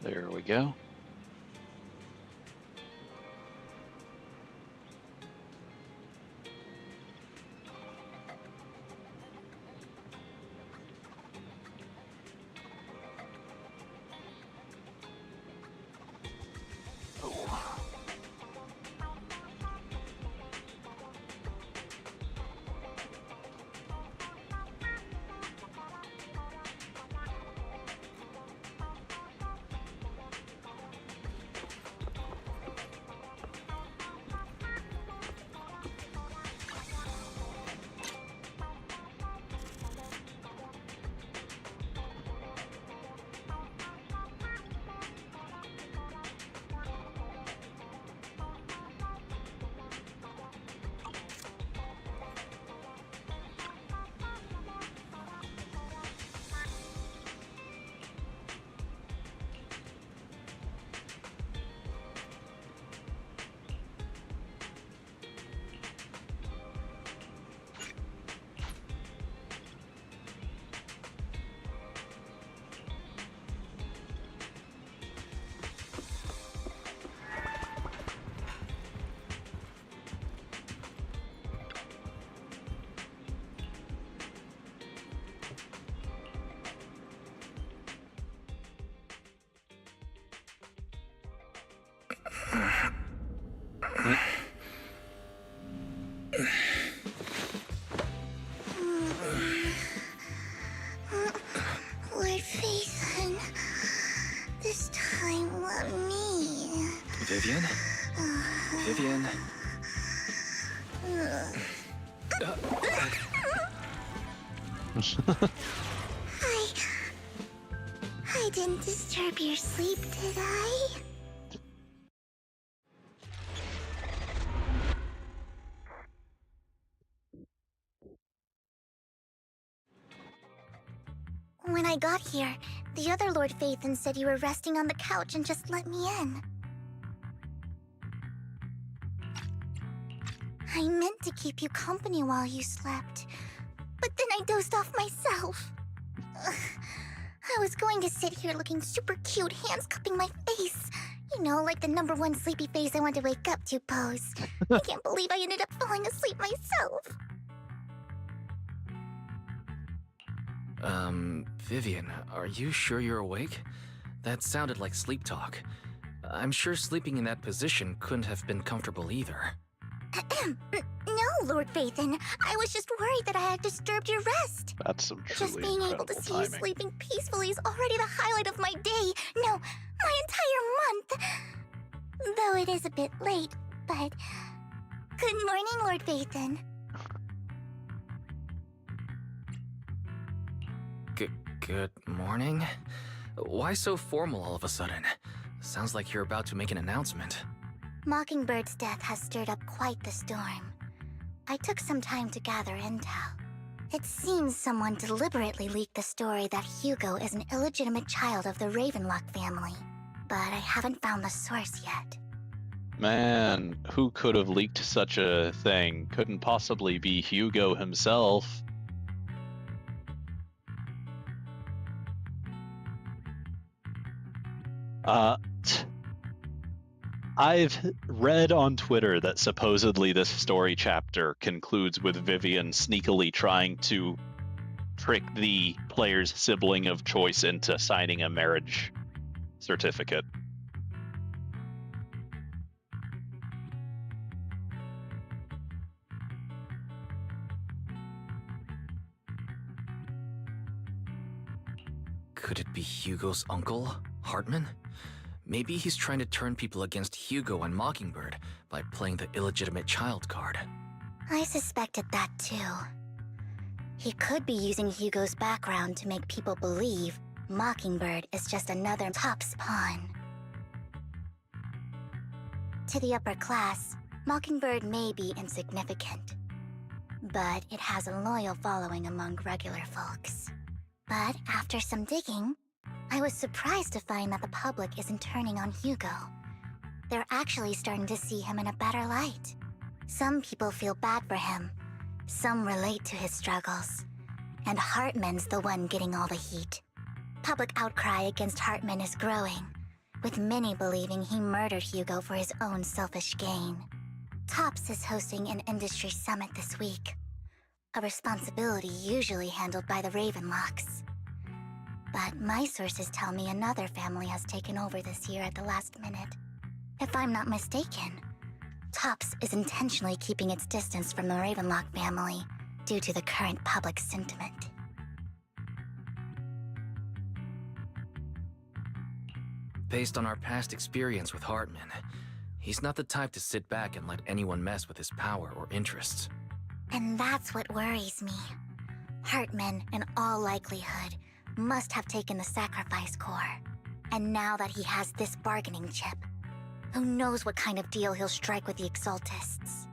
There we go. Lord Phaethon, this time let me. Vivian? Vivian? I didn't disturb your sleep, did I? When I got here, the other Lord Phaethon said you were resting on the couch and just let me in. I meant to keep you company while you slept, but then I dozed off myself. I was going to sit here looking super cute, hands cupping my face. You know, like the #1 sleepy face I want to wake up to pose. I can't believe I ended up falling asleep myself. Vivian, are you sure you're awake? That sounded like sleep talk. I'm sure sleeping in that position couldn't have been comfortable either. No, Lord Phaethon. I was just worried that I had disturbed your rest. That's some truly Just being able to incredible see you timing. sleeping peacefully is already the highlight of my day. No, my entire month. Though it is a bit late, but... Good morning, Lord Phaethon. Good morning? Why so formal all of a sudden? Sounds like you're about to make an announcement. Mockingbird's death has stirred up quite the storm. I took some time to gather intel. It seems someone deliberately leaked the story that Hugo is an illegitimate child of the Ravenlock family. But I haven't found the source yet. Man, who could have leaked such a thing? Couldn't possibly be Hugo himself. I've read on Twitter that supposedly this story chapter concludes with Vivian sneakily trying to trick the player's sibling of choice into signing a marriage certificate. Could it be Hugo's uncle, Hartman? Maybe he's trying to turn people against Hugo and Mockingbird by playing the illegitimate child card. I suspected that too. He could be using Hugo's background to make people believe Mockingbird is just another top's pawn. To the upper class, Mockingbird may be insignificant, but it has a loyal following among regular folks. But after some digging, I was surprised to find that the public isn't turning on Hugo. They're actually starting to see him in a better light. Some people feel bad for him. Some relate to his struggles. And Hartman's the one getting all the heat. Public outcry against Hartman is growing. with many believing he murdered Hugo for his own selfish gain. TOPS is hosting an industry summit this week, a responsibility usually handled by the Ravenlocks. But my sources tell me another family has taken over this year at the last minute. If I'm not mistaken, TOPS is intentionally keeping its distance from the Ravenlock family due to the current public sentiment. Based on our past experience with Hartman, he's not the type to sit back and let anyone mess with his power or interests. And that's what worries me. Hartman, in all likelihood, must have taken the sacrifice core. And now that he has this bargaining chip, who knows what kind of deal he'll strike with the Exaltists.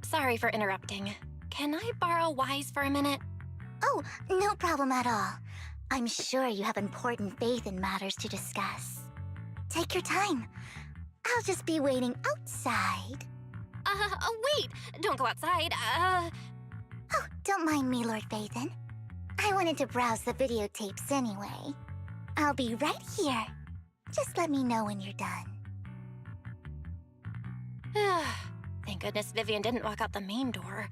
Sorry for interrupting. Can I borrow Wise for a minute? Oh, no problem at all. I'm sure you have important faith in matters to discuss. Take your time. I'll just be waiting outside. Wait! Don't go outside, Oh, don't mind me, Lord Phaethon. I wanted to browse the videotapes anyway. I'll be right here. Just let me know when you're done. Thank goodness Vivian didn't walk out the main door.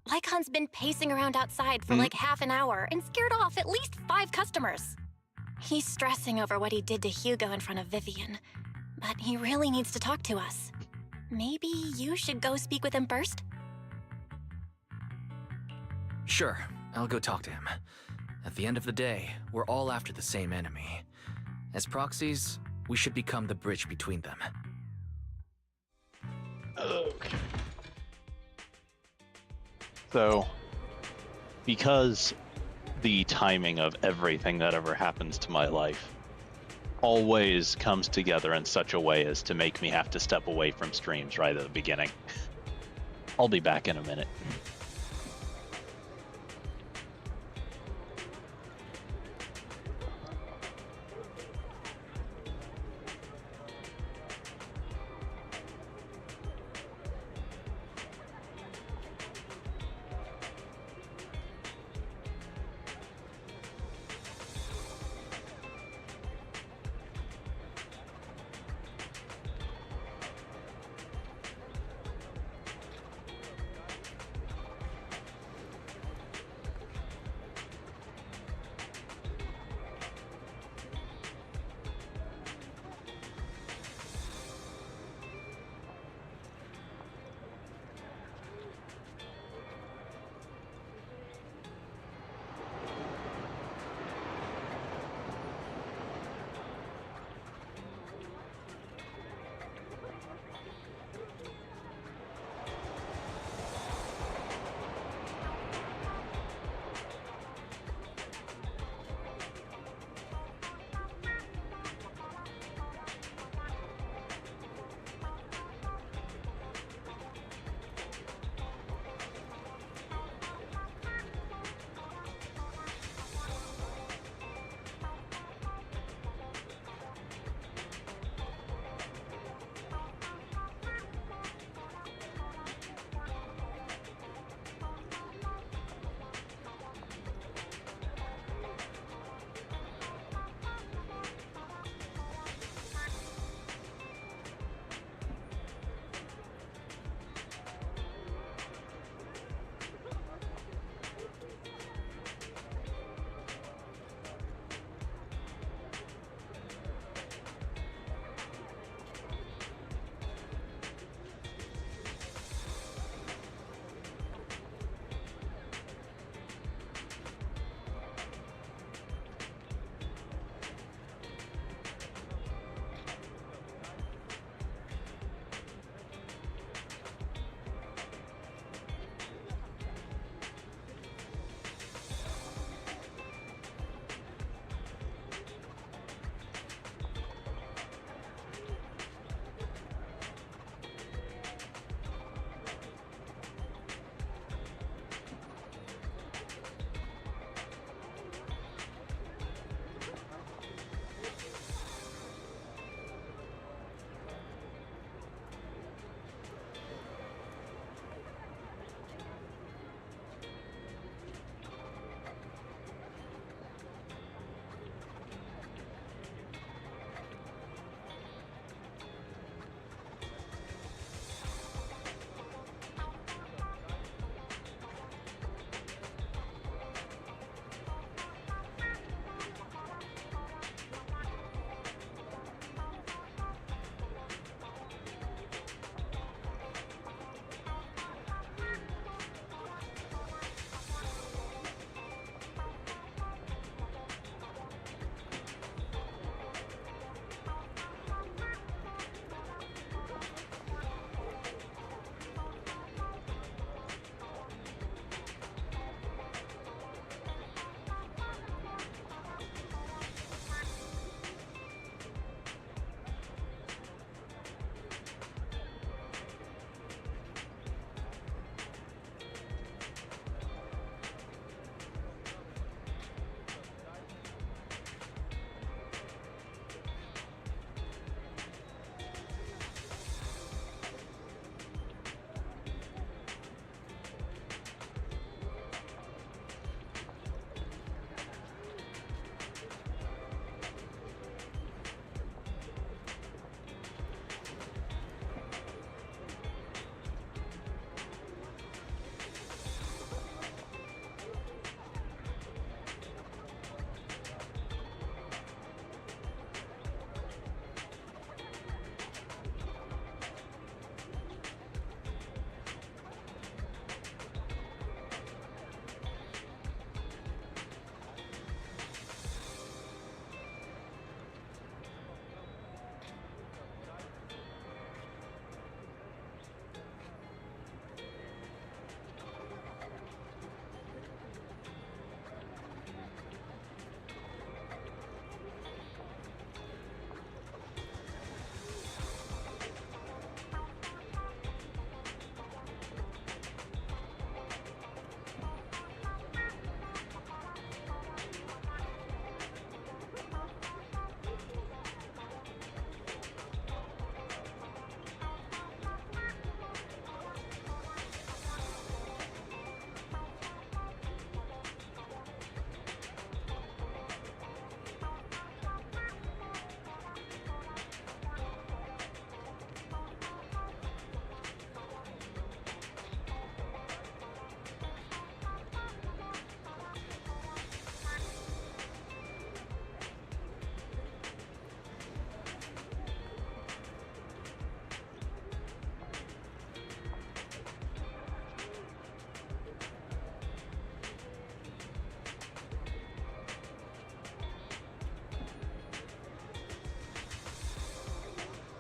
Lycon's been pacing around outside for like half an hour and scared off at least 5 customers. He's stressing over what he did to Hugo in front of Vivian, but he really needs to talk to us. Maybe you should go speak with him first? Sure, I'll go talk to him. At the end of the day, we're all after the same enemy. As proxies, we should become the bridge between them. Okay. So, because the timing of everything that ever happens to my life always comes together in such a way as to make me have to step away from streams right at the beginning, I'll be back in a minute.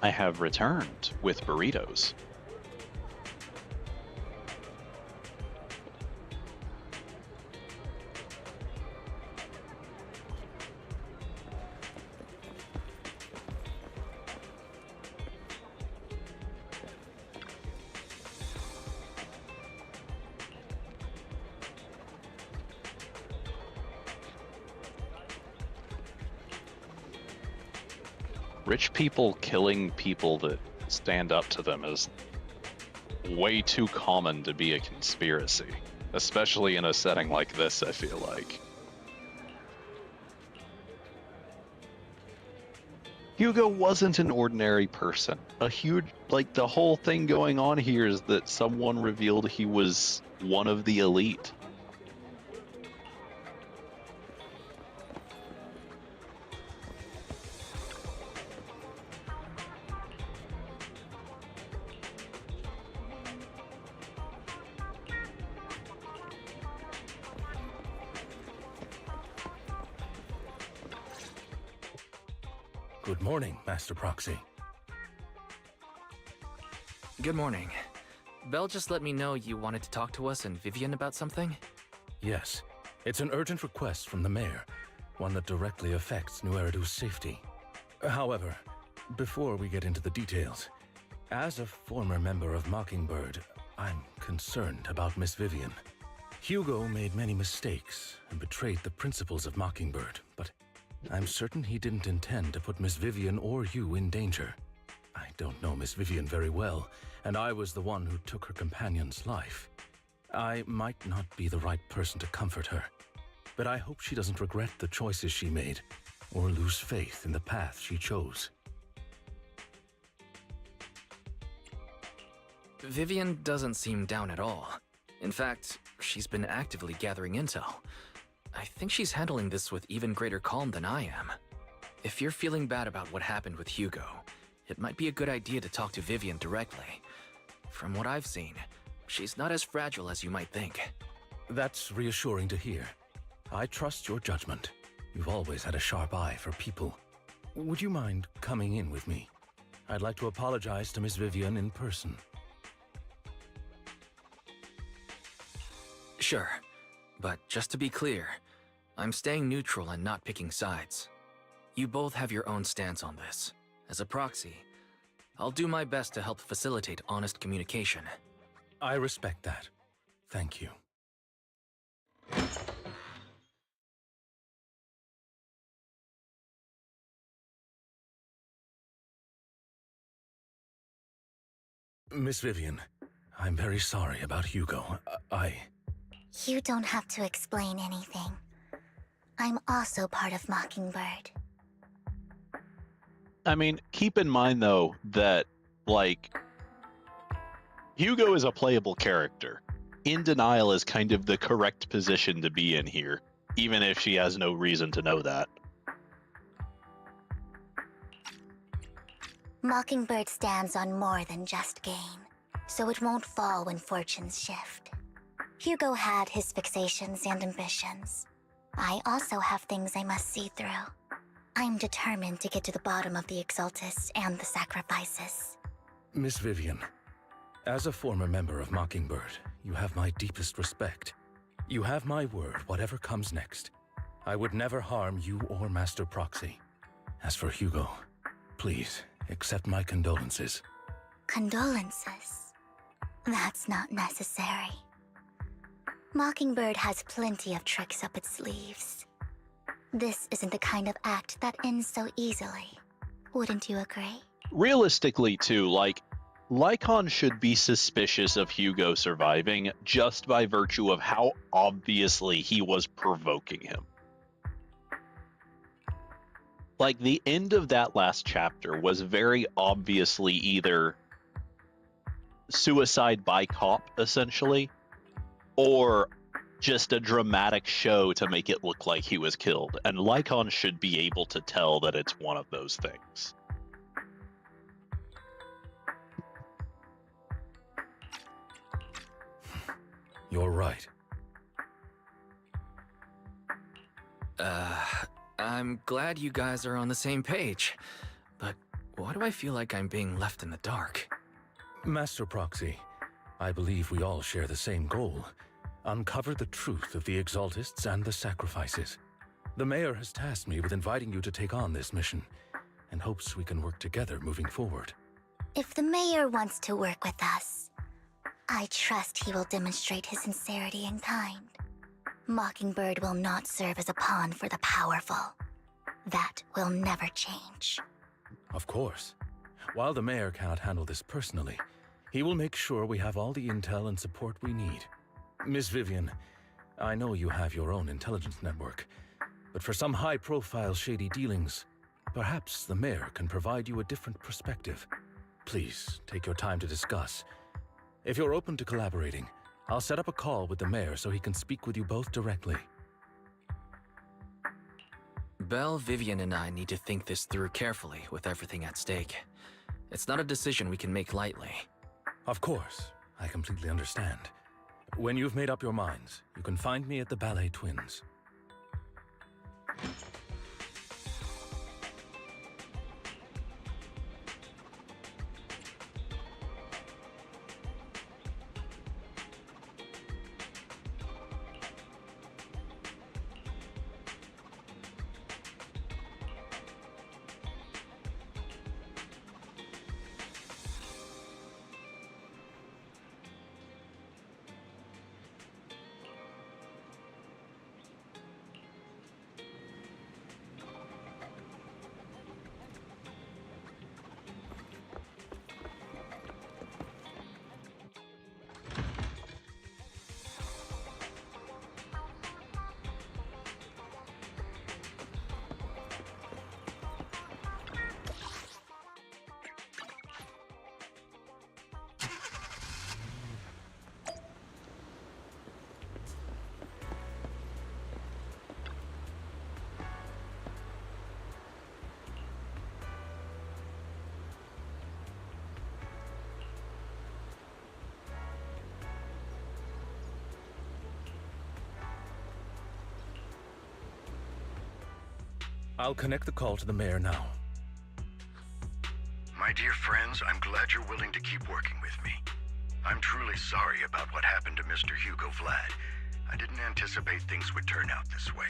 I have returned with burritos. Rich people killing people that stand up to them is way too common to be a conspiracy, especially in a setting like this, I feel like. Hugo wasn't an ordinary person. The whole thing going on here is that someone revealed he was one of the elite. Good morning, Master Proxy. Good morning. Belle just let me know you wanted to talk to us and Vivian about something? Yes, it's an urgent request from the mayor, one that directly affects New Eridu's safety. However, before we get into the details, as a former member of Mockingbird, I'm concerned about Miss Vivian. Hugo made many mistakes and betrayed the principles of Mockingbird, but I'm certain he didn't intend to put Miss Vivian or you in danger. I don't know Miss Vivian very well, and I was the one who took her companion's life. I might not be the right person to comfort her, but I hope she doesn't regret the choices she made or lose faith in the path she chose. Vivian doesn't seem down at all. In fact, she's been actively gathering intel. I think she's handling this with even greater calm than I am. If you're feeling bad about what happened with Hugo, it might be a good idea to talk to Vivian directly. From what I've seen, she's not as fragile as you might think. That's reassuring to hear. I trust your judgment. You've always had a sharp eye for people. Would you mind coming in with me? I'd like to apologize to Miss Vivian in person. Sure, but just to be clear, I'm staying neutral and not picking sides. You both have your own stance on this. As a proxy, I'll do my best to help facilitate honest communication. I respect that. Thank you. Miss Vivian, I'm very sorry about Hugo. You don't have to explain anything. I'm also part of Mockingbird. I mean, keep in mind, though, that, Hugo is a playable character. In denial is kind of the correct position to be in here, even if she has no reason to know that. Mockingbird stands on more than just gain, so it won't fall when fortunes shift. Hugo had his fixations and ambitions. I also have things I must see through. I'm determined to get to the bottom of the Exaltus and the sacrifices. Miss Vivian, as a former member of Mockingbird, you have my deepest respect. You have my word, whatever comes next. I would never harm you or Master Proxy. As for Hugo, please accept my condolences. Condolences? That's not necessary. Mockingbird has plenty of tricks up its sleeves. This isn't the kind of act that ends so easily. Wouldn't you agree? Realistically, too, Lycon should be suspicious of Hugo surviving just by virtue of how obviously he was provoking him. The end of that last chapter was very obviously either suicide by cop, essentially, or just a dramatic show to make it look like he was killed. And Lycon should be able to tell that it's one of those things. You're right. I'm glad you guys are on the same page. But why do I feel like I'm being left in the dark? Master Proxy, I believe we all share the same goal. Uncover the truth of the Exaltists and the sacrifices. The Mayor has tasked me with inviting you to take on this mission, and hopes we can work together moving forward. If the Mayor wants to work with us, I trust he will demonstrate his sincerity in kind. Mockingbird will not serve as a pawn for the powerful. That will never change. Of course. While the Mayor cannot handle this personally, he will make sure we have all the intel and support we need. Miss Vivian, I know you have your own intelligence network, but for some high-profile shady dealings, perhaps the Mayor can provide you a different perspective. Please, take your time to discuss. If you're open to collaborating, I'll set up a call with the Mayor so he can speak with you both directly. Belle, Vivian, and I need to think this through carefully with everything at stake. It's not a decision we can make lightly. Of course, I completely understand. When you've made up your minds, you can find me at the Ballet Twins. I'll connect the call to the Mayor now. My dear friends, I'm glad you're willing to keep working with me. I'm truly sorry about what happened to Mr. Hugo Vlad. I didn't anticipate things would turn out this way.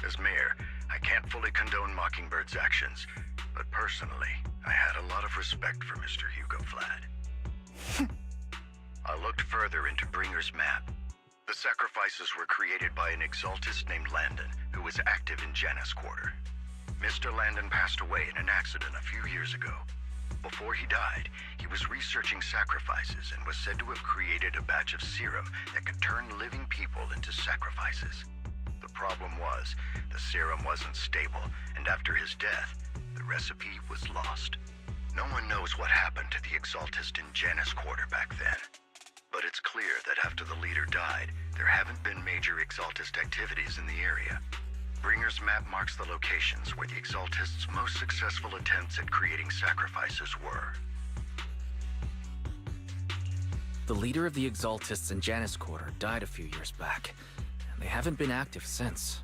As Mayor, I can't fully condone Mockingbird's actions, but personally, I had a lot of respect for Mr. Hugo Vlad. I looked further into Bringer's map. The sacrifices were created by an Exaltist named Landon, who was active in Janus Quarter. Mr. Landon passed away in an accident a few years ago. Before he died, he was researching sacrifices and was said to have created a batch of serum that could turn living people into sacrifices. The problem was, the serum wasn't stable, and after his death, the recipe was lost. No one knows what happened to the Exaltist in Janus Quarter back then. But it's clear that after the leader died, there haven't been major Exaltist activities in the area. Bringer's map marks the locations where the Exaltists' most successful attempts at creating sacrifices were. The leader of the Exaltists in Janus Quarter died a few years back, and they haven't been active since.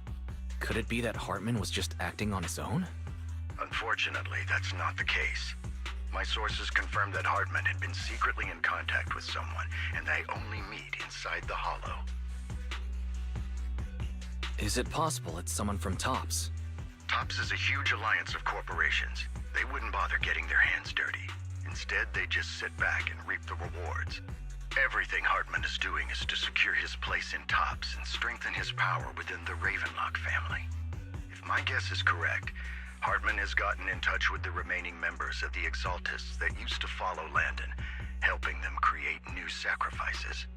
Could it be that Hartman was just acting on his own? Unfortunately, that's not the case. My sources confirmed that Hartman had been secretly in contact with someone, and they only meet inside the Hollow. Is it possible it's someone from TOPS? TOPS is a huge alliance of corporations. They wouldn't bother getting their hands dirty. Instead, they just sit back and reap the rewards. Everything Hartman is doing is to secure his place in TOPS and strengthen his power within the Ravenlock family. If my guess is correct, Hartman has gotten in touch with the remaining members of the Exaltists that used to follow Landon, helping them create new sacrifices.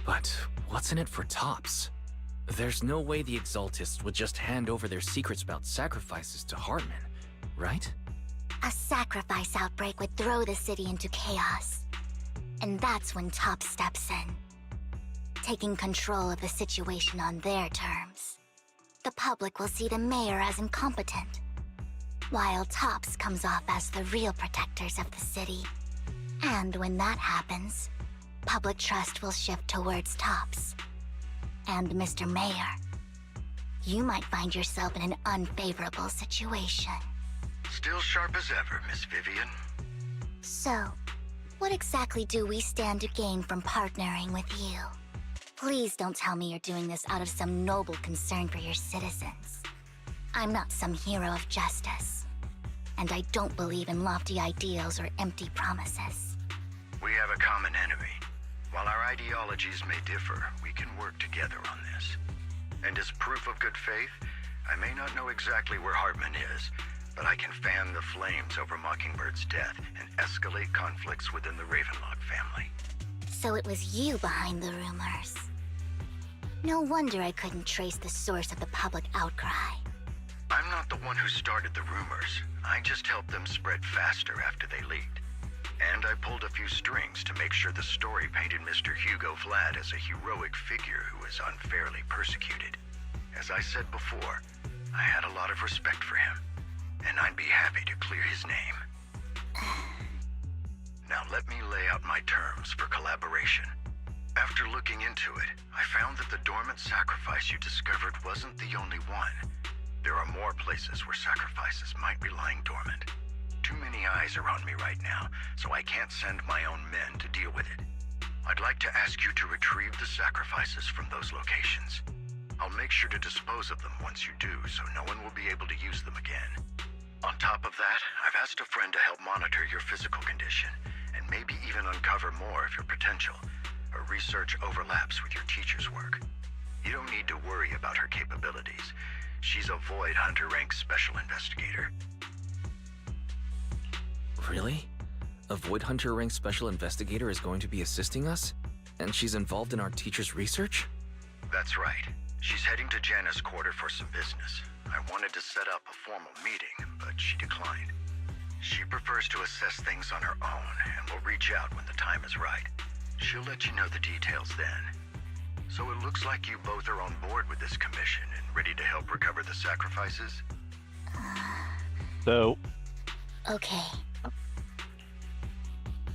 But what's in it for TOPS? There's no way the Exaltists would just hand over their secrets about sacrifices to Hartman, right? A sacrifice outbreak would throw the city into chaos. And that's when TOPS steps in, taking control of the situation on their terms. The public will see the mayor as incompetent, while TOPS comes off as the real protectors of the city. And when that happens, public trust will shift towards TOPS and Mr. Mayor. you might find yourself in an unfavorable situation. Still sharp as ever, Miss Vivian. So, what exactly do we stand to gain from partnering with you? Please don't tell me you're doing this out of some noble concern for your citizens. I'm not some hero of justice, and I don't believe in lofty ideals or empty promises. We have a common enemy. While our ideologies may differ, we can work together on this. And as proof of good faith, I may not know exactly where Hartman is, but I can fan the flames over Mockingbird's death and escalate conflicts within the Ravenlock family. So it was you behind the rumors. No wonder I couldn't trace the source of the public outcry. I'm not the one who started the rumors. I just helped them spread faster after they leaked. And I pulled a few strings to make sure the story painted Mr. Hugo Vlad as a heroic figure who was unfairly persecuted. As I said before, I had a lot of respect for him, and I'd be happy to clear his name. Now let me lay out my terms for collaboration. After looking into it, I found that the dormant sacrifice you discovered wasn't the only one. There are more places where sacrifices might be lying dormant. Too many eyes are on me right now, so I can't send my own men to deal with it. I'd like to ask you to retrieve the sacrifices from those locations. I'll make sure to dispose of them once you do, so no one will be able to use them again. On top of that, I've asked a friend to help monitor your physical condition, and maybe even uncover more of your potential. Her research overlaps with your teacher's work. You don't need to worry about her capabilities. She's a Void Hunter rank special investigator. Really? A Void Hunter rank special investigator is going to be assisting us? And she's involved in our teacher's research? That's right. She's heading to Janna's quarter for some business. I wanted to set up a formal meeting, but she declined. She prefers to assess things on her own, and will reach out when the time is right. She'll let you know the details then. So it looks like you both are on board with this commission and ready to help recover the sacrifices? So, Okay.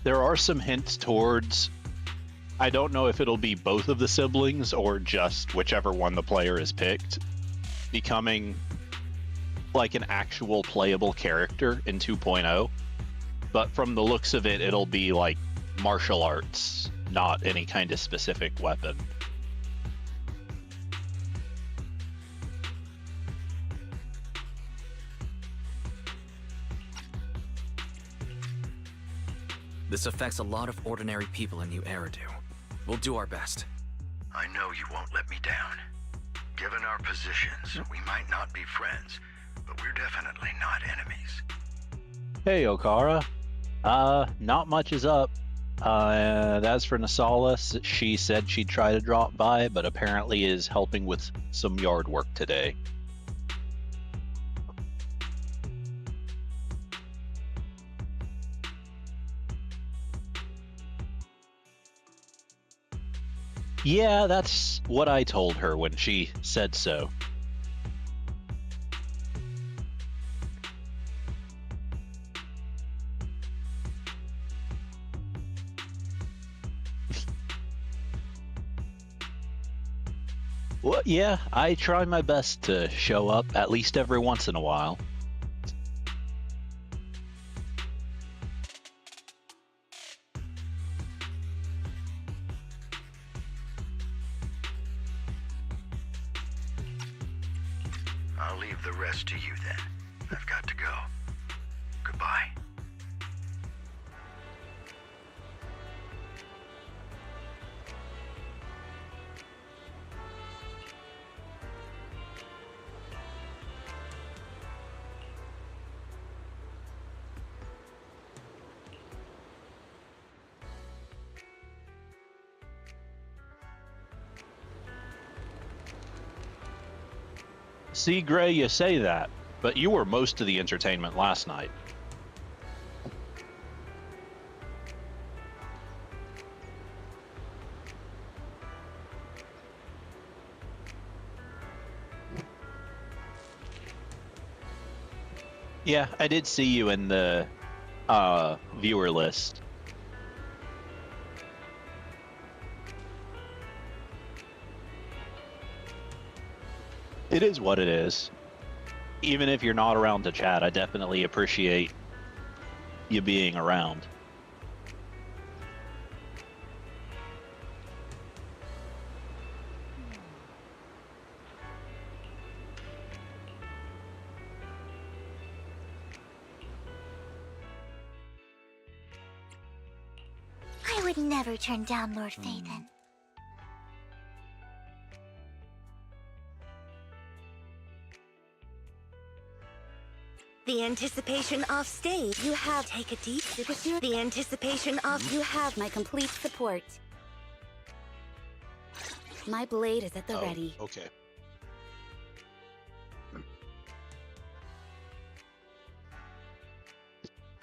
there are some hints towards, I don't know if it'll be both of the siblings or just whichever one the player is picked, becoming like an actual playable character in 2.0. But from the looks of it, it'll be like martial arts, not any kind of specific weapon. This affects a lot of ordinary people in New Eridu. We'll do our best. I know you won't let me down. Given our positions, we might not be friends, but we're definitely not enemies. Hey, Okara. Not much is up. As for Nasalis, she said she'd try to drop by, but apparently is helping with some yard work today. Yeah, that's what I told her when she said so. Well, yeah, I try my best to show up at least every once in a while. I'll leave the rest to you then. I've got to go. Goodbye. See, Gray, you say that, but you were most of the entertainment last night. Yeah, I did see you in the viewer list. It is what it is. Even if you're not around to chat, I definitely appreciate you being around. I would never turn down Lord Phaethon. The anticipation off stage. You have take a deep sip. The anticipation off. You have my complete support. My blade is at the ready. Okay.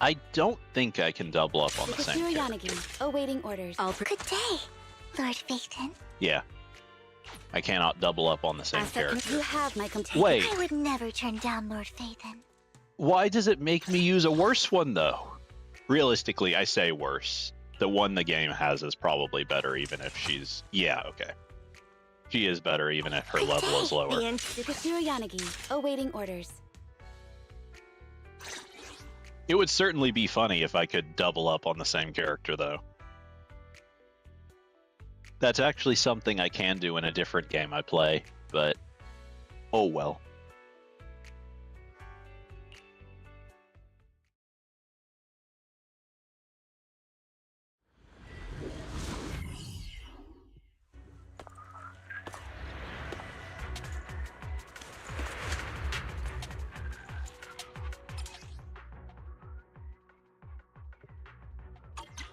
I don't think I can double up on the same character. Awaiting orders. Good day, Lord Phaethon. Yeah. I cannot double up on the same character. You have my complete. Wait, I would never turn down Lord Phaethon. why does it make me use a worse one, though? Realistically, I say worse. The one the game has is probably better, even if she's... Yeah, okay. She is better, even if her level is lower. Awaiting orders. It would certainly be funny if I could double up on the same character, though. That's actually something I can do in a different game I play, but... oh well.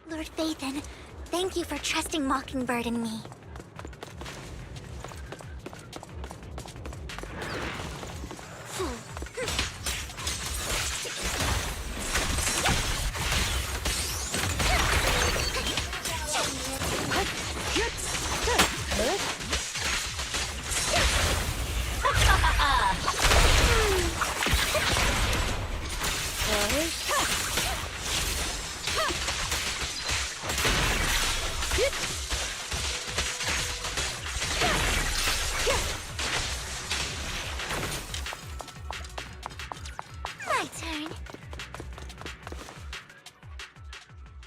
Lord Phaethon, thank you for trusting Mockingbird and me. My turn.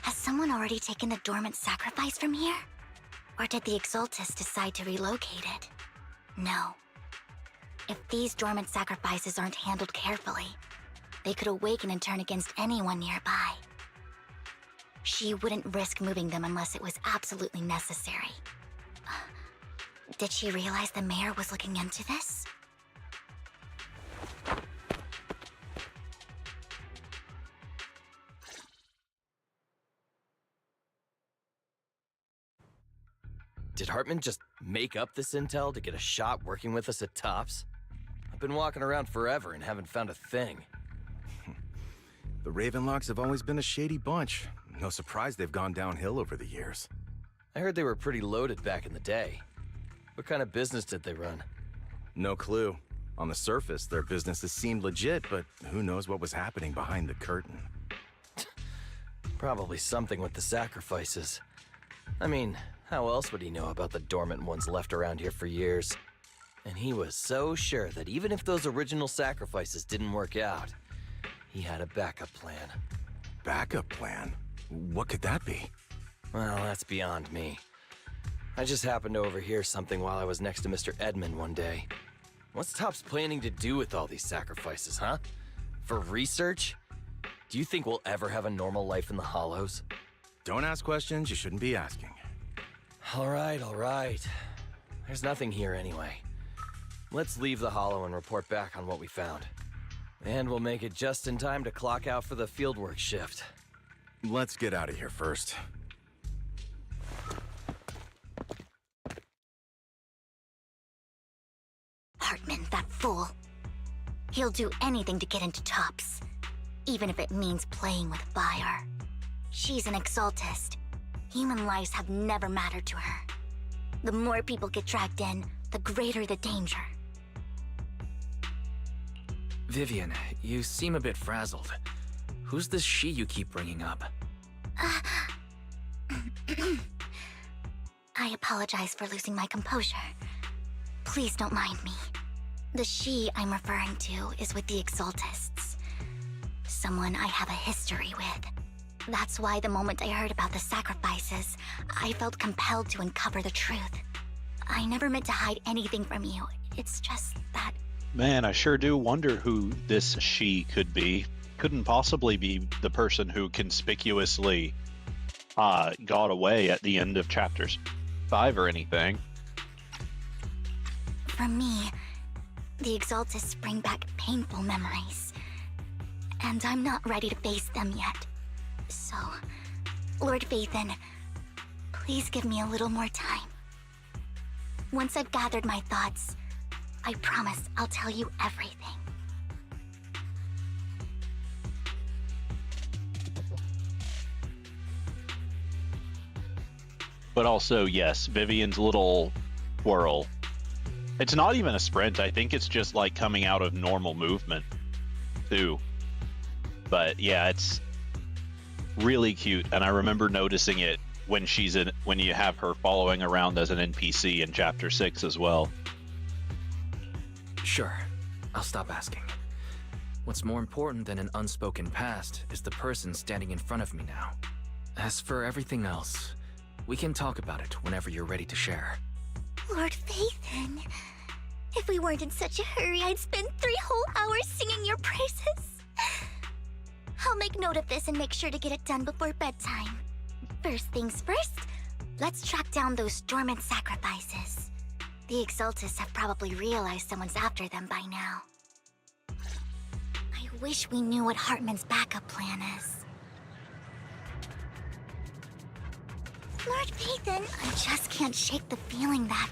Has someone already taken the dormant sacrifice from here? Or did the Exaltus decide to relocate it? No. If these dormant sacrifices aren't handled carefully, they could awaken and turn against anyone nearby. She wouldn't risk moving them unless it was absolutely necessary. Did she realize the mayor was looking into this? Did Hartman just make up this intel to get a shot working with us at Tops? I've been walking around forever and haven't found a thing. The Ravenlocks have always been a shady bunch. No surprise they've gone downhill over the years. I heard they were pretty loaded back in the day. What kind of business did they run? No clue. On the surface, their businesses seemed legit, but who knows what was happening behind the curtain. Probably something with the sacrifices. I mean, how else would he know about the dormant ones left around here for years? And he was so sure that even if those original sacrifices didn't work out, he had a backup plan. Backup plan? What could that be? Well, that's beyond me. I just happened to overhear something while I was next to Mr. Edmund one day. What's Tops planning to do with all these sacrifices, huh? For research? Do you think we'll ever have a normal life in the Hollows? Don't ask questions you shouldn't be asking. All right. There's nothing here anyway. Let's leave the Hollow and report back on what we found. And we'll make it just in time to clock out for the fieldwork shift. Let's get out of here first. Hartman, that fool. He'll do anything to get into Tops, even if it means playing with fire. She's an Exaltist. Human lives have never mattered to her. The more people get dragged in, the greater the danger. Vivian, you seem a bit frazzled. Who's this she you keep bringing up? I apologize for losing my composure. Please don't mind me. The she I'm referring to is with the Exaltists. Someone I have a history with. That's why the moment I heard about the sacrifices, I felt compelled to uncover the truth. I never meant to hide anything from you. It's just that... Man, I sure do wonder who this she could be. Couldn't possibly be the person who conspicuously got away at the end of chapters 5 or anything. For me, the Exaltists bring back painful memories. And I'm not ready to face them yet. So, Lord Vathan, please give me a little more time. Once I've gathered my thoughts, I promise I'll tell you everything. But also, yes, Vivian's little whirl. It's not even a sprint. I think it's just like coming out of normal movement, too. But yeah, it's really cute, and I remember noticing it when when you have her following around as an NPC in Chapter 6 as well. Sure, I'll stop asking. What's more important than an unspoken past is the person standing in front of me now. As for everything else, we can talk about it whenever you're ready to share. Lord Vathan, if we weren't in such a hurry, I'd spend 3 whole hours singing your praises. I'll make note of this and make sure to get it done before bedtime. First things first, let's track down those dormant sacrifices. The Exaltists have probably realized someone's after them by now. I wish we knew what Hartman's backup plan is. Lord Vathan, I just can't shake the feeling that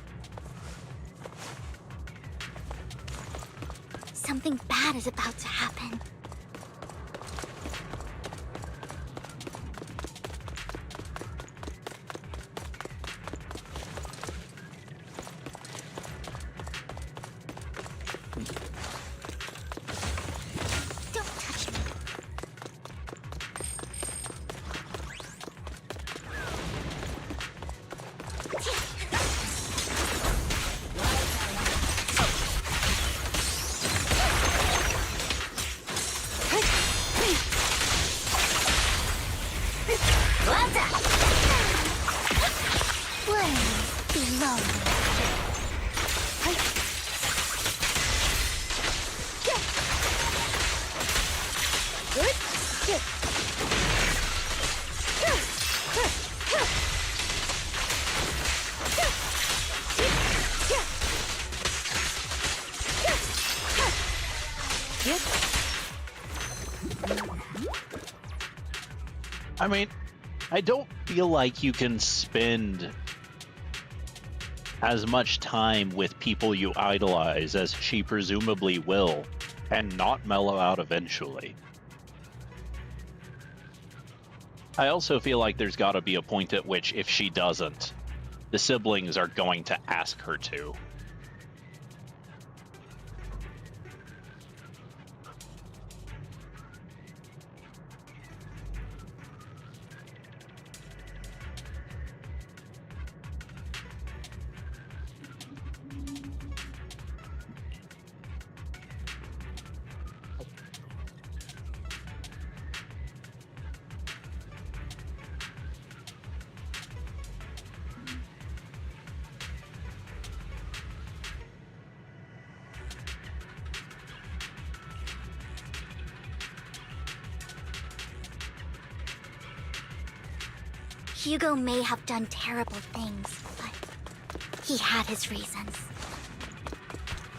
something bad is about to happen. Don't touch me. I mean, I don't feel like you can spend as much time with people you idolize as she presumably will and not mellow out eventually. I also feel like there's got to be a point at which, if she doesn't, the siblings are going to ask her to. Hugo may have done terrible things, but he had his reasons.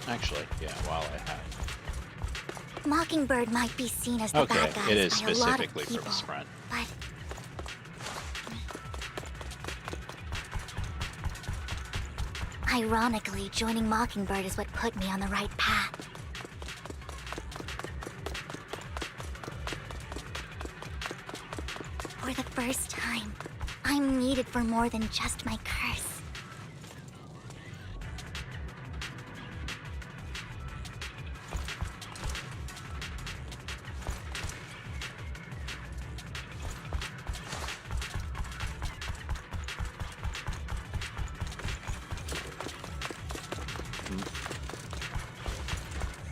Actually, yeah, while I have. Mockingbird might be seen as the bad guys it is by a lot of specifically people, for the sprint. but ironically, joining Mockingbird is what put me on the right path. For the first time, I'm needed for more than just my curse.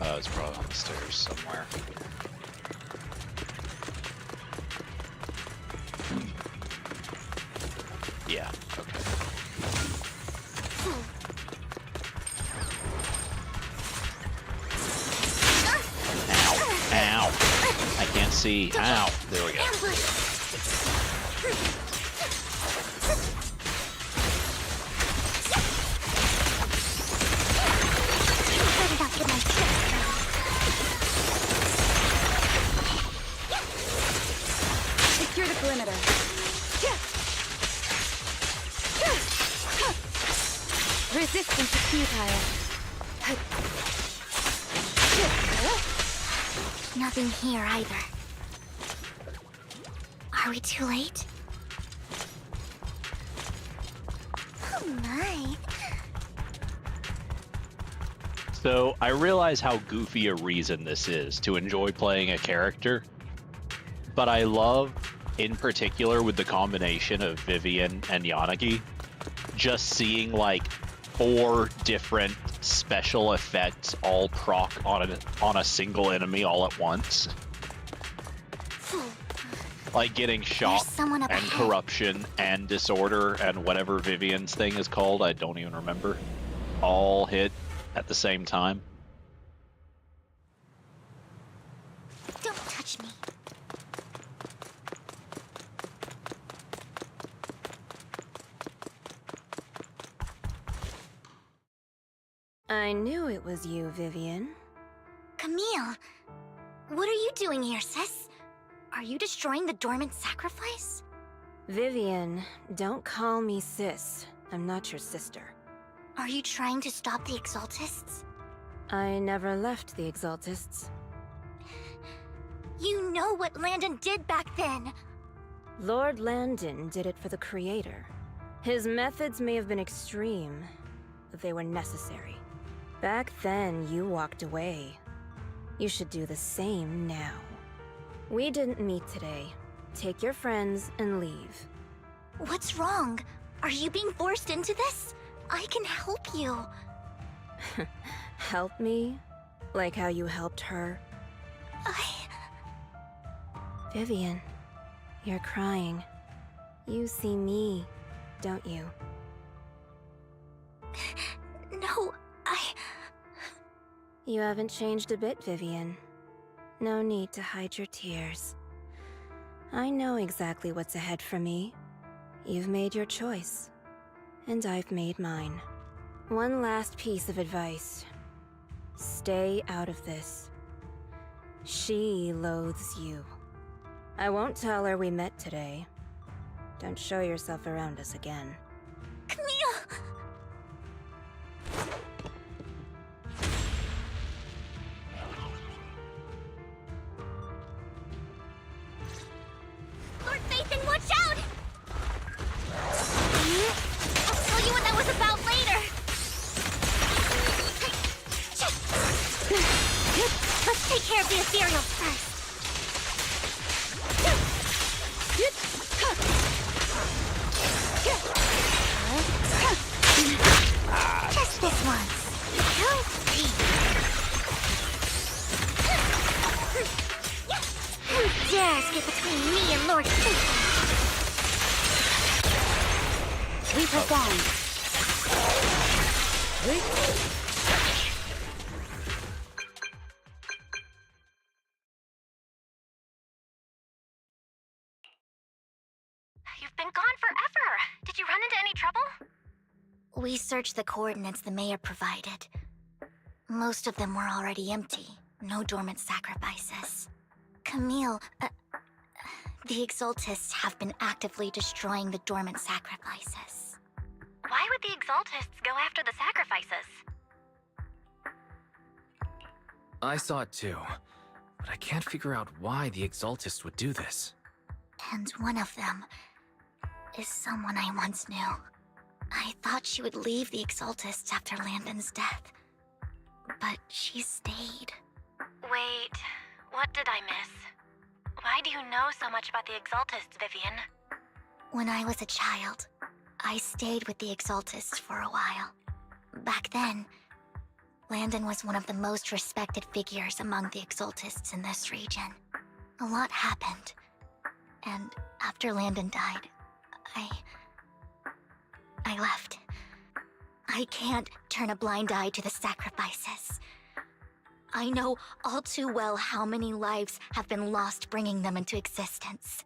It's probably on the stairs somewhere. Yeah, okay. Ow. Ow. I can't see. Ow. There we go. Secure the perimeter. Resistance is futile. Nothing here either. Are we too late? Oh my. So, I realize how goofy a reason this is to enjoy playing a character, but I love, in particular with the combination of Vivian and Yanagi, just seeing like 4 different special effects all proc on a single enemy all at once. Like getting shock someone up and ahead. corruption and disorder and whatever Vivian's thing is called, I don't even remember, all hit at the same time. Don't touch me. I knew it was you, Vivian. Camille, what are you doing here, sis? Are you destroying the dormant sacrifice? Vivian, don't call me sis. I'm not your sister. Are you trying to stop the Exaltists? I never left the Exaltists. You know what Landon did back then. Lord Landon did it for the Creator. His methods may have been extreme, but they were necessary. Back then, you walked away. You should do the same now. We didn't meet today. Take your friends and leave. What's wrong? Are you being forced into this? I can help you. Help me? Like how you helped her? Vivian, you're crying. You see me, don't you? No, You haven't changed a bit, Vivian. No need to hide your tears. I know exactly what's ahead for me. You've made your choice, and I've made mine. One last piece of advice. Stay out of this. She loathes you. I won't tell her we met today. Don't show yourself around us again. Camille! Lord Nathan, watch out! I'll tell you what that was about later. Let's take care of the ethereals first. Just this once. You'll see. Who dares get between me and Lord Satan? We perform. You've been gone forever. Did you run into any trouble? We searched the coordinates the mayor provided. Most of them were already empty. No dormant sacrifices. Camille, the Exaltists have been actively destroying the dormant sacrifices. Why would the Exaltists go after the sacrifices? I saw it too, but I can't figure out why the Exaltists would do this. And one of them is someone I once knew. I thought she would leave the Exaltists after Landon's death, but she stayed. Wait, what did I miss? Why do you know so much about the Exaltists, Vivian? When I was a child, I stayed with the Exaltists for a while. Back then, Landon was one of the most respected figures among the Exaltists in this region. A lot happened. And after Landon died, I left. I can't turn a blind eye to the sacrifices. I know all too well how many lives have been lost bringing them into existence.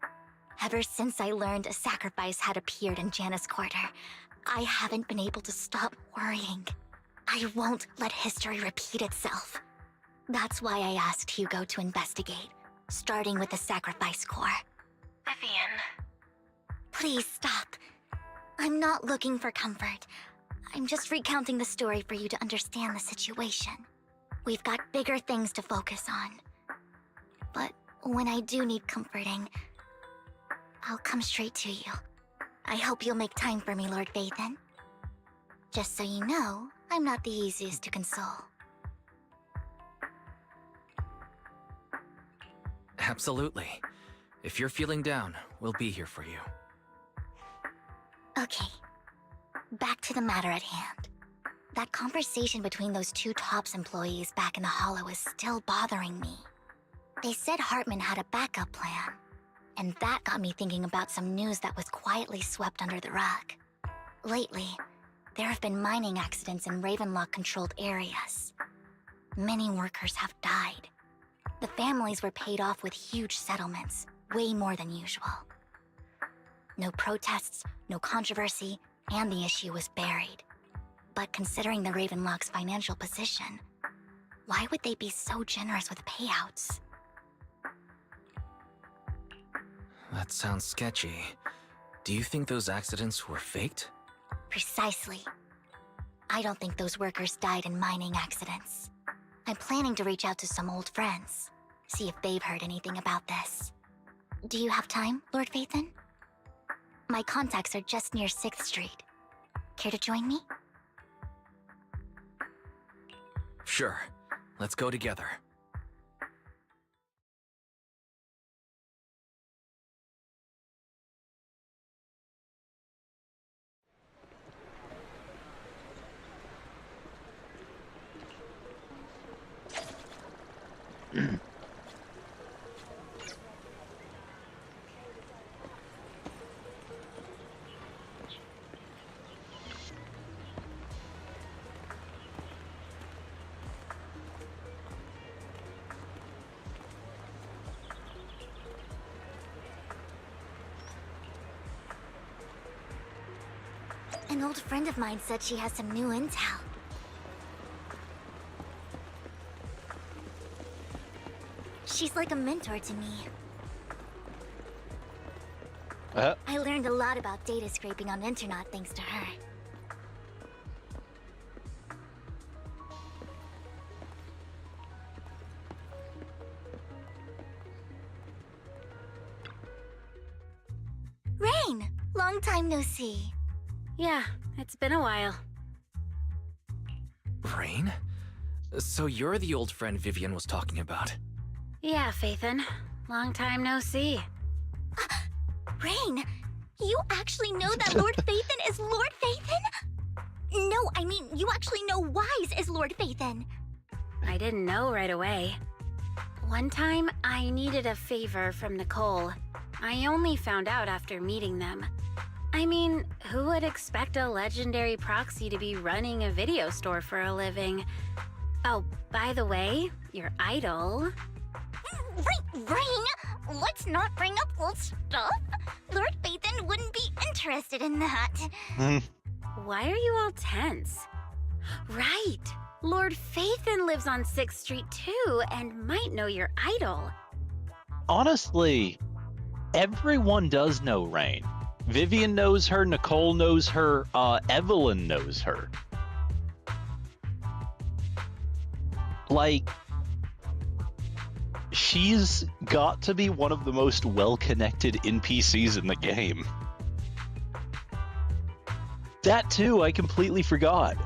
Ever since I learned a sacrifice had appeared in Janus Quarter, I haven't been able to stop worrying. I won't let history repeat itself. That's why I asked Hugo to investigate, starting with the Sacrifice Corps. Vivian. Please stop. I'm not looking for comfort. I'm just recounting the story for you to understand the situation. We've got bigger things to focus on. But when I do need comforting, I'll come straight to you. I hope you'll make time for me, Lord Vathan. Just so you know, I'm not the easiest to console. Absolutely. If you're feeling down, we'll be here for you. Okay. Back to the matter at hand. That conversation between those two TOPS employees back in the Hollow is still bothering me. They said Hartman had a backup plan, and that got me thinking about some news that was quietly swept under the rug. Lately, there have been mining accidents in Ravenlock-controlled areas. Many workers have died. The families were paid off with huge settlements, way more than usual. No protests, no controversy, and the issue was buried. But considering the Ravenlock's financial position, why would they be so generous with payouts? That sounds sketchy. Do you think those accidents were faked? Precisely. I don't think those workers died in mining accidents. I'm planning to reach out to some old friends, see if they've heard anything about this. Do you have time, Lord Vathan? My contacts are just near 6th Street. Care to join me? Sure. Let's go together. An old friend of mine said she has some new intel. She's like a mentor to me. I learned a lot about data scraping on Internet thanks to her. Rain! Long time no see. Yeah, it's been a while. Rain? So you're the old friend Vivian was talking about. Yeah, Phaethon. Long time no see. Rain! You actually know that Lord Vathan is Lord Vathan? No, I mean, you actually know Wise is Lord Vathan. I didn't know right away. One time, I needed a favor from Nicole. I only found out after meeting them. I mean, who would expect a legendary proxy to be running a video store for a living? Oh, by the way, your idol... Rain, let's not bring up old stuff. Lord Vathan wouldn't be interested in that. Why are you all tense? Right, Lord Phaethon lives on 6th Street too, and might know your idol. Honestly, everyone does know Rain. Vivian knows her, Nicole knows her, Evelyn knows her. Like, she's got to be one of the most well-connected NPCs in the game. That too, I completely forgot.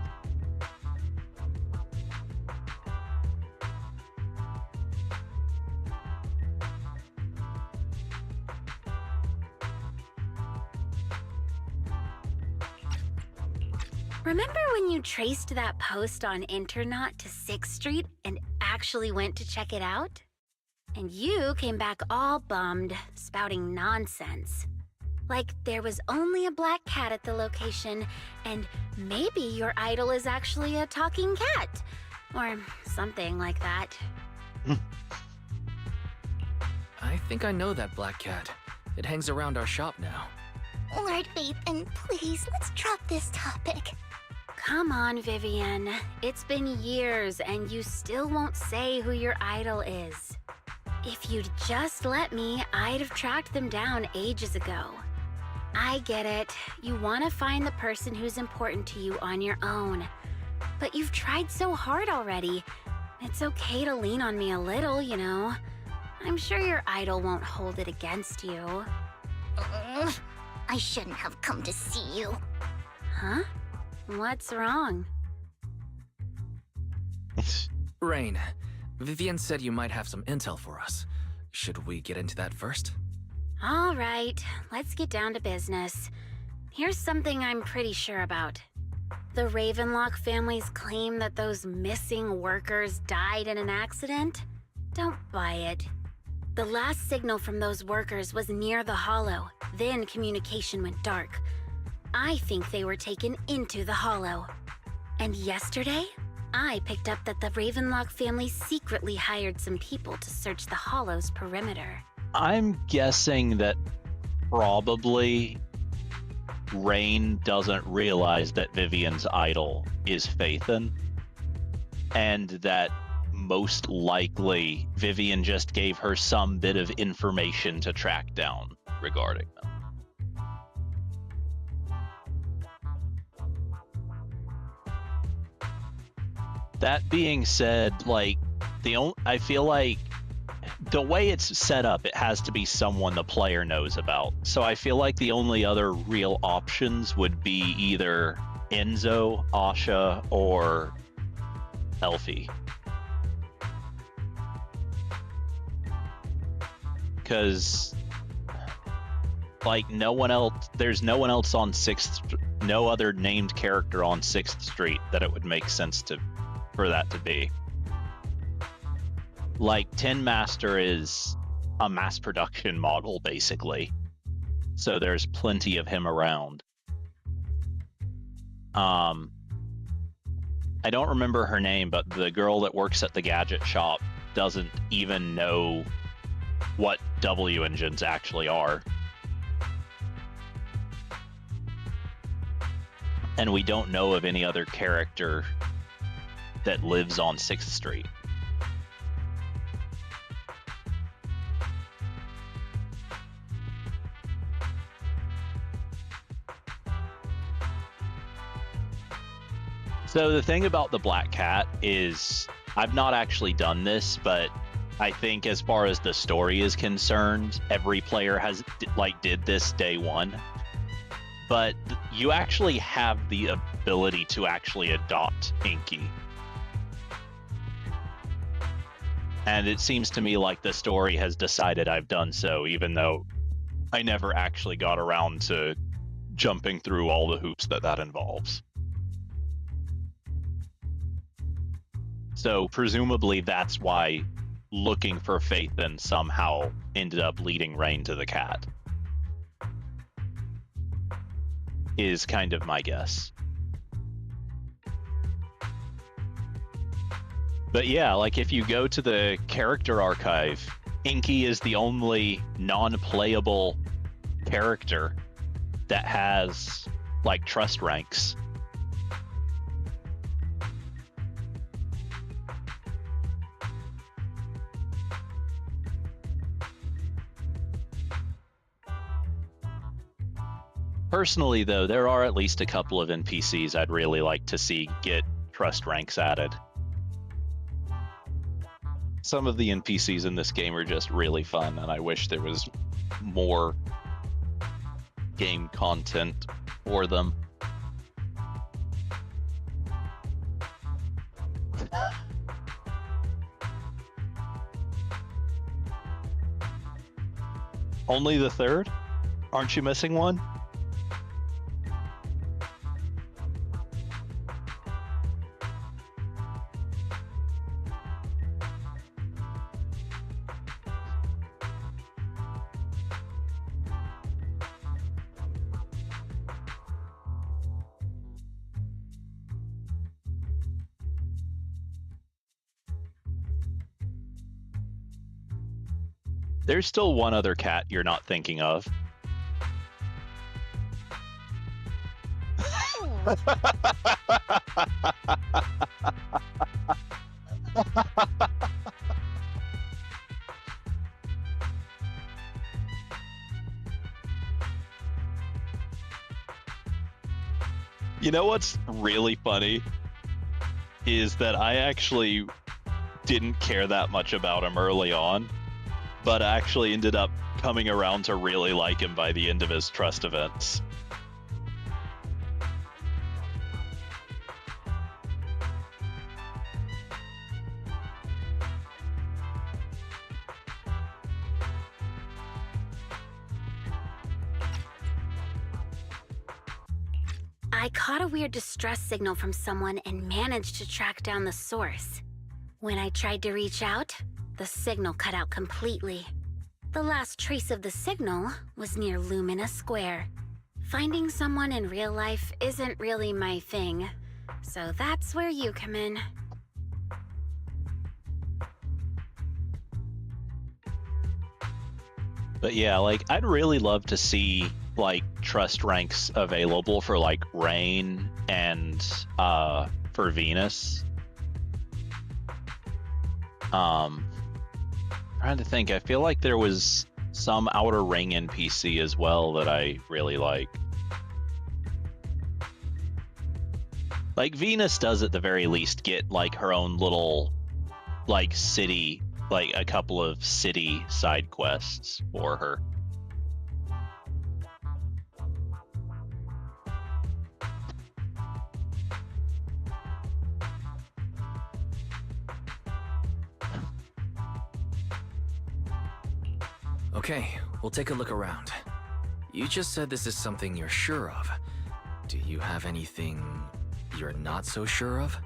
Remember when you traced that post on Internet to 6th Street and actually went to check it out? And you came back all bummed, spouting nonsense. Like there was only a black cat at the location, and maybe your idol is actually a talking cat. Or something like that. I think I know that black cat. It hangs around our shop now. Lord Vathan, please, let's drop this topic. Come on, Vivian. It's been years and you still won't say who your idol is. If you'd just let me, I'd have tracked them down ages ago. I get it. You want to find the person who's important to you on your own. But you've tried so hard already. It's okay to lean on me a little, you know. I'm sure your idol won't hold it against you. I shouldn't have come to see you. Huh? What's wrong? Rain, Vivian said you might have some intel for us. Should we get into that first? All right, let's get down to business. Here's something I'm pretty sure about. The Ravenlock family's claim that those missing workers died in an accident? Don't buy it. The last signal from those workers was near the Hollow, then communication went dark. I think they were taken into the Hollow. And yesterday, I picked up that the Ravenlock family secretly hired some people to search the Hollow's perimeter. I'm guessing that probably Rain doesn't realize that Vivian's idol is Phaethon, and that most likely Vivian just gave her some bit of information to track down regarding them. That being said, I feel like the way it's set up, it has to be someone the player knows about. So I feel like the only other real options would be either Enzo, Asha, or Elfie. Because, no one else, there's no one else on 6th, no other named character on 6th Street that it would make sense for that to be. Tin Master is a mass production model, basically. So there's plenty of him around. I don't remember her name, but the girl that works at the gadget shop doesn't even know what W engines actually are. And we don't know of any other character that lives on 6th Street. So the thing about the Black Cat is, I've not actually done this, but I think as far as the story is concerned, every player has did this day one. But you actually have the ability to actually adopt Inky. And it seems to me like the story has decided I've done so, even though I never actually got around to jumping through all the hoops that involves. So presumably that's why looking for Phaethon somehow ended up leading Rain to the cat. Is kind of my guess. But yeah, if you go to the character archive, Inky is the only non-playable character that has trust ranks. Personally, though, there are at least a couple of NPCs I'd really like to see get trust ranks added. Some of the NPCs in this game are just really fun, and I wish there was more game content for them. Only the third? Aren't you missing one? There's still one other cat you're not thinking of. You know what's really funny is that I actually didn't care that much about him early on, but I actually ended up coming around to really like him by the end of his trust events. I caught a weird distress signal from someone and managed to track down the source. When I tried to reach out, the signal cut out completely. The last trace of the signal was near Lumina Square. Finding someone in real life isn't really my thing, so that's where you come in. But yeah, like, I'd really love to see, like, trust ranks available for, like, Rain and, for Venus. Trying to think, I feel like there was some Outer Ring NPC as well that I really like. Like, Venus does at the very least get, like, her own little, like, city, like, a couple of city side quests for her. Okay, we'll take a look around. You just said this is something you're sure of. Do you have anything you're not so sure of?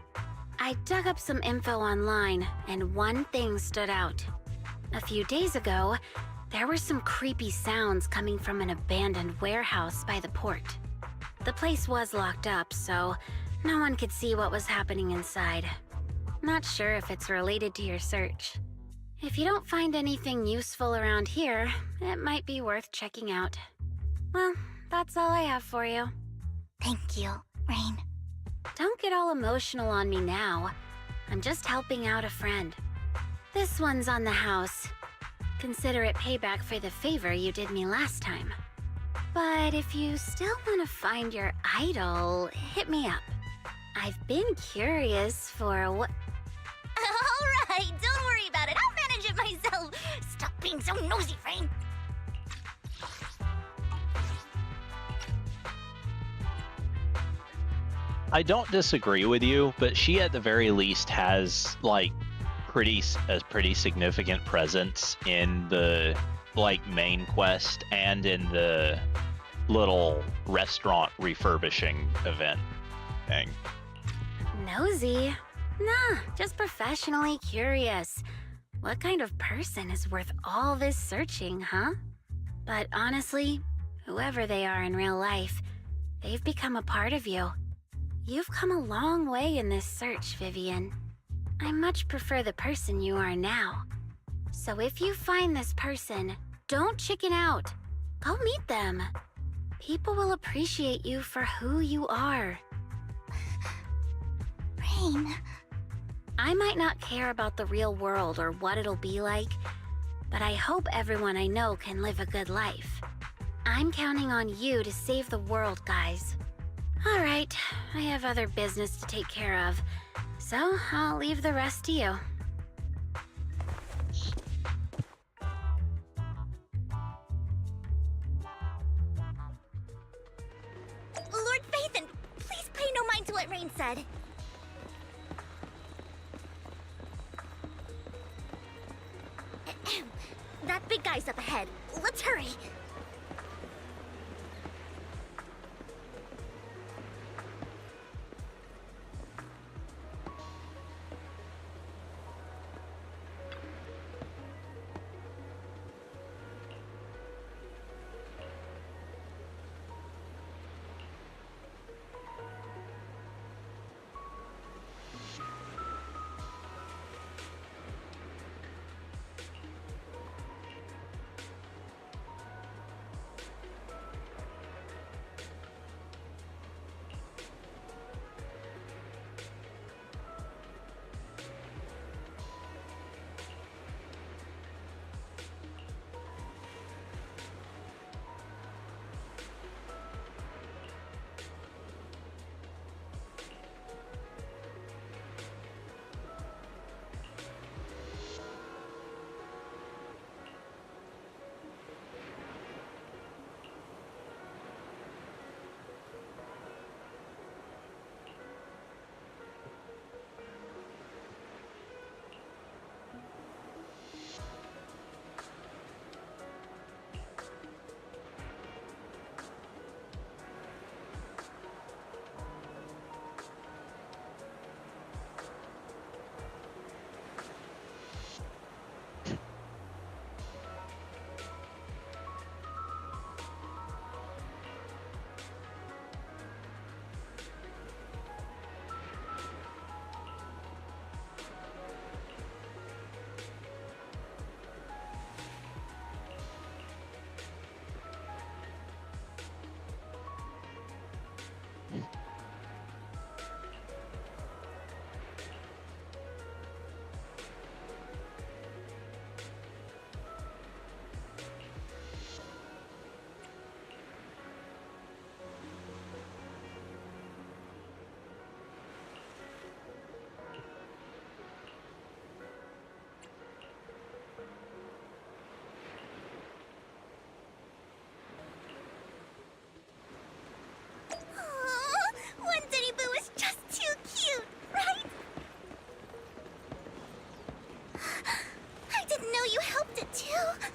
I dug up some info online, and one thing stood out. A few days ago, there were some creepy sounds coming from an abandoned warehouse by the port. The place was locked up, so no one could see what was happening inside. Not sure if it's related to your search. If you don't find anything useful around here, it might be worth checking out. Well, that's all I have for you. Thank you, Rain. Don't get all emotional on me now. I'm just helping out a friend. This one's on the house. Consider it payback for the favor you did me last time. But if you still want to find your idol, hit me up. I've been curious for what... All right, don't worry about it. I'll manage it myself. Stop being so nosy, Rain. I don't disagree with you, but she at the very least has, like, a pretty significant presence in the, like, main quest and in the little restaurant refurbishing event thing. Nosy? Nah, just professionally curious. What kind of person is worth all this searching, huh? But honestly, whoever they are in real life, they've become a part of you. You've come a long way in this search, Vivian. I much prefer the person you are now. So if you find this person, don't chicken out. Go meet them. People will appreciate you for who you are. Rain. I might not care about the real world or what it'll be like, but I hope everyone I know can live a good life. I'm counting on you to save the world, guys. All right, I have other business to take care of, so I'll leave the rest to you. Lord Phaethon, please pay no mind to what Rain said. That big guy's up ahead. Let's hurry. know you helped it too.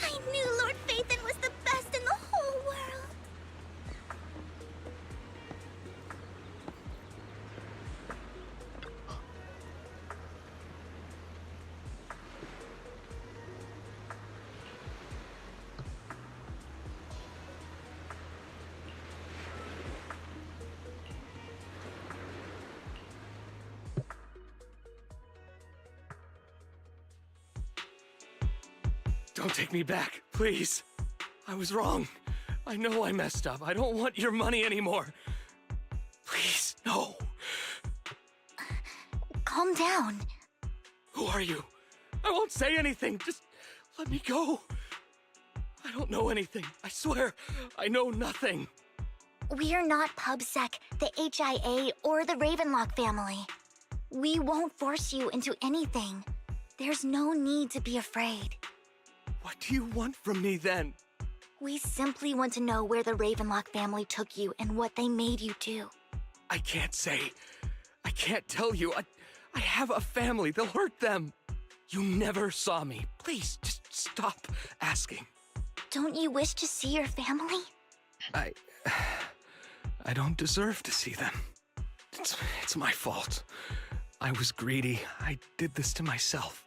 I knew Lord Phaethon was the best in the whole world. Don't take me back, please. I was wrong. I know I messed up. I don't want your money anymore. Please, no. Calm down. Who are you? I won't say anything. Just let me go. I don't know anything. I swear, I know nothing. We're not PubSec, the HIA, or the Ravenlock family. We won't force you into anything. There's no need to be afraid. What do you want from me then? We simply want to know where the Ravenlock family took you and what they made you do. I can't say. I can't tell you. I have a family. They'll hurt them. You never saw me. Please, just stop asking. Don't you wish to see your family? I don't deserve to see them. It's my fault. I was greedy. I did this to myself.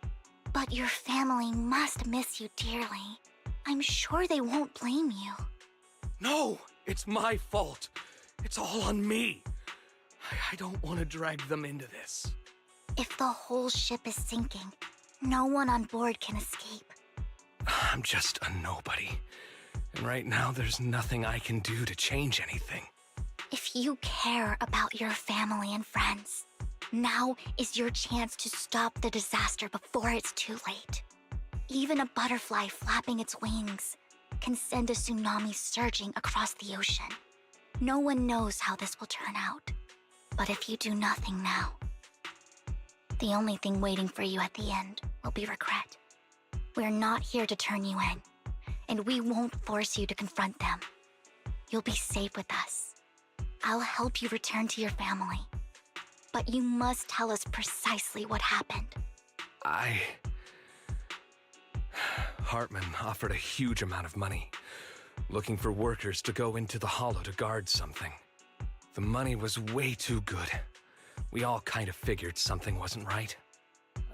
But your family must miss you dearly. I'm sure they won't blame you. No, it's my fault. It's all on me. I don't want to drag them into this. If the whole ship is sinking, no one on board can escape. I'm just a nobody. And right now, there's nothing I can do to change anything. If you care about your family and friends, now is your chance to stop the disaster before it's too late. Even a butterfly flapping its wings can send a tsunami surging across the ocean. No one knows how this will turn out. But if you do nothing now, the only thing waiting for you at the end will be regret. We're not here to turn you in, and we won't force you to confront them. You'll be safe with us. I'll help you return to your family. But you must tell us precisely what happened. Hartman offered a huge amount of money, looking for workers to go into the Hollow to guard something. The money was way too good. We all kind of figured something wasn't right.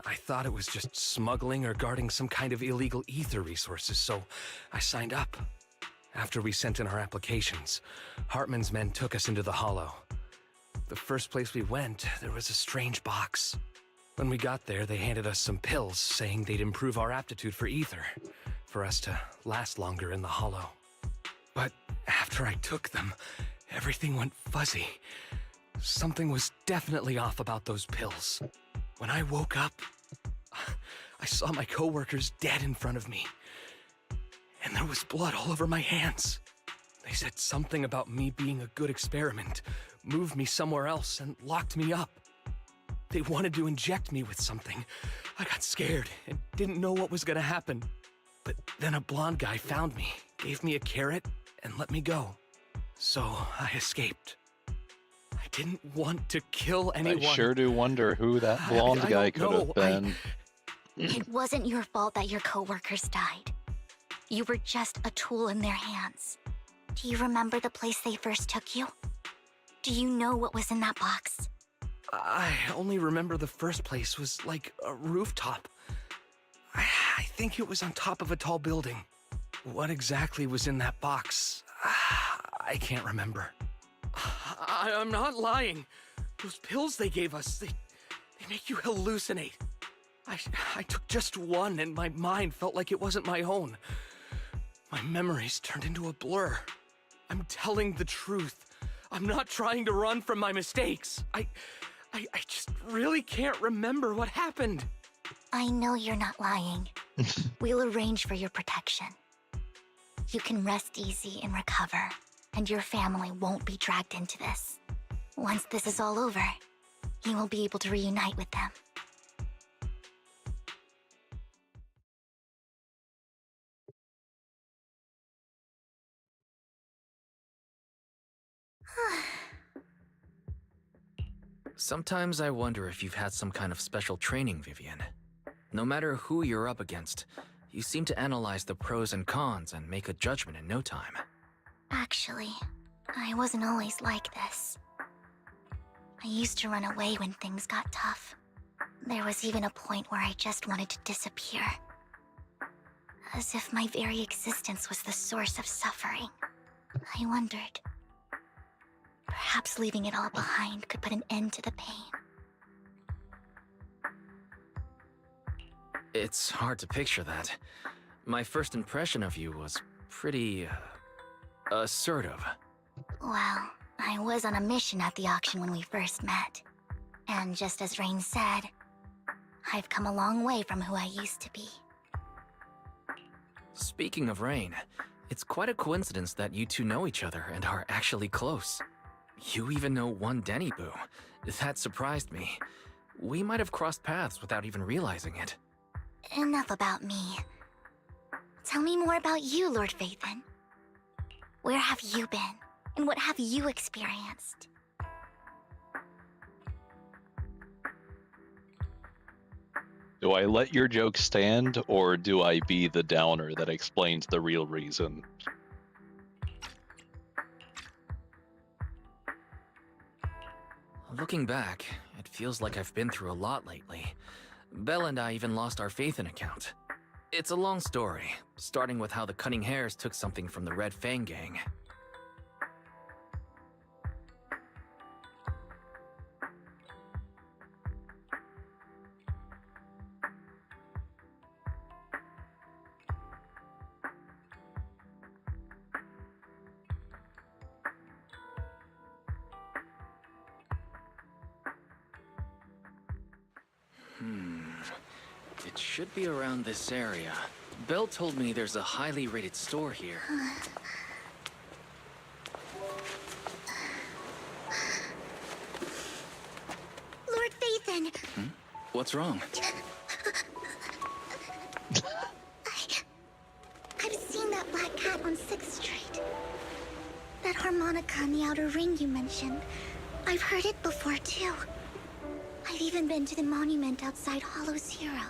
I thought it was just smuggling or guarding some kind of illegal ether resources, so I signed up. After we sent in our applications, Hartman's men took us into the Hollow. The first place we went, there was a strange box. When we got there, they handed us some pills, saying they'd improve our aptitude for ether, for us to last longer in the Hollow. But after I took them, everything went fuzzy. Something was definitely off about those pills. When I woke up, I saw my coworkers dead in front of me. And there was blood all over my hands. They said something about me being a good experiment, moved me somewhere else, and locked me up. They wanted to inject me with something. I got scared and didn't know what was gonna happen. But then a blonde guy found me, gave me a carrot, and let me go. So I escaped. I didn't want to kill anyone. I sure do wonder who that blonde guy could have been. It wasn't your fault that your coworkers died. You were just a tool in their hands. Do you remember the place they first took you? Do you know what was in that box? I only remember the first place was like a rooftop. I think it was on top of a tall building. What exactly was in that box? I can't remember. I'm not lying. Those pills they gave us, they make you hallucinate. I took just one and my mind felt like it wasn't my own. My memories turned into a blur. I'm telling the truth. I'm not trying to run from my mistakes. I just really can't remember what happened. I know you're not lying. We'll arrange for your protection. You can rest easy and recover, and your family won't be dragged into this. Once this is all over, you will be able to reunite with them. Sometimes I wonder if you've had some kind of special training, Vivian. No matter who you're up against, you seem to analyze the pros and cons and make a judgment in no time. Actually, I wasn't always like this. I used to run away when things got tough. There was even a point where I just wanted to disappear. As if my very existence was the source of suffering. I wondered. Perhaps leaving it all behind could put an end to the pain. It's hard to picture that. My first impression of you was pretty, assertive. Well, I was on a mission at the auction when we first met. And just as Rain said, I've come a long way from who I used to be. Speaking of Rain, it's quite a coincidence that you two know each other and are actually close. You even know one Denny Boo. That surprised me. We might have crossed paths without even realizing it. Enough about me. Tell me more about you, Lord Phaethon. Where have you been? And what have you experienced? Do I let your joke stand, or do I be the downer that explains the real reason? Looking back, it feels like I've been through a lot lately. Belle and I even lost our Phaethon account. It's a long story, starting with how the Cunning Hares took something from the Red Fang gang. It should be around this area. Belle told me there's a highly rated store here. Lord Phaethon! What's wrong? I've seen that black cat on 6th Street. That harmonica in the outer ring you mentioned. I've heard it before, too. I've even been to the monument outside Hollow Zero.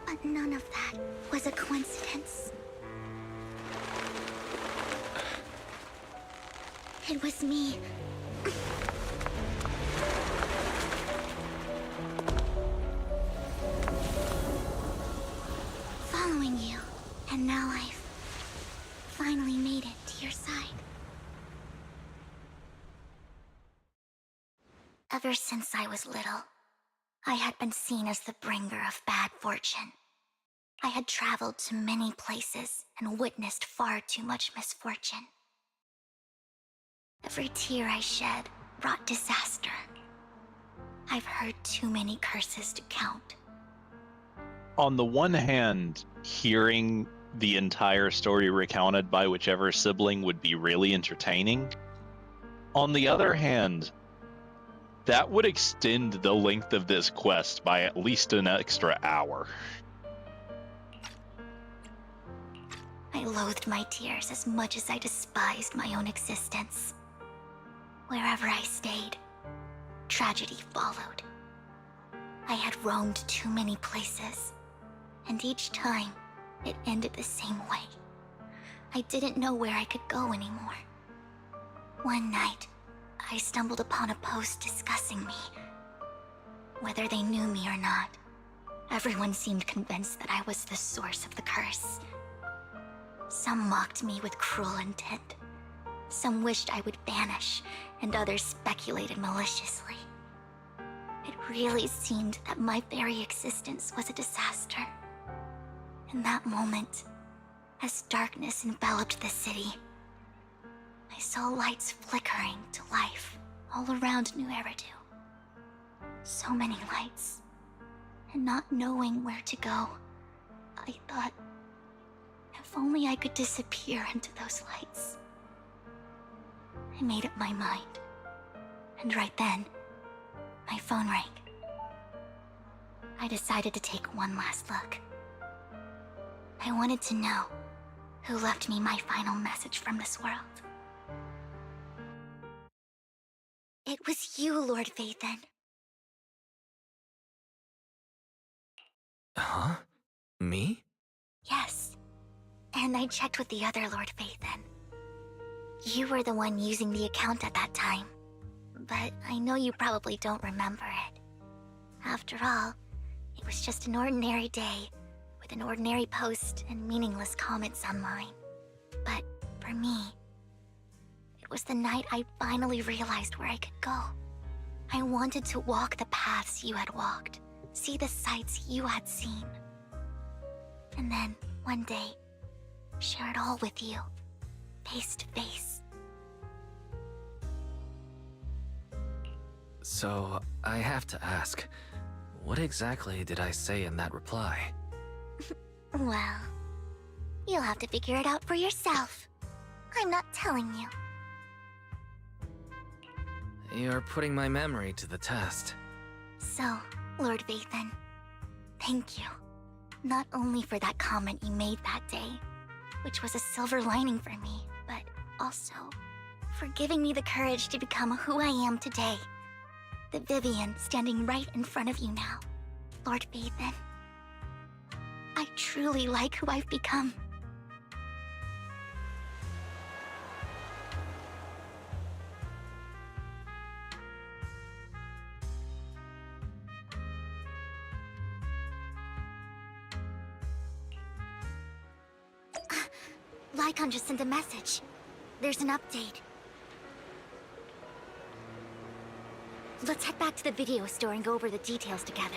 But none of that was a coincidence. It was me. Following you, and now I've finally made it to your side. Ever since I was little, I had been seen as the bringer of bad fortune. I had traveled to many places and witnessed far too much misfortune. Every tear I shed brought disaster. I've heard too many curses to count. On the one hand, hearing the entire story recounted by whichever sibling would be really entertaining. On the other hand, that would extend the length of this quest by at least an extra hour. I loathed my tears as much as I despised my own existence. Wherever I stayed, tragedy followed. I had roamed too many places, and each time, it ended the same way. I didn't know where I could go anymore. One night, I stumbled upon a post discussing me. Whether they knew me or not, everyone seemed convinced that I was the source of the curse. Some mocked me with cruel intent. Some wished I would vanish, and others speculated maliciously. It really seemed that my very existence was a disaster. In that moment, as darkness enveloped the city, I saw lights flickering to life all around New Eridu. So many lights, and not knowing where to go, I thought, if only I could disappear into those lights. I made up my mind, and right then, my phone rang. I decided to take one last look. I wanted to know who left me my final message from this world. It was you, Lord Phaethon. Huh? Me? Yes. And I checked with the other Lord Phaethon. You were the one using the account at that time. But I know you probably don't remember it. After all, it was just an ordinary day, with an ordinary post and meaningless comments on mine. But for me, it was the night I finally realized where I could go. I wanted to walk the paths you had walked, see the sights you had seen. And then, one day, share it all with you, face to face. So, I have to ask, what exactly did I say in that reply? Well, you'll have to figure it out for yourself. I'm not telling you. You're putting my memory to the test. So, Lord Phaethon, thank you. Not only for that comment you made that day, which was a silver lining for me, but also for giving me the courage to become who I am today. The Vivian standing right in front of you now. Lord Phaethon, I truly like who I've become. Lycon just sent a message. There's an update. Let's head back to the video store and go over the details together.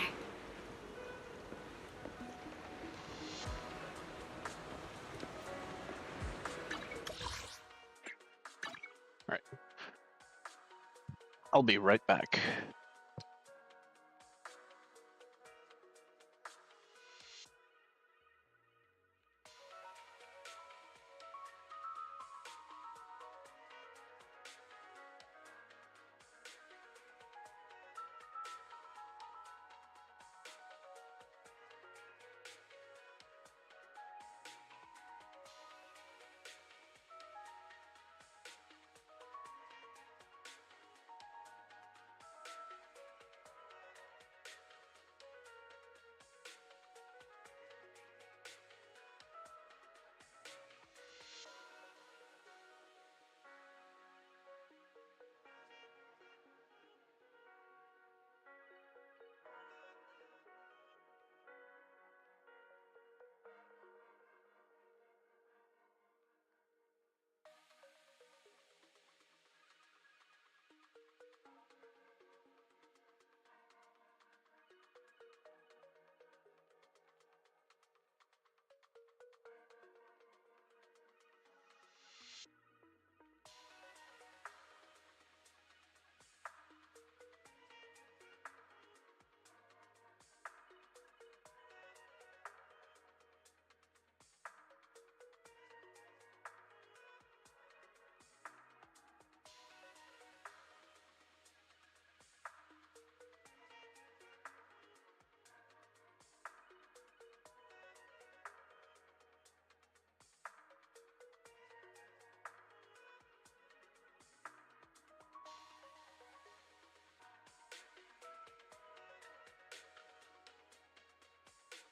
All right. I'll be right back.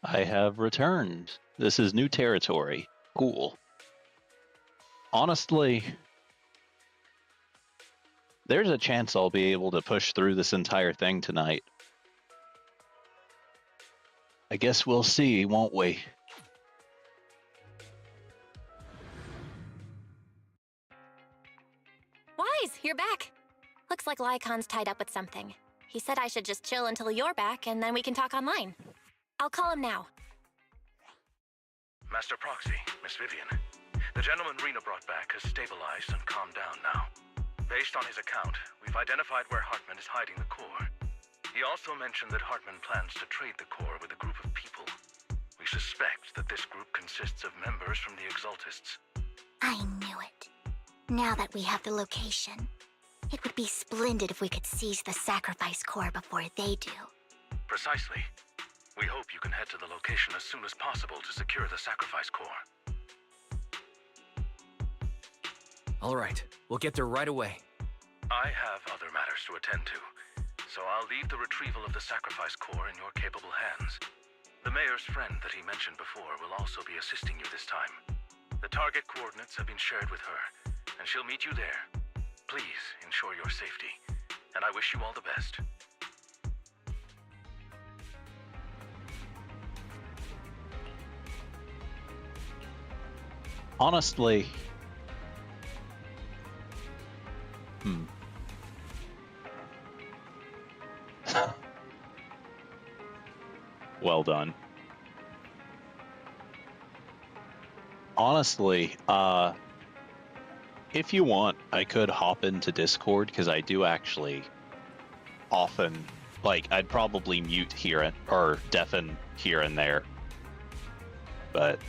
I have returned. This is new territory. Cool. Honestly, there's a chance I'll be able to push through this entire thing tonight. I guess we'll see, won't we? Wise, you're back. Looks like Lycon's tied up with something. He said I should just chill until you're back, and then we can talk online. I'll call him now. Master Proxy, Miss Vivian. The gentleman Rena brought back has stabilized and calmed down now. Based on his account, we've identified where Hartman is hiding the core. He also mentioned that Hartman plans to trade the core with a group of people. We suspect that this group consists of members from the Exaltists. I knew it. Now that we have the location, it would be splendid if we could seize the sacrifice core before they do. Precisely. We hope you can head to the location as soon as possible to secure the sacrifice core. All right, we'll get there right away. I have other matters to attend to, so I'll leave the retrieval of the sacrifice core in your capable hands. The mayor's friend that he mentioned before will also be assisting you this time. The target coordinates have been shared with her, and she'll meet you there. Please ensure your safety, and I wish you all the best. Honestly, well done. Honestly, if you want, I could hop into Discord, because I do actually often, like, I'd probably mute here or deafen here and there, but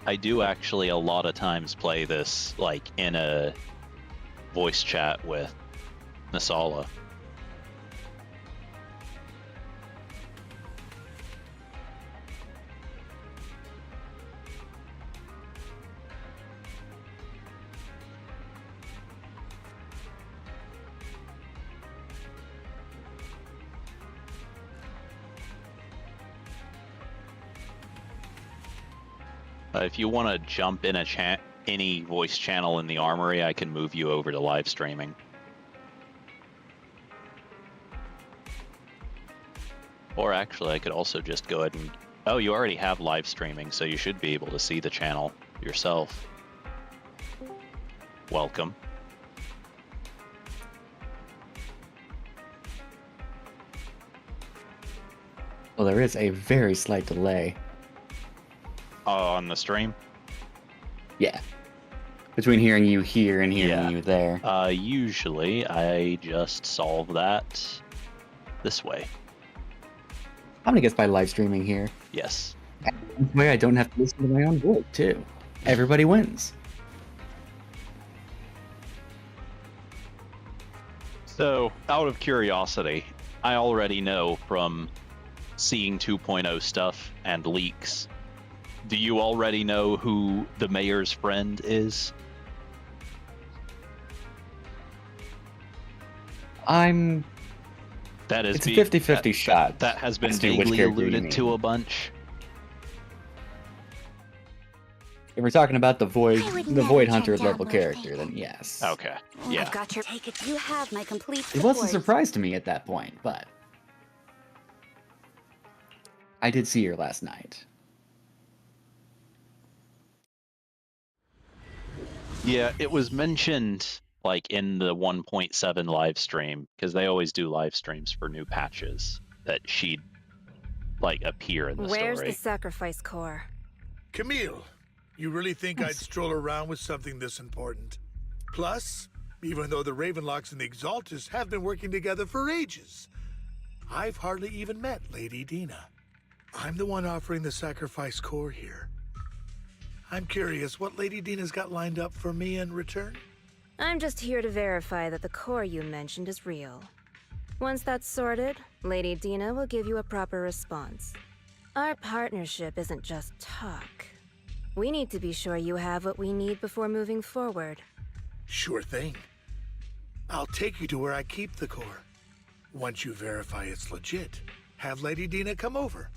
I do actually a lot of times play this, like, in a voice chat with Nasala. If you want to jump in any voice channel in the armory, I can move you over to live streaming. Or actually, I could also just go ahead and... Oh, you already have live streaming, so you should be able to see the channel yourself. Welcome. Well, there is a very slight delay. On the stream? Yeah. Between hearing you here and hearing you there. Usually, I just solve that this way. I'm gonna guess by live streaming here. Yes. This way I don't have to listen to my own voice, too. Everybody wins. So, out of curiosity, I already know from seeing 2.0 stuff and leaks. Do you already know who the mayor's friend is? It's a 50-50 shot. That has been as to which vaguely character you alluded mean. to a bunch. If we're talking about the Void Hunter check out level Lord character, Vaden. then yes. Okay. Yeah. I've got your take it. You have my complete It was a support. surprise to me at that point, but I did see her last night. Yeah, it was mentioned like in the 1.7 live stream, because they always do live streams for new patches, that she'd like appear in the Where's story. the sacrifice core? Camille, you really think I'd stroll around with something this important? Plus, even though the Ravenlocks and the Exaltus have been working together for ages, I've hardly even met Lady Dina. I'm the one offering the sacrifice core here. I'm curious what Lady Dina's got lined up for me in return? I'm just here to verify that the core you mentioned is real. Once that's sorted, Lady Dina will give you a proper response. Our partnership isn't just talk. We need to be sure you have what we need before moving forward. Sure thing. I'll take you to where I keep the core. Once you verify it's legit, have Lady Dina come over.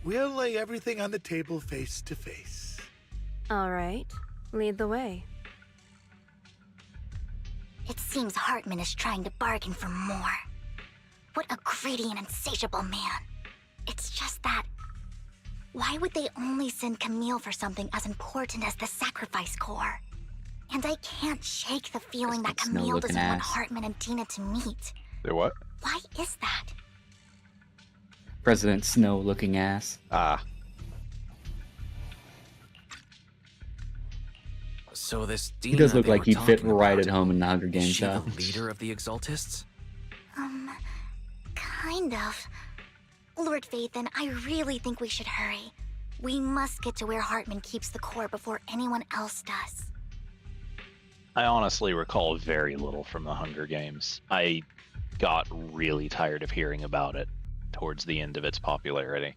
We'll lay everything on the table face to face. All right, lead the way. It seems Hartman is trying to bargain for more. What a greedy and insatiable man. It's just that... Why would they only send Camille for something as important as the sacrifice core? And I can't shake the feeling that Snow Camille looking doesn't want ass. Hartman and Dina to meet. They're what? Why is that? President Snow looking ass. Ah. So this He Dina does look they like were he'd fit talking right about, at home in the Hunger is Games, she though. the leader of the Exaltists? Kind of. Lord Vathan, I really think we should hurry. We must get to where Hartman keeps the core before anyone else does. I honestly recall very little from the Hunger Games. I got really tired of hearing about it towards the end of its popularity.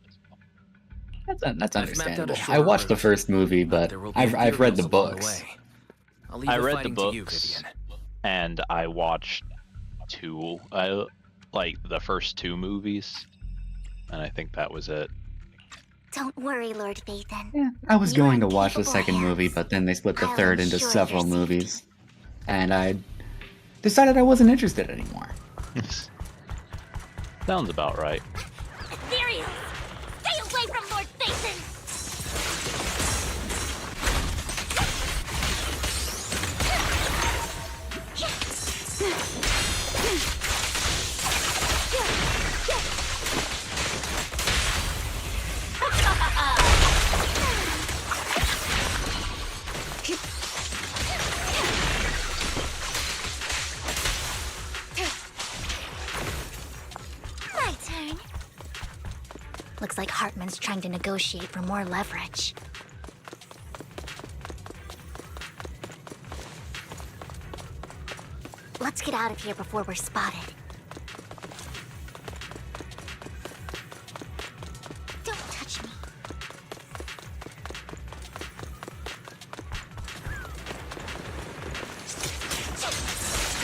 That's I've mapped out a understandable. short I watched the route, first movie, but there will be I've read the materials along books. way. I'll leave I the read the fighting to you, books, Vivian. and I watched the first two movies, and I think that was it. Don't worry, Lord Vathan. Yeah, I was You are going to in watch the capable second movie, hands. but then they split the I'll third into ensure several your safety. movies. And I decided I wasn't interested anymore. Sounds about right. Ethereal! Stay away from Lord Vathan! My turn. Looks like Hartman's trying to negotiate for more leverage. Let's get out of here before we're spotted. Don't touch me.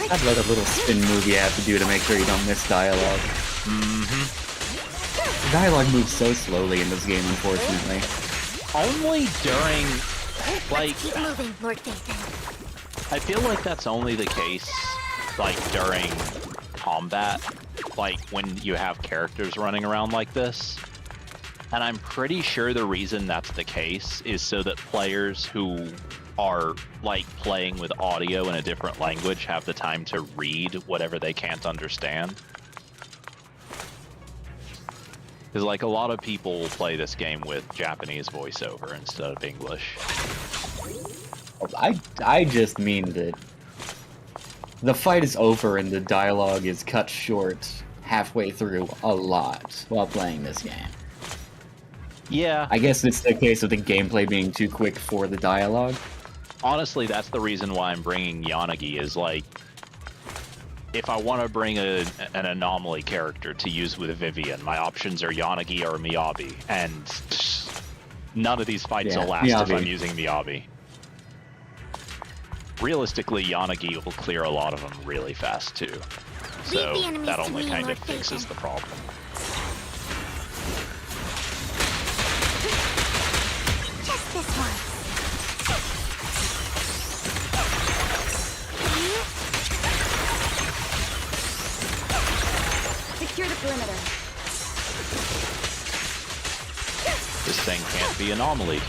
I love the little spin move you have to do to make sure you don't miss dialogue. The dialogue moves so slowly in this game, unfortunately. Only during, like, Keep moving, Lord Vathan. I feel like that's only the case, like, during combat, like, when you have characters running around like this. And I'm pretty sure the reason that's the case is so that players who are, like, playing with audio in a different language have the time to read whatever they can't understand. Because, like, a lot of people play this game with Japanese voiceover instead of English. I just mean that the fight is over and the dialogue is cut short halfway through a lot while playing this game. Yeah. I guess it's the case of the gameplay being too quick for the dialogue. Honestly, that's the reason why I'm bringing Yanagi, is like, if I want to bring an anomaly character to use with Vivian, my options are Yanagi or Miyabi, and none of these fights will last if I'm using Miyabi. Realistically, Yanagi will clear a lot of them really fast too, so that only kind of fixes the problem. Just this one. Secure the perimeter. This thing can't be anomaly.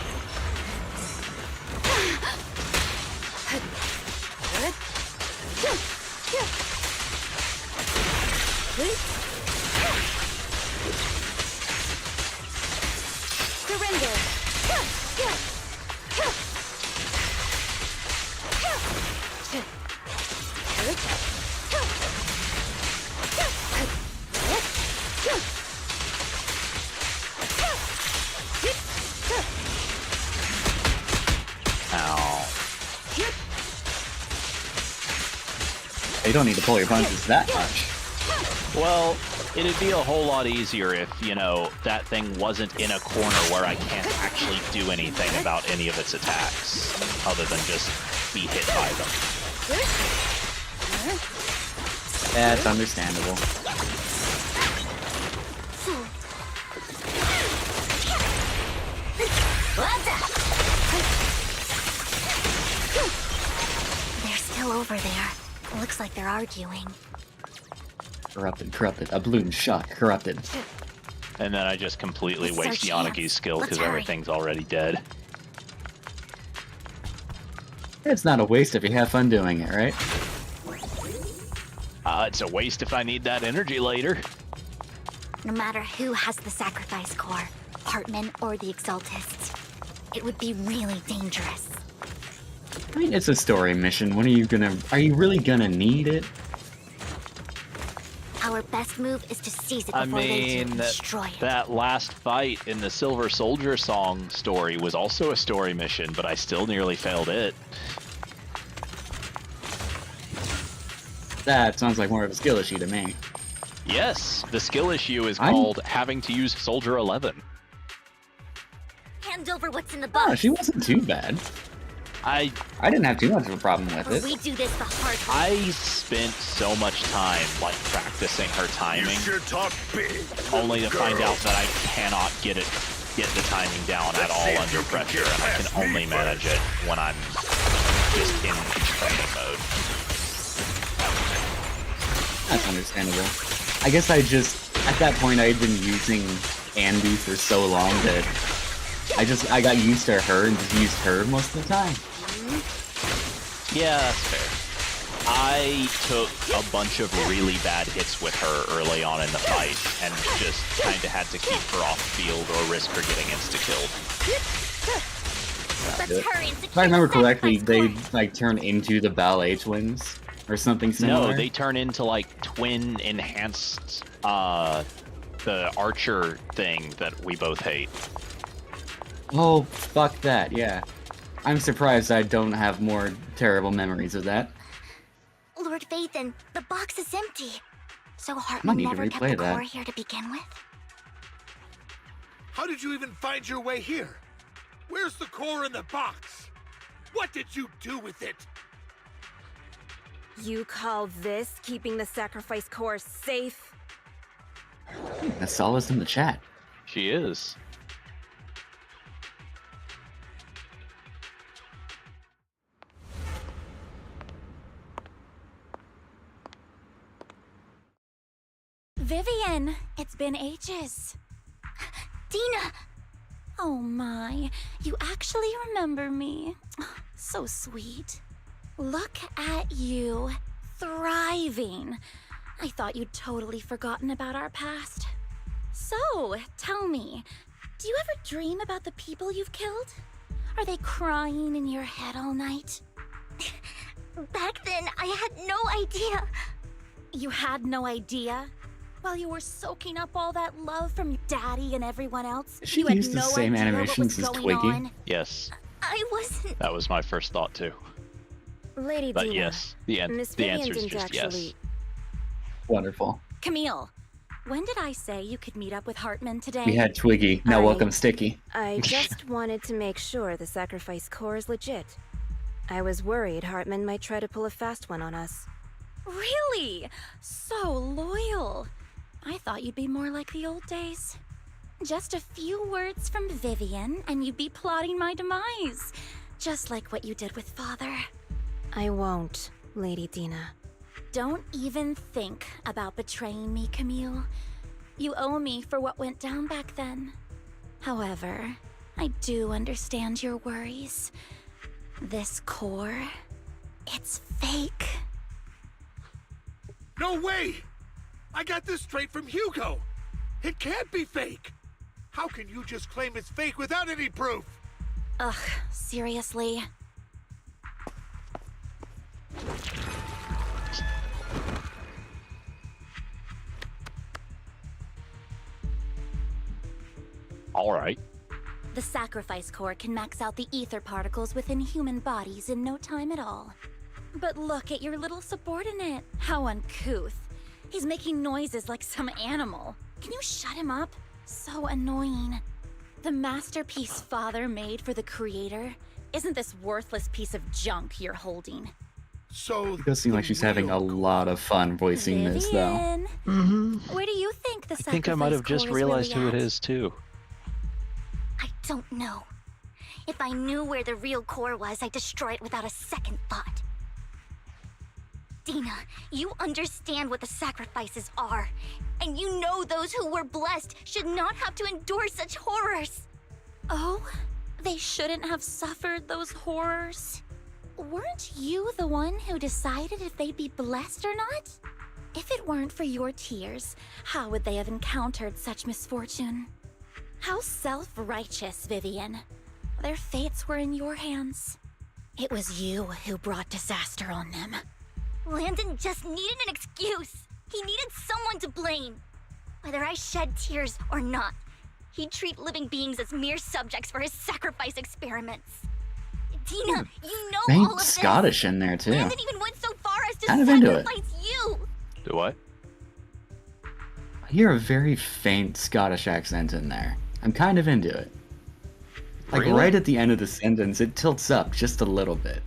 Surrender. Ow. You don't need to pull your punches that much. Well, it'd be a whole lot easier if, you know, that thing wasn't in a corner where I can't actually do anything about any of its attacks, other than just be hit by them. That's understandable. They're still over there. Looks like they're arguing. Corrupted. A balloon shot. Corrupted. And then I just completely It's our waste chance. Yanagi's skill Let's because hurry. everything's already dead. It's not a waste if you have fun doing it, right? It's a waste if I need that energy later. No matter who has the sacrifice core, Hartman or the Exaltists, it would be really dangerous. I mean, it's a story mission. When are you really gonna need it? Our best move is to seize it I before they do mean, and destroy it. that last fight in the Silver Soldier song story was also a story mission, but I still nearly failed it. That sounds like more of a skill issue to me. Yes, the skill issue is called having to use Soldier 11. Hand over what's in the Oh, box. she wasn't too bad. I didn't have too much of a problem with Or it. we do this the hard way. I spent so much time, like, practicing her timing, You sure talk big. only to find out that I cannot get it get the timing down at all under pressure, and I can only manage it when I'm just in training mode. That's understandable. I guess at that point I had been using Andy for so long that I got used to her and just used her most of the time. Yeah, that's fair. I took a bunch of really bad hits with her early on in the fight, and just kind of had to keep her off field or risk her getting insta-killed. If I remember correctly, they like turn into the ballet twins or something similar. No, they turn into like twin enhanced the archer thing that we both hate. Oh, fuck that, yeah. I'm surprised I don't have more terrible memories of that. Lord Vathan, the box is empty. So Might Hartman need to never kept replay the that. core here to begin with? How did you even find your way here? Where's the core in the box? What did you do with it? You call this keeping the sacrifice core safe? Nasala's in the chat. She is. Vivian, it's been ages. Dina! Oh my, you actually remember me. So sweet. Look at you, thriving. I thought you'd totally forgotten about our past. So, tell me, do you ever dream about the people you've killed? Are they crying in your head all night? Back then, I had no idea. You had no idea? While you were soaking up all that love from your daddy and everyone else, She you had used the no same idea what animations was as going Twiggy. on. Yes, I wasn't. that was my first thought too. Lady But Dina, yes, the Miss the Vivian answer is didn't just actually... yes. Wonderful. Camille, when did I say you could meet up with Hartman today? We had Twiggy, now welcome Sticky. I just wanted to make sure the sacrifice core is legit. I was worried Hartman might try to pull a fast one on us. Really? So loyal. I thought you'd be more like the old days. Just a few words from Vivian, and you'd be plotting my demise. Just like what you did with Father. I won't, Lady Dina. Don't even think about betraying me, Camille. You owe me for what went down back then. However, I do understand your worries. This core, it's fake. No way! I got this straight from Hugo. It can't be fake. How can you just claim it's fake without any proof? Ugh, seriously? Alright. The sacrifice core can max out the ether particles within human bodies in no time at all. But look at your little subordinate. How uncouth. He's making noises like some animal. Can you shut him up? So annoying. The masterpiece Father made for the creator isn't this worthless piece of junk you're holding. So It does seem like she's having a lot of fun voicing this, though. Vivian, Mm-hmm. where do you think the I think I might have just realized who it is. is too. I don't know. If I knew where the real core was, I'd destroy it without a second thought. Dina, you understand what the sacrifices are. And you know those who were blessed should not have to endure such horrors. Oh, they shouldn't have suffered those horrors. Weren't you the one who decided if they'd be blessed or not? If it weren't for your tears, how would they have encountered such misfortune? How self-righteous, Vivian. Their fates were in your hands. It was you who brought disaster on them. Landon just needed an excuse. He needed someone to blame. Whether I shed tears or not, he'd treat living beings as mere subjects for his sacrifice experiments. Dina, you know all Faint of this. Scottish in there, too. Landon even went so far as to Kind of into it. sacrifice you. Do what? I hear a very faint Scottish accent in there. I'm kind of into it. Like, Really? right at the end of the sentence, it tilts up just a little bit.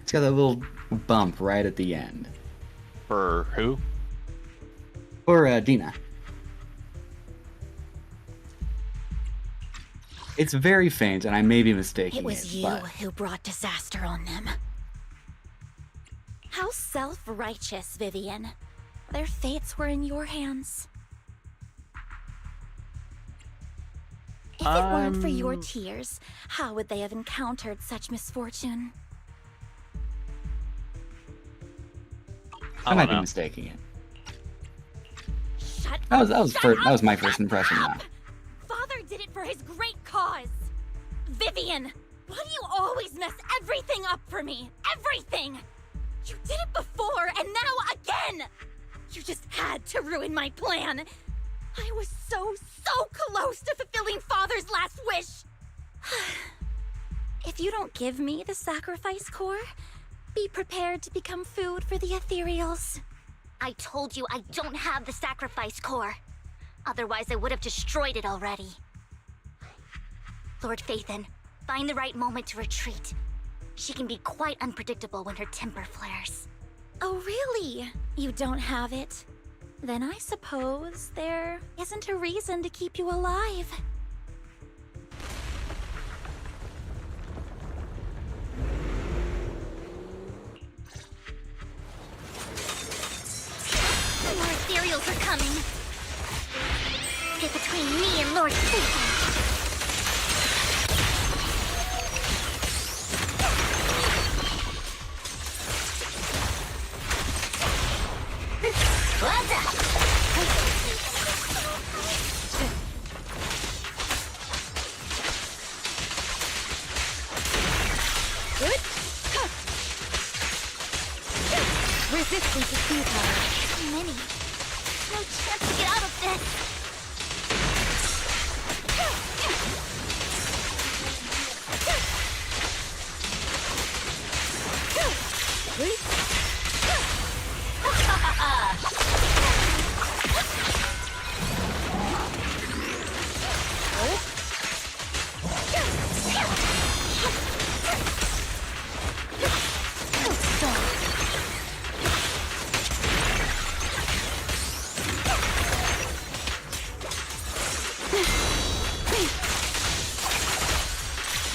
It's got that little bump right at the end. For who? Or, Dina. It's very faint, and I may be mistaking it. It was you who brought disaster on them. How self-righteous, Vivian. Their fates were in your hands. If it weren't for your tears, how would they have encountered such misfortune? I might be mistaking it. Shut That up, was my first impression. up! Now. Father did it for his great cause. Vivian, why do you always mess everything up for me? Everything! You did it before, and now again! You just had to ruin my plan. I was so close to fulfilling Father's last wish. If you don't give me the sacrifice core, be prepared to become food for the ethereals. I told you I don't have the sacrifice core. Otherwise, I would have destroyed it already. Lord Phaethon, find the right moment to retreat. She can be quite unpredictable when her temper flares. Oh, really? You don't have it? Then I suppose there isn't a reason to keep you alive. More ethereals are coming. Get between me and Lord Phaethon. What's up? Good. Resistance is futile. Too many. No chance to get out of this.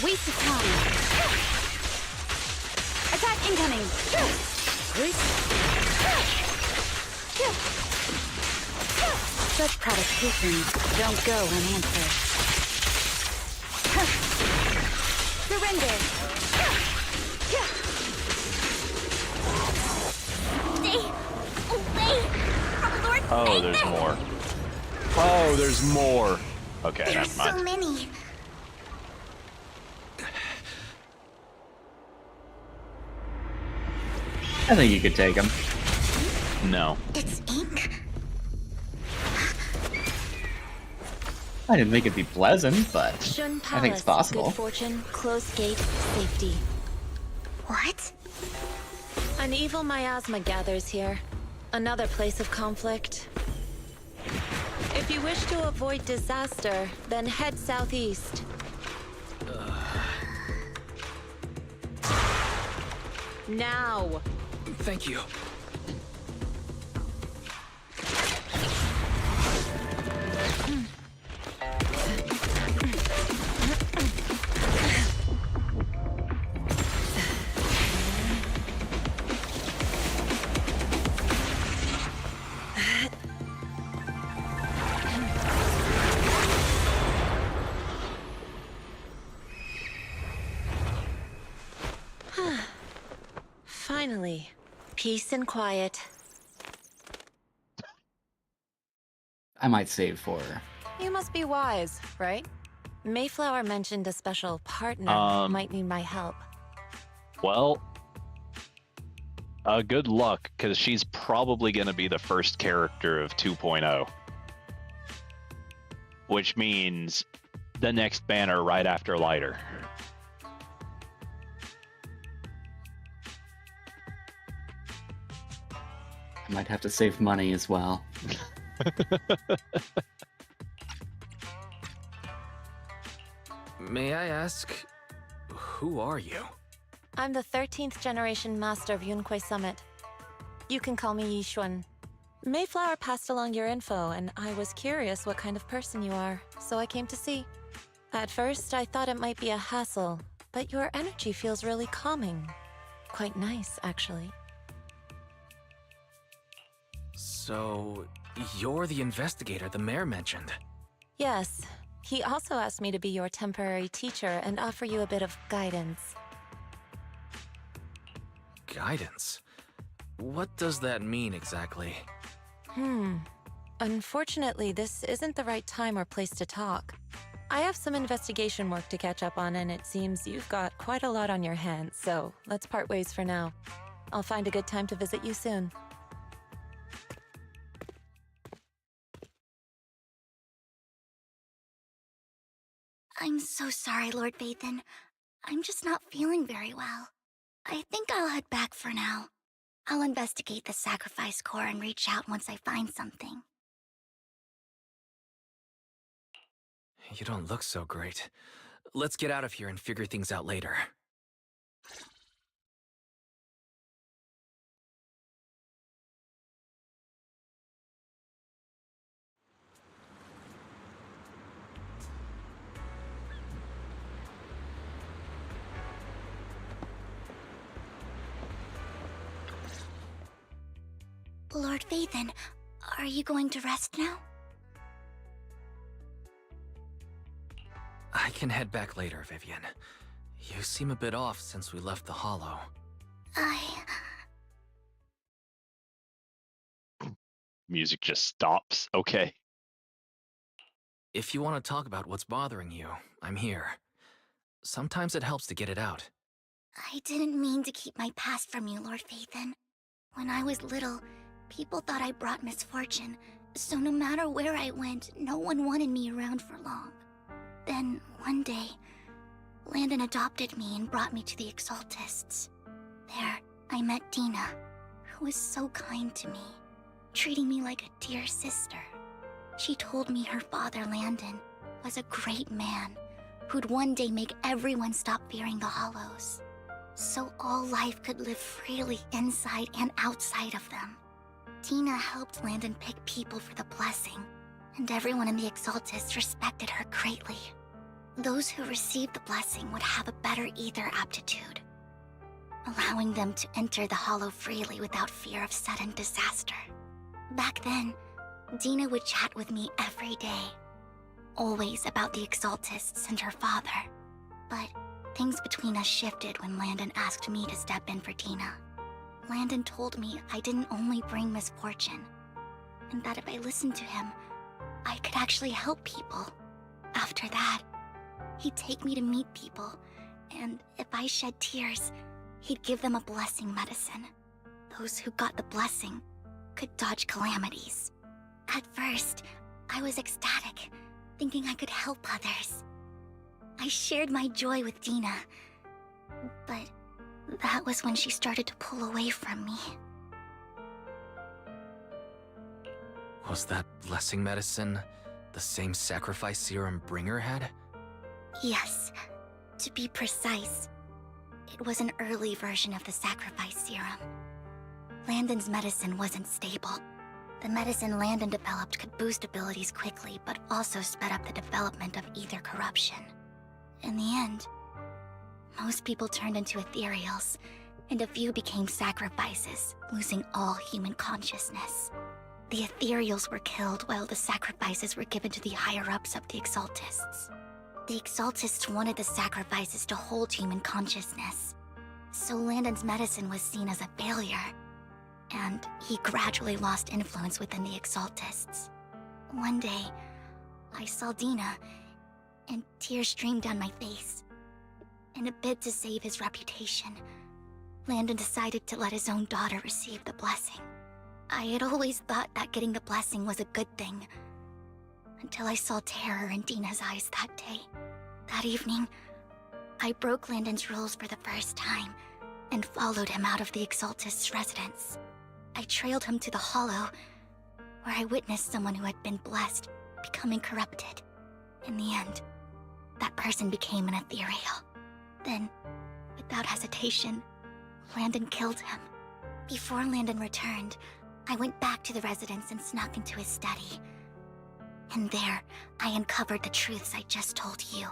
Waste of time. Attack incoming. Such provocations don't go unanswered. Surrender. Stay away from Lord Oh, there's more. Oh, there's more. Okay, There's never mind. so many. I think you could take him. No. It's ink. I didn't think it'd be pleasant, but Shun I think it's Palace, possible. Good fortune, closed gate, safety. What? An evil miasma gathers here. Another place of conflict. If you wish to avoid disaster, then head southeast. Now! Thank you. Finally, peace and quiet. I might save for her. You must be wise, right? Mayflower mentioned a special partner might need my help. Well, good luck, because she's probably going to be the first character of 2.0. Which means the next banner right after Lighter. I might have to save money as well. May I ask, who are you? I'm the 13th generation master of Yunque Summit. You can call me Yixuan. Mayflower passed along your info, and I was curious what kind of person you are, so I came to see. At first, I thought it might be a hassle, but your energy feels really calming. Quite nice, actually. So, you're the investigator the mayor mentioned? Yes. He also asked me to be your temporary teacher and offer you a bit of guidance. Guidance? What does that mean exactly? Unfortunately, this isn't the right time or place to talk. I have some investigation work to catch up on, and it seems you've got quite a lot on your hands, so let's part ways for now. I'll find a good time to visit you soon. I'm so sorry, Lord Vathan. I'm just not feeling very well. I think I'll head back for now. I'll investigate the sacrifice core and reach out once I find something. You don't look so great. Let's get out of here and figure things out later. Lord Vathan, are you going to rest now? I can head back later, Vivian. You seem a bit off since we left the Hollow. Music just stops. Okay. If you want to talk about what's bothering you, I'm here. Sometimes it helps to get it out. I didn't mean to keep my past from you, Lord Vathan. When I was little, people thought I brought misfortune, so no matter where I went, no one wanted me around for long. Then, one day, Landon adopted me and brought me to the Exaltists. There, I met Dina, who was so kind to me, treating me like a dear sister. She told me her father, Landon, was a great man who'd one day make everyone stop fearing the Hollows, so all life could live freely inside and outside of them. Dina helped Landon pick people for the blessing, and everyone in the Exaltists respected her greatly. Those who received the blessing would have a better ether aptitude, allowing them to enter the Hollow freely without fear of sudden disaster. Back then, Dina would chat with me every day, always about the Exaltists and her father. But things between us shifted when Landon asked me to step in for Dina. Landon told me I didn't only bring misfortune, and that if I listened to him, I could actually help people. After that, he'd take me to meet people, and if I shed tears, he'd give them a blessing medicine. Those who got the blessing could dodge calamities. At first, I was ecstatic, thinking I could help others. I shared my joy with Dina, but that was when she started to pull away from me. Was that blessing medicine the same sacrifice serum Bringer had? Yes. To be precise, it was an early version of the sacrifice serum. Landon's medicine wasn't stable. The medicine Landon developed could boost abilities quickly, but also sped up the development of ether corruption. In the end, most people turned into ethereals, and a few became sacrifices, losing all human consciousness. The ethereals were killed while the sacrifices were given to the higher-ups of the Exaltists. The Exaltists wanted the sacrifices to hold human consciousness, so Landon's medicine was seen as a failure, and he gradually lost influence within the Exaltists. One day, I saw Dina, and tears streamed down my face. In a bid to save his reputation, Landon decided to let his own daughter receive the blessing. I had always thought that getting the blessing was a good thing, until I saw terror in Dina's eyes that day. That evening, I broke Landon's rules for the first time, and followed him out of the Exaltist's residence. I trailed him to the Hollow, where I witnessed someone who had been blessed becoming corrupted. In the end, that person became an ethereal. Then, without hesitation, Landon killed him. Before Landon returned, I went back to the residence and snuck into his study. And there, I uncovered the truths I just told you.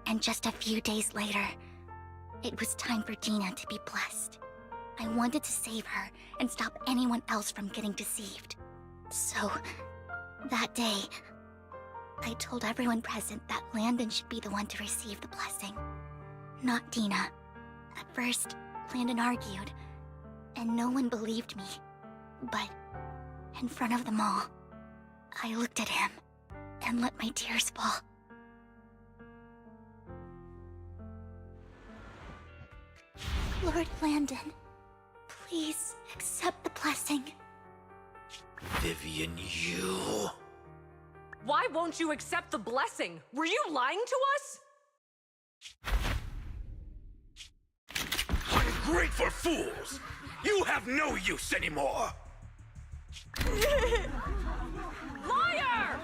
And just a few days later, it was time for Dina to be blessed. I wanted to save her and stop anyone else from getting deceived. So, that day, I told everyone present that Landon should be the one to receive the blessing, not Dina. At first, Landon argued, and no one believed me. But, in front of them all, I looked at him and let my tears fall. Lord Landon, please accept the blessing. Vivian, you... Why won't you accept the blessing? Were you lying to us? Ungrateful fools! You have no use anymore! Liar!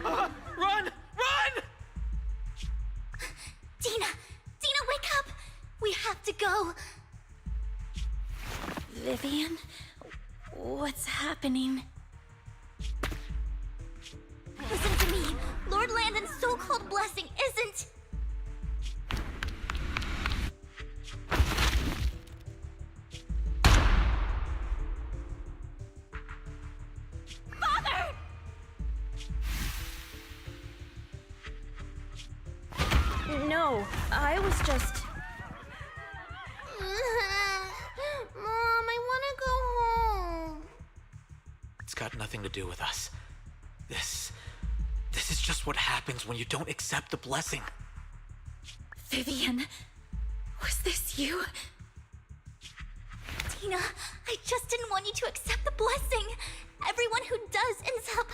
Run! Run! Dina! Dina, wake up! We have to go! Vivian? What's happening? Listen to me! Lord Landon's so-called blessing isn't... Father! No, I was just... Mom, I want to go home. It's got nothing to do with us. This is just what happens when you don't accept the blessing. Vivian, was this you? Dina, I just didn't want you to accept the blessing. Everyone who does ends up...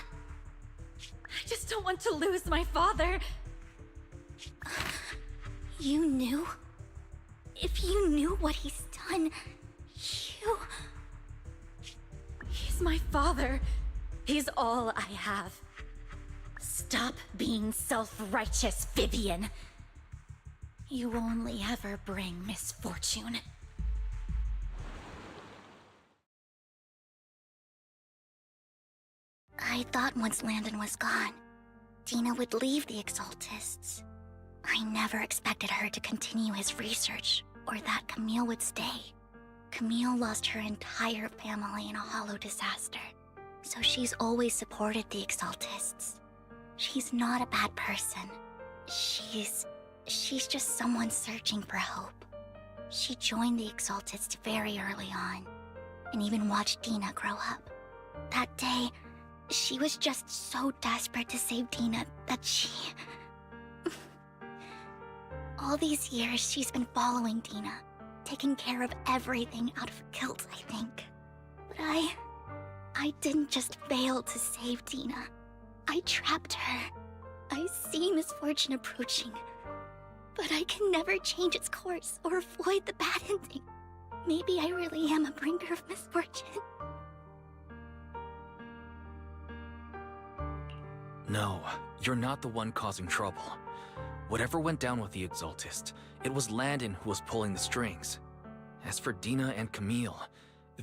I just don't want to lose my father. You knew? If you knew what he's done, you... He's my father. He's all I have. Stop being self-righteous, Vivian. You only ever bring misfortune. I thought once Landon was gone, Dina would leave the Exaltists. I never expected her to continue his research, or that Camille would stay. Camille lost her entire family in a hollow disaster, so she's always supported the Exaltists. She's not a bad person. She's just someone searching for hope. She joined the Exaltists very early on, and even watched Dina grow up. That day, she was just so desperate to save Dina that she... All these years, she's been following Dina, taking care of everything out of guilt, I think. But I didn't just fail to save Dina. I trapped her. I see misfortune approaching, but I can never change its course or avoid the bad ending. Maybe I really am a bringer of misfortune. No, you're not the one causing trouble. Whatever went down with the Exaltist, it was Landon who was pulling the strings. As for Dina and Camille,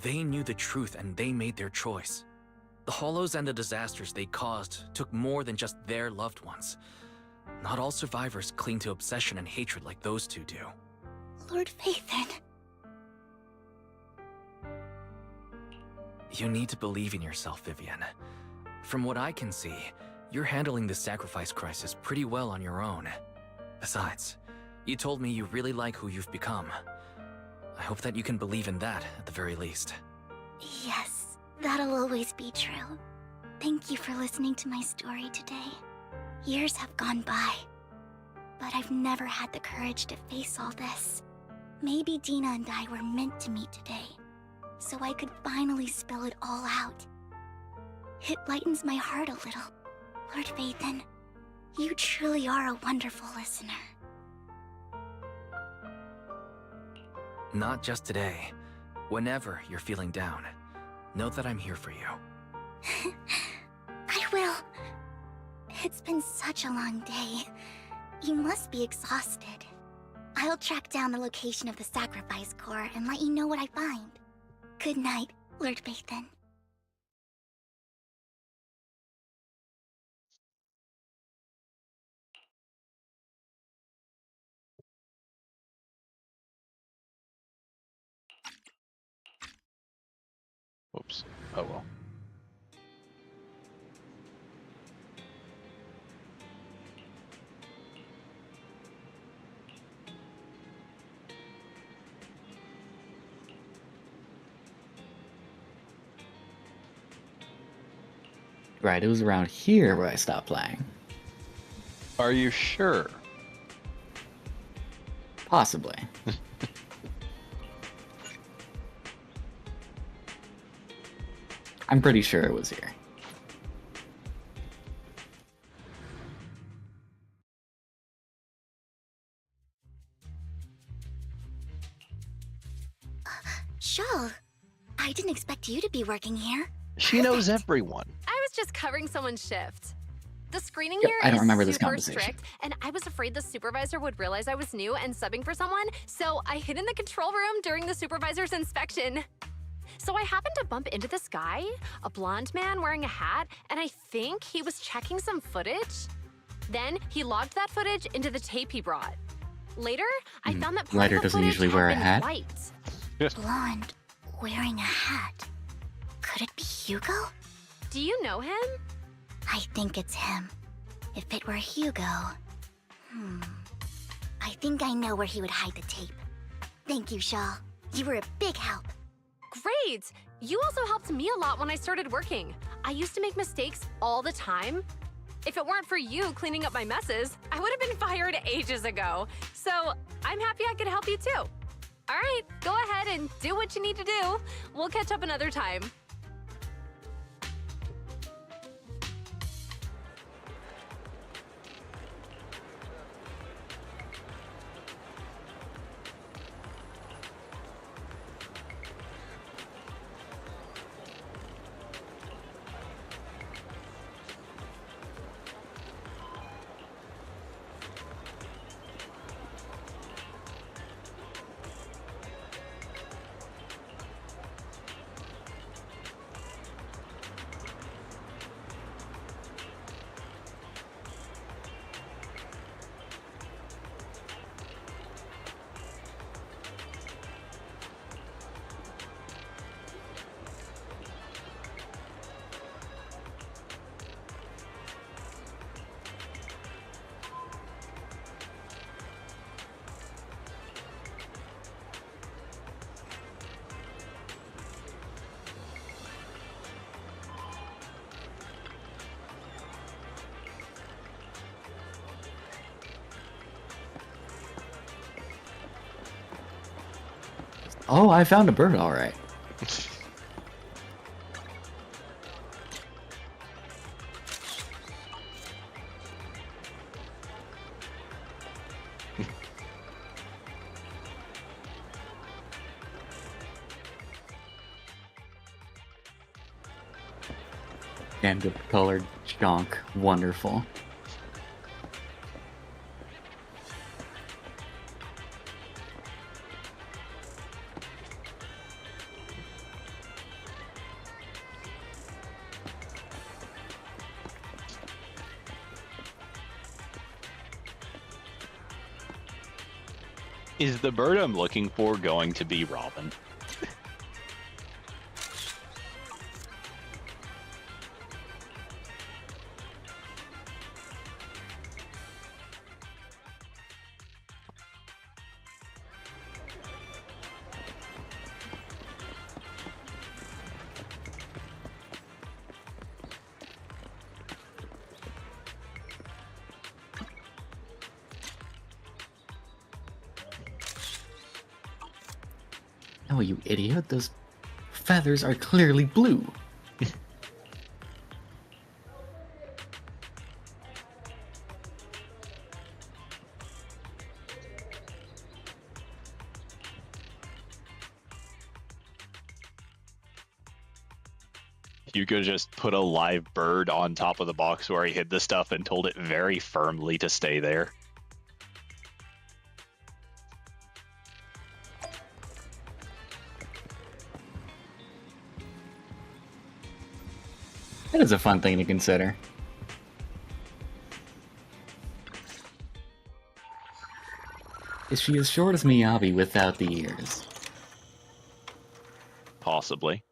they knew the truth and they made their choice. The hollows and the disasters they caused took more than just their loved ones. Not all survivors cling to obsession and hatred like those two do. Lord Phaethon. You need to believe in yourself, Vivian. From what I can see, you're handling this sacrifice crisis pretty well on your own. Besides, you told me you really like who you've become. I hope that you can believe in that, at the very least. Yes, that'll always be true. Thank you for listening to my story today. Years have gone by, but I've never had the courage to face all this. Maybe Dina and I were meant to meet today, so I could finally spill it all out. It lightens my heart a little. Lord Phaethon, you truly are a wonderful listener. Not just today. Whenever you're feeling down, know that I'm here for you. I will. It's been such a long day. You must be exhausted. I'll track down the location of the sacrifice core and let you know what I find. Good night, Lord Phaethon. Whoops. Oh well. Right, it was around here where I stopped playing. Are you sure? Possibly. I'm pretty sure it was here. Shawl, I didn't expect you to be working here. She knows everyone. I was just covering someone's shift. The screening Yep, here I don't is remember this super conversation. strict, and I was afraid the supervisor would realize I was new and subbing for someone, so I hid in the control room during the supervisor's inspection. So I happened to bump into this guy, a blonde man wearing a hat, and I think he was checking some footage. Then he logged that footage into the tape he brought. Later, I found that part Writer of the doesn't footage usually had wear a been hat. white. Blonde, wearing a hat. Could it be Hugo? Do you know him? I think it's him. If it were Hugo... I think I know where he would hide the tape. Thank you, Shaw. You were a big help. Great! You also helped me a lot when I started working. I used to make mistakes all the time. If it weren't for you cleaning up my messes, I would have been fired ages ago. So I'm happy I could help you too. All right, go ahead and do what you need to do. We'll catch up another time. Oh, I found a bird, alright. And the colored chonk. Wonderful. Is the bird I'm looking for going to be Robin? Oh, you idiot. Those feathers are clearly blue. You could just put a live bird on top of the box where he hid the stuff and told it very firmly to stay there. That is a fun thing to consider. Is she as short as Miyabi without the ears? Possibly.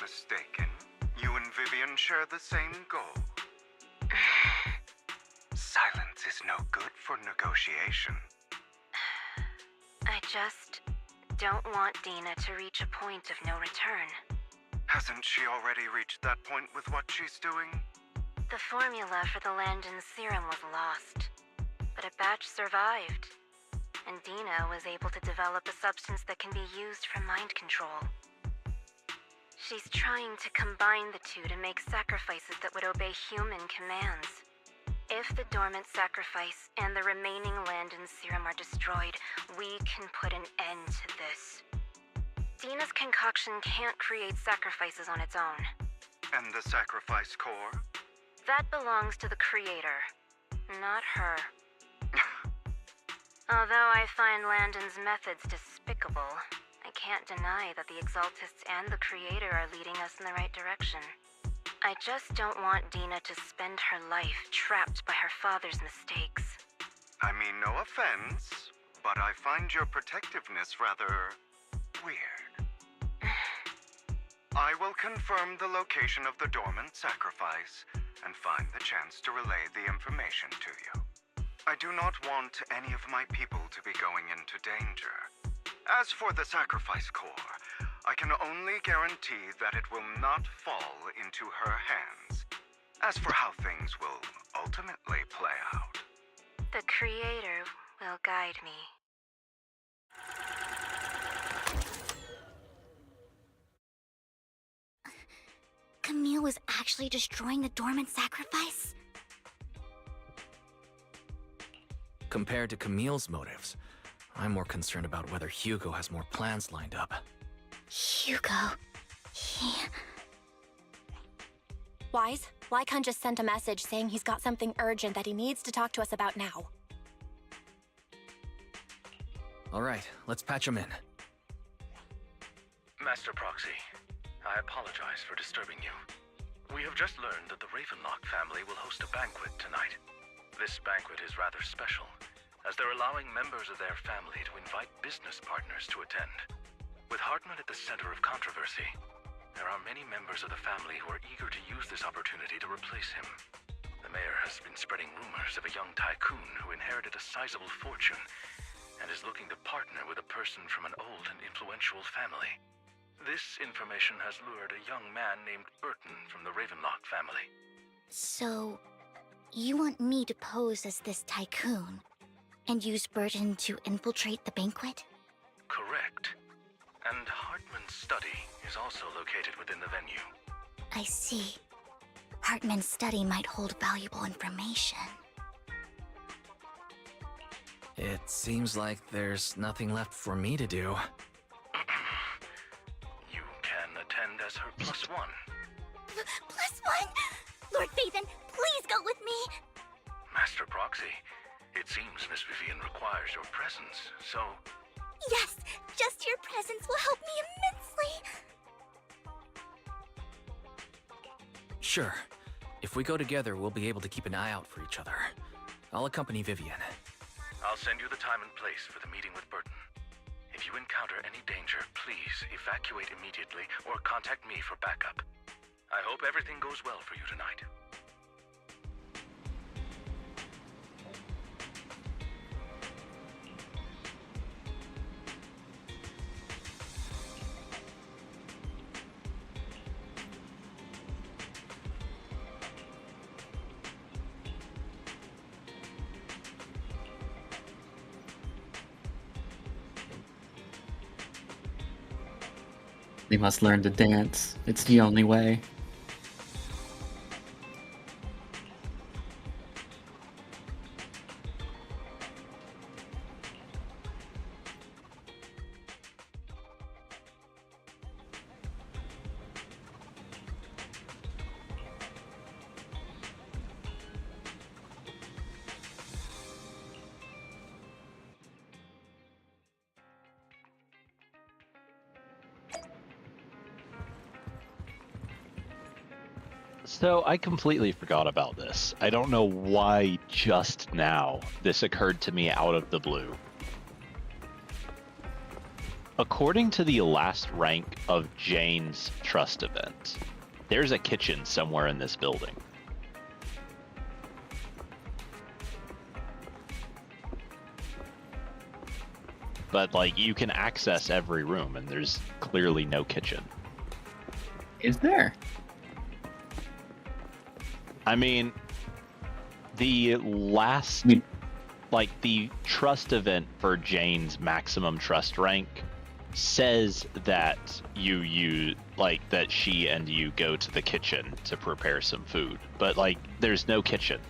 mistaken, you and Vivian share the same goal. Silence is no good for negotiation. I just don't want Dina to reach a point of no return. Hasn't she already reached that point with what she's doing? The formula for the Landon serum was lost, but a batch survived, and Dina was able to develop a substance that can be used for mind control. She's trying to combine the two to make sacrifices that would obey human commands. If the dormant sacrifice and the remaining Landon serum are destroyed, we can put an end to this. Dina's concoction can't create sacrifices on its own. And the sacrifice core? That belongs to the creator, not her. Although I find Landon's methods despicable, I can't deny that the Exaltists and the creator are leading us in the right direction. I just don't want Dina to spend her life trapped by her father's mistakes. I mean, no offense, but I find your protectiveness rather weird. I will confirm the location of the dormant sacrifice and find the chance to relay the information to you. I do not want any of my people to be going into danger. As for the sacrifice core, I can only guarantee that it will not fall into her hands. As for how things will ultimately play out, the creator will guide me. Camille was actually destroying the dormant sacrifice? Compared to Camille's motives, I'm more concerned about whether Hugo has more plans lined up. Hugo... Wise, Lycon just sent a message saying he's got something urgent that he needs to talk to us about now. Alright, let's patch him in. Master Proxy, I apologize for disturbing you. We have just learned that the Ravenlock family will host a banquet tonight. This banquet is rather special, as they're allowing members of their family to invite business partners to attend. With Hartman at the center of controversy, there are many members of the family who are eager to use this opportunity to replace him. The mayor has been spreading rumors of a young tycoon who inherited a sizable fortune and is looking to partner with a person from an old and influential family. This information has lured a young man named Burton from the Ravenlock family. So, you want me to pose as this tycoon and use Burton to infiltrate the banquet? Correct. And Hartman's study is also located within the venue. I see. Hartman's study might hold valuable information. It seems like there's nothing left for me to do. You can attend as her +1. +1? Lord Phaethon, please go with me! Master Proxy, it seems Miss Vivian requires your presence, so... Yes! Just your presence will help me immensely! Sure. If we go together, we'll be able to keep an eye out for each other. I'll accompany Vivian. I'll send you the time and place for the meeting with Burton. If you encounter any danger, please evacuate immediately or contact me for backup. I hope everything goes well for you tonight. We must learn to dance. It's the only way. So I completely forgot about this. I don't know why just now this occurred to me out of the blue. According to the last rank of Jane's trust event, there's a kitchen somewhere in this building. But, like, you can access every room, and there's clearly no kitchen. Is there? I mean, the last, like, the trust event for Jane's maximum trust rank says that that she and you go to the kitchen to prepare some food. But, like, there's no kitchen.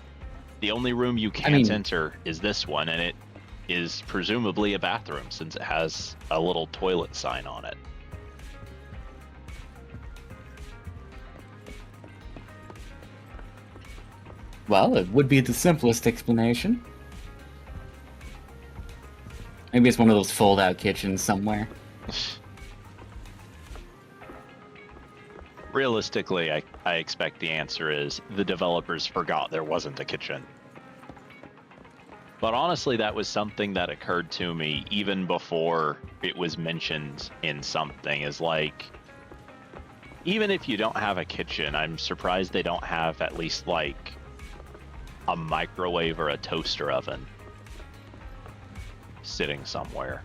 The only room you can't enter is this one, and it is presumably a bathroom since it has a little toilet sign on it. Well, it would be the simplest explanation. Maybe it's one of those fold-out kitchens somewhere. Realistically, I expect the answer is the developers forgot there wasn't a kitchen. But honestly, that was something that occurred to me even before it was mentioned in something, is like, even if you don't have a kitchen, I'm surprised they don't have at least, like, a microwave or a toaster oven sitting somewhere.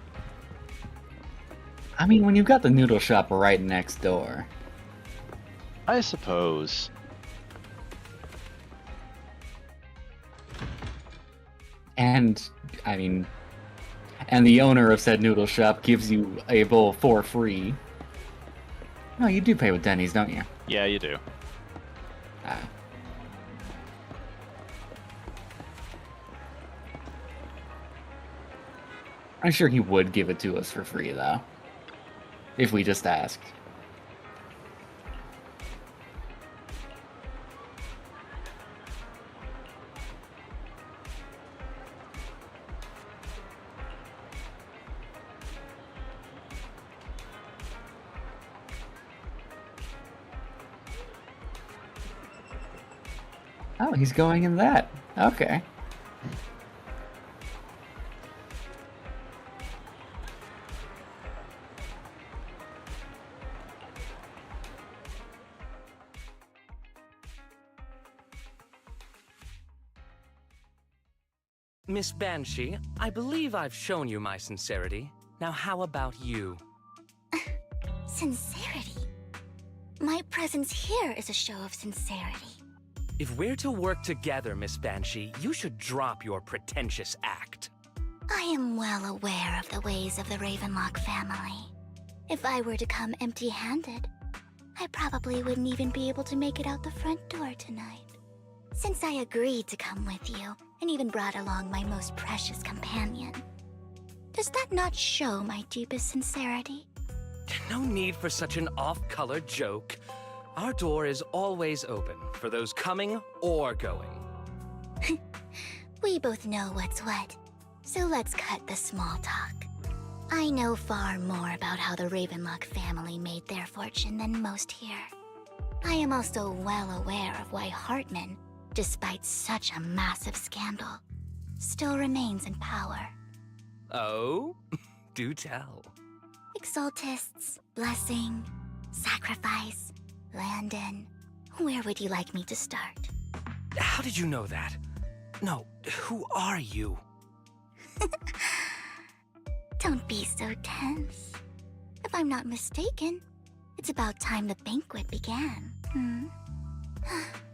I mean, when you've got the noodle shop right next door. I suppose. And, I mean, and the owner of said noodle shop gives you a bowl for free. No, you do pay with Denny's, don't you? Yeah, you do. I'm sure he would give it to us for free, though. If we just asked. Oh, he's going in that. Okay. Miss Banshee, I believe I've shown you my sincerity. Now how about you? Sincerity? My presence here is a show of sincerity. If we're to work together, Miss Banshee, you should drop your pretentious act. I am well aware of the ways of the Ravenlock family. If I were to come empty-handed, I probably wouldn't even be able to make it out the front door tonight. Since I agreed to come with you, and even brought along my most precious companion, does that not show my deepest sincerity? No need for such an off-color joke. Our door is always open for those coming or going. We both know what's what, so let's cut the small talk. I know far more about how the Ravenlock family made their fortune than most here. I am also well aware of why Hartman, despite such a massive scandal, still remains in power. Oh? Do tell. Exaltists, blessing, sacrifice, Landon. Where would you like me to start? How did you know that? No, who are you? Don't be so tense. If I'm not mistaken, it's about time the banquet began.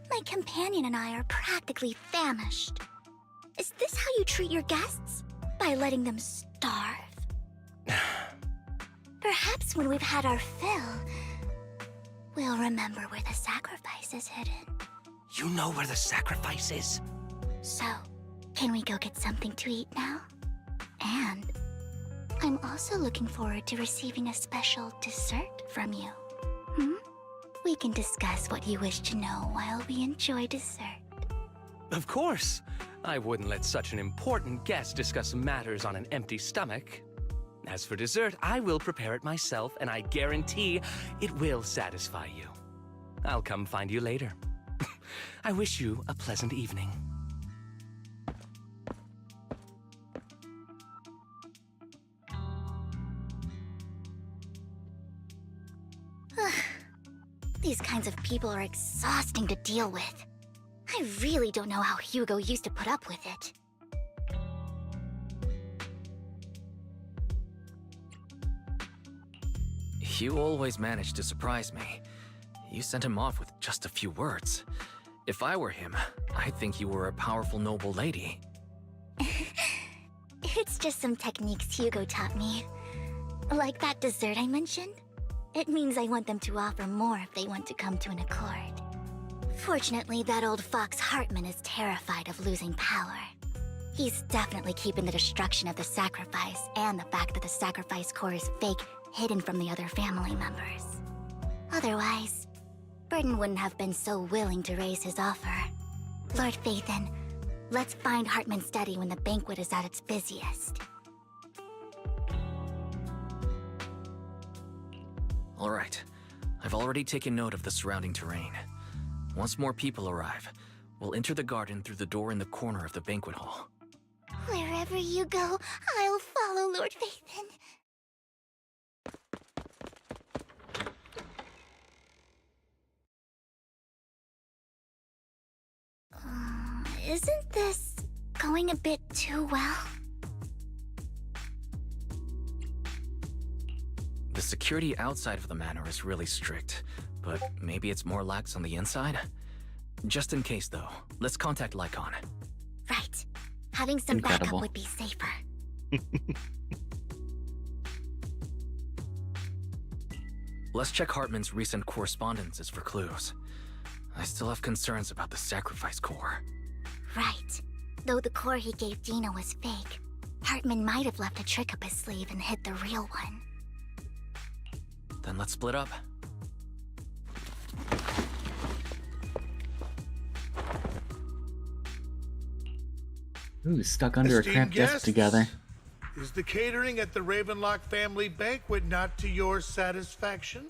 My companion and I are practically famished. Is this how you treat your guests? By letting them starve? Perhaps when we've had our fill, we'll remember where the sacrifice is hidden. You know where the sacrifice is? So, can we go get something to eat now? And I'm also looking forward to receiving a special dessert from you. We can discuss what you wish to know while we enjoy dessert. Of course. I wouldn't let such an important guest discuss matters on an empty stomach. As for dessert, I will prepare it myself, and I guarantee it will satisfy you. I'll come find you later. I wish you a pleasant evening. these kinds of people are exhausting to deal with. I really don't know how Hugo used to put up with it. You always managed to surprise me. You sent him off with just a few words. If I were him, I'd think you were a powerful, noble lady. It's just some techniques Hugo taught me. Like that dessert I mentioned. It means I want them to offer more if they want to come to an accord. Fortunately, that old fox Hartman is terrified of losing power. He's definitely keeping the destruction of the sacrifice and the fact that the sacrifice core is fake hidden from the other family members. Otherwise, Burden wouldn't have been so willing to raise his offer. Lord Phaethon, let's find Hartman's study when the banquet is at its busiest. All right. I've already taken note of the surrounding terrain. Once more people arrive, we'll enter the garden through the door in the corner of the banquet hall. Wherever you go, I'll follow, Lord Phaethon. Isn't this going a bit too well? The security outside of the manor is really strict, but maybe it's more lax on the inside? Just in case, though, let's contact Lycon. Right. Having some backup would be safer. Let's check Hartman's recent correspondences for clues. I still have concerns about the sacrifice core. Right. Though the core he gave Dina was fake, Hartman might have left a trick up his sleeve and hid the real one. Then let's split up. Ooh, stuck under a cramped desk together. Is the catering at the Ravenlock family banquet not to your satisfaction?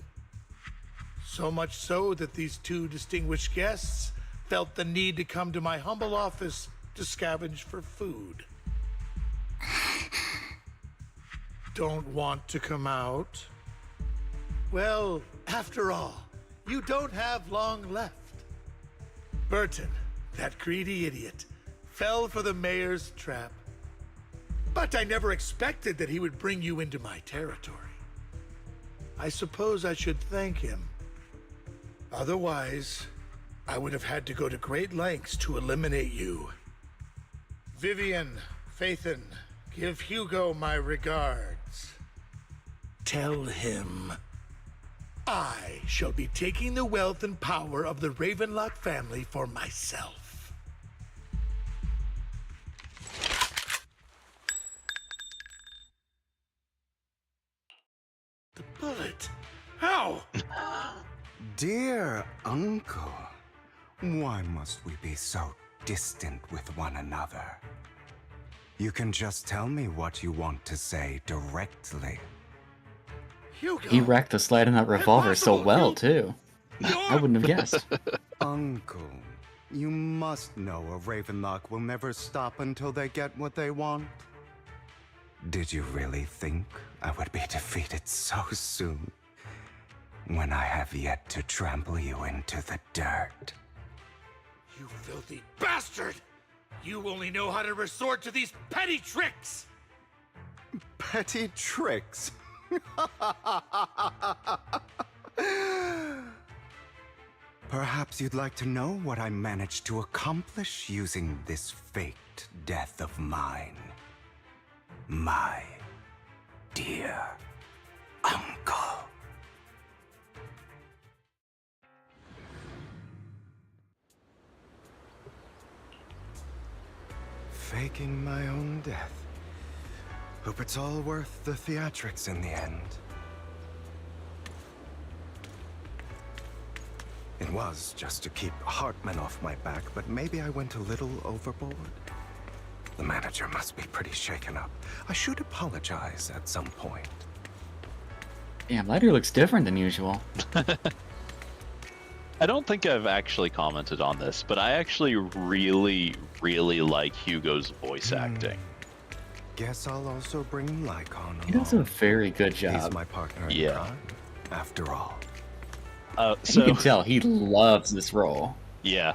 So much so that these two distinguished guests felt the need to come to my humble office to scavenge for food. Don't want to come out? Well, after all, you don't have long left. Burton, that greedy idiot, fell for the mayor's trap. But I never expected that he would bring you into my territory. I suppose I should thank him. Otherwise, I would have had to go to great lengths to eliminate you. Vivian, Phaethon, give Hugo my regards. Tell him I shall be taking the wealth and power of the Ravenlock family for myself. The bullet. How? Dear Uncle, why must we be so distant with one another? You can just tell me what you want to say directly. Hugo, He racked the slide in that revolver so well, too. I wouldn't have guessed. Uncle, you must know a Ravenlock will never stop until they get what they want. Did you really think I would be defeated so soon? When I have yet to trample you into the dirt. You filthy bastard! You only know how to resort to these petty tricks! Petty tricks? Perhaps you'd like to know what I managed to accomplish using this faked death of mine. My dear uncle. Faking my own death. Hope it's all worth the theatrics in the end. It was just to keep Hartman off my back, but maybe I went a little overboard. The manager must be pretty shaken up. I should apologize at some point. Damn, that dude looks different than usual. I don't think I've actually commented on this, but I actually really, really like Hugo's voice acting. Guess I'll also bring Lycon along. He does a very good job. He's my partner in Yeah. crime, after all. So You can tell he loves this role. yeah.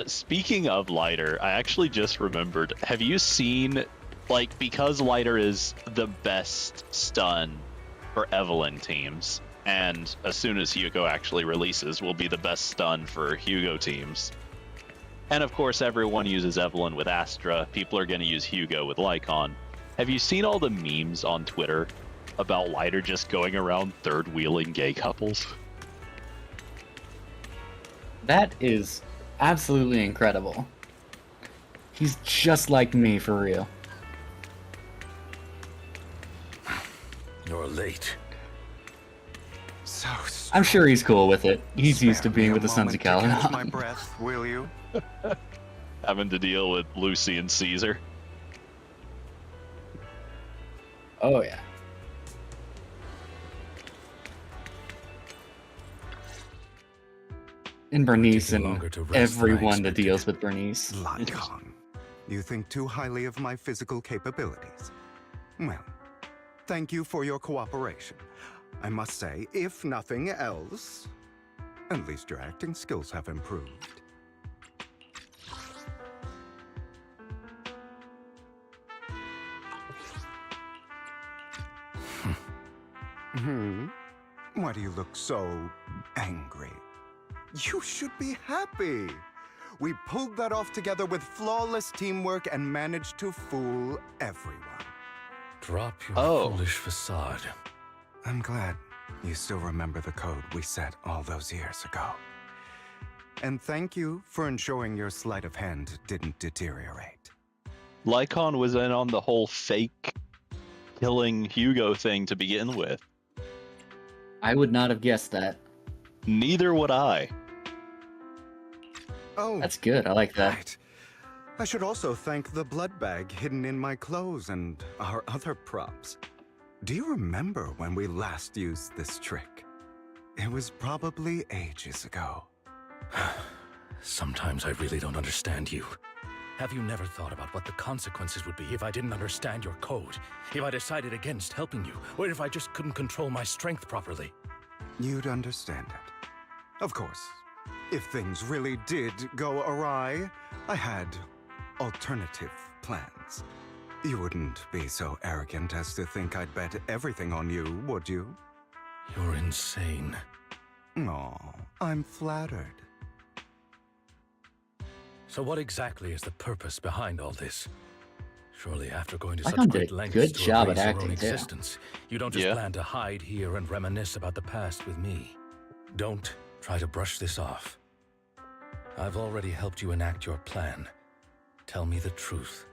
Speaking of Lighter, I actually just remembered. Have you seen, like, because Lighter is the best stun for Evelyn teams, and as soon as Hugo actually releases, will be the best stun for Hugo teams. And of course, everyone uses Evelyn with Astra. People are going to use Hugo with Lycon. Have you seen all the memes on Twitter about Lighter just going around third-wheeling gay couples? That is absolutely incredible. He's just like me, for real. You're late. So I'm sure he's cool with it. He's used to being with the Sons of catch my Caledon. breath, will you? Having to deal with Lucy and Caesar. Oh, yeah. And Bernice and everyone that deals with Bernice. Lycon, you think too highly of my physical capabilities. Well, thank you for your cooperation. I must say, if nothing else, at least your acting skills have improved. Why do you look so angry? You should be happy. We pulled that off together with flawless teamwork and managed to fool everyone. Drop your foolish facade. I'm glad you still remember the code we set all those years ago. And thank you for ensuring your sleight of hand didn't deteriorate. Lycon was in on the whole fake killing Hugo thing to begin with. I would not have guessed that. Neither would I. Oh, that's good. I like that. Right. I should also thank the blood bag hidden in my clothes and our other props. Do you remember when we last used this trick? It was probably ages ago. Sometimes I really don't understand you. Have you never thought about what the consequences would be if I didn't understand your code? If I decided against helping you? Or if I just couldn't control my strength properly? You'd understand it. Of course, if things really did go awry, I had alternative plans. You wouldn't be so arrogant as to think I'd bet everything on you, would you? You're insane. Aw, I'm flattered. So what exactly is the purpose behind all this? Surely after going to Lycon such did a great lengths good to job at erase your acting, own too. existence, you don't just plan to hide here and reminisce about the past with me. Don't try to brush this off. I've already helped you enact your plan. Tell me the truth.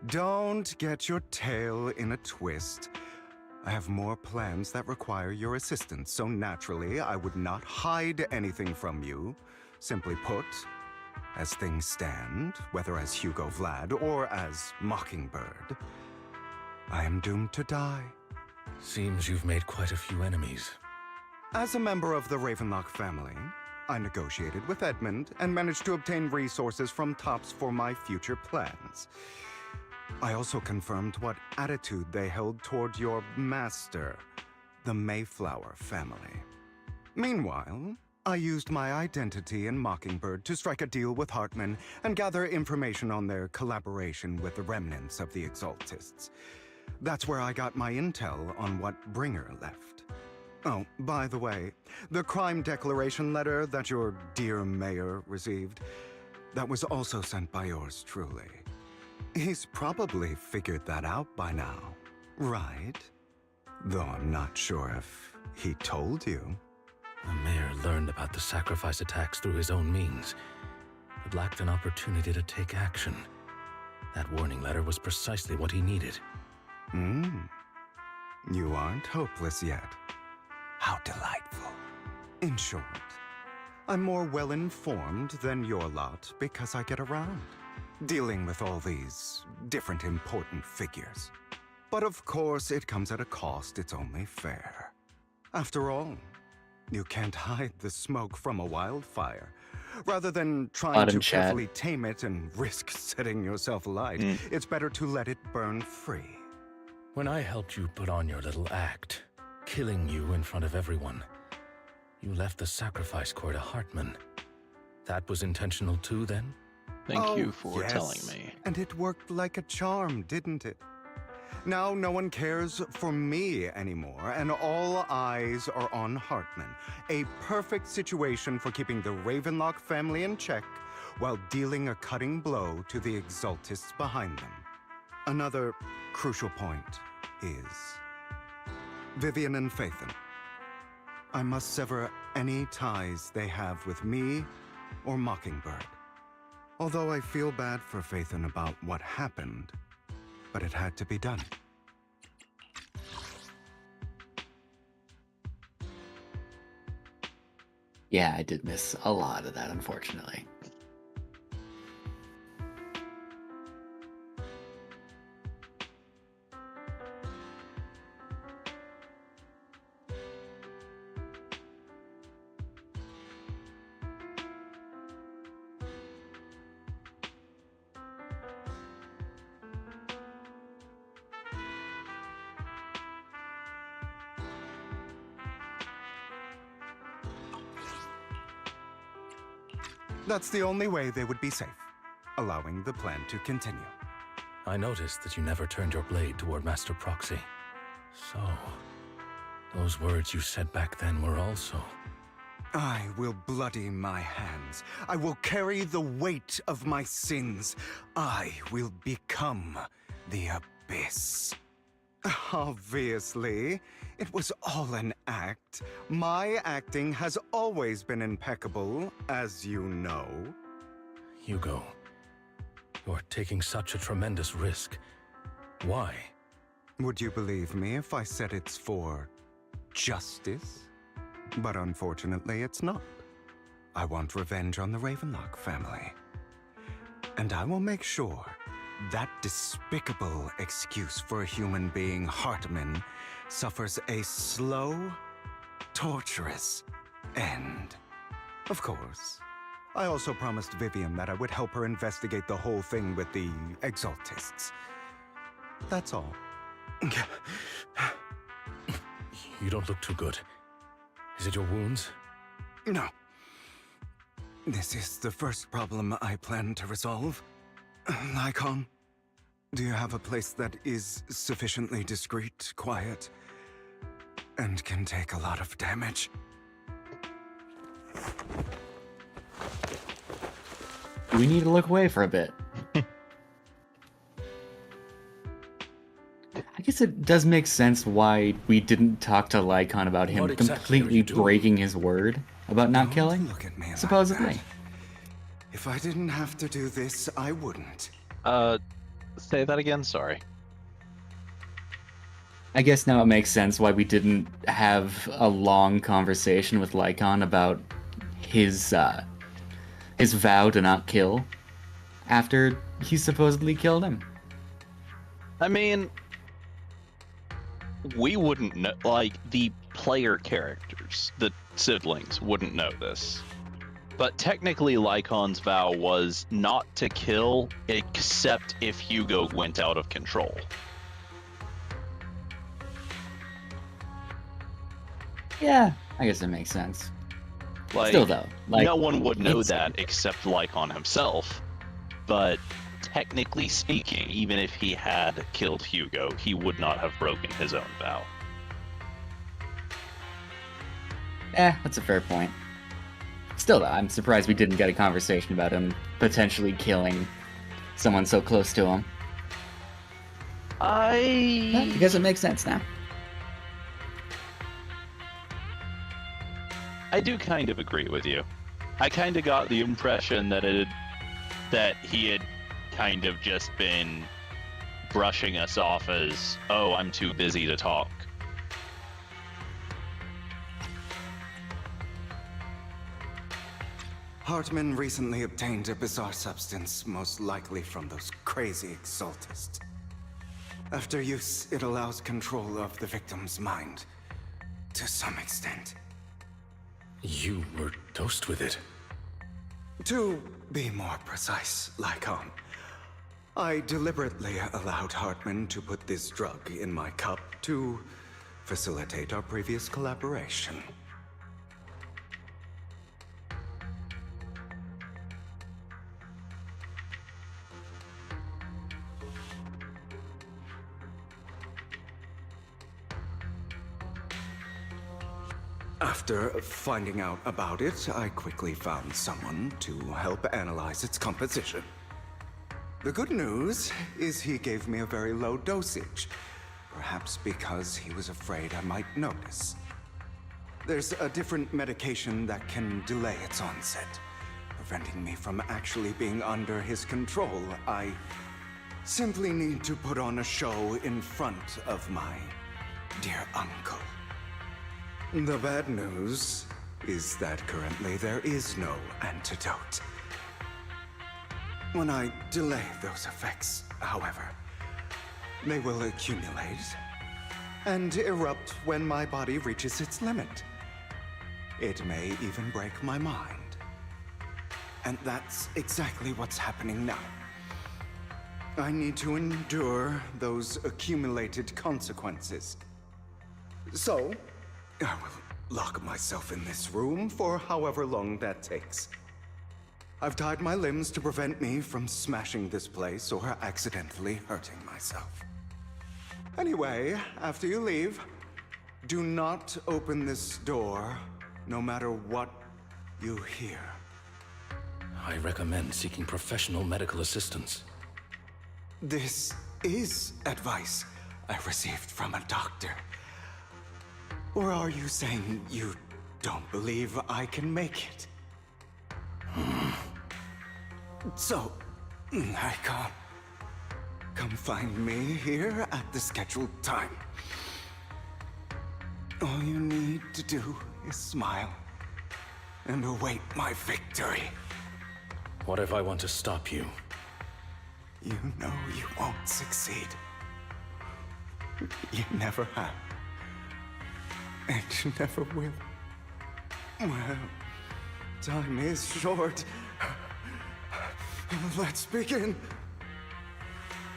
Don't get your tail in a twist. I have more plans that require your assistance, so naturally I would not hide anything from you. Simply put, as things stand, whether as Hugo Vlad or as Mockingbird, I am doomed to die. Seems you've made quite a few enemies. As a member of the Ravenlock family, I negotiated with Edmund and managed to obtain resources from Tops for my future plans. I also confirmed what attitude they held toward your master, the Mayflower family. Meanwhile, I used my identity in Mockingbird to strike a deal with Hartman and gather information on their collaboration with the remnants of the Exaltists. That's where I got my intel on what Bringer left. Oh, by the way, the crime declaration letter that your dear mayor received, that was also sent by yours truly. He's probably figured that out by now, right? Though I'm not sure if he told you. The mayor learned about the sacrifice attacks through his own means, but lacked an opportunity to take action. That warning letter was precisely what he needed. You aren't hopeless yet. How delightful. In short, I'm more well-informed than your lot because I get around, dealing with all these different important figures. But of course, it comes at a cost. It's only fair. After all, you can't hide the smoke from a wildfire. Rather than trying to carefully tame it and risk setting yourself alight, it's better to let it burn free. When I helped you put on your little act, killing you in front of everyone, You left the sacrifice core to Hartman. That was intentional too, then? Thank you for telling me. And it worked like a charm, didn't it? Now no one cares for me anymore, and all eyes are on Hartman. A perfect situation for keeping the Ravenlock family in check while dealing a cutting blow to the Exaltists behind them. Another crucial point is Vivian and Phaethon. I must sever any ties they have with me or Mockingbird. Although I feel bad for Phaethon about what happened, but it had to be done. Yeah, I did miss a lot of that, unfortunately. That's the only way they would be safe, allowing the plan to continue. I noticed that you never turned your blade toward Master Proxy. So, those words you said back then were also... I will bloody my hands. I will carry the weight of my sins. I will become the Abyss. Obviously, it was all an act. My acting has always been impeccable, as you know. Hugo, you're taking such a tremendous risk. Why? Would you believe me if I said it's for justice? But unfortunately, it's not. I want revenge on the Ravenlock family. And I will make sure that despicable excuse for a human being, Hartman, suffers a slow, torturous end. Of course, I also promised Vivian that I would help her investigate the whole thing with the Exaltists. That's all. You don't look too good. Is it your wounds? No. This is the first problem I plan to resolve. Lycon, do you have a place that is sufficiently discreet, quiet, and can take a lot of damage? We need to look away for a bit. I guess it does make sense why we didn't talk to Lycon about him completely breaking his word about not killing, look at me like supposedly. that. If I didn't have to do this, I wouldn't. Say that again, sorry. I guess now it makes sense why we didn't have a long conversation with Lycon about his vow to not kill after he supposedly killed him. I mean, we wouldn't know, like, the player characters, the siblings, wouldn't know this. But technically, Lycon's vow was not to kill, except if Hugo went out of control. Yeah, I guess it makes sense. Like, Still though, like, no one would know that except Lycon himself. But technically speaking, even if he had killed Hugo, he would not have broken his own vow. That's a fair point. Still though, I'm surprised we didn't get a conversation about him potentially killing someone so close to him. I guess it makes sense now. I do kind of agree with you. I kind of got the impression that he had kind of just been brushing us off as, oh, I'm too busy to talk. Hartman recently obtained a bizarre substance, most likely from those crazy Exaltists. After use, it allows control of the victim's mind, to some extent. You were dosed with it. To be more precise, Lycon, I deliberately allowed Hartman to put this drug in my cup to facilitate our previous collaboration. After finding out about it, I quickly found someone to help analyze its composition. The good news is he gave me a very low dosage, perhaps because he was afraid I might notice. There's a different medication that can delay its onset, preventing me from actually being under his control. I simply need to put on a show in front of my dear uncle. The bad news is that currently there is no antidote. When I delay those effects, however, they will accumulate and erupt when my body reaches its limit. It may even break my mind. And that's exactly what's happening now. I need to endure those accumulated consequences. So, I will lock myself in this room for however long that takes. I've tied my limbs to prevent me from smashing this place or accidentally hurting myself. Anyway, after you leave, do not open this door, no matter what you hear. I recommend seeking professional medical assistance. This is advice I received from a doctor. Or are you saying you don't believe I can make it? So, Icon, come find me here at the scheduled time. All you need to do is smile and await my victory. What if I want to stop you? You know you won't succeed. You never have. And you never will. Well, time is short. Let's begin.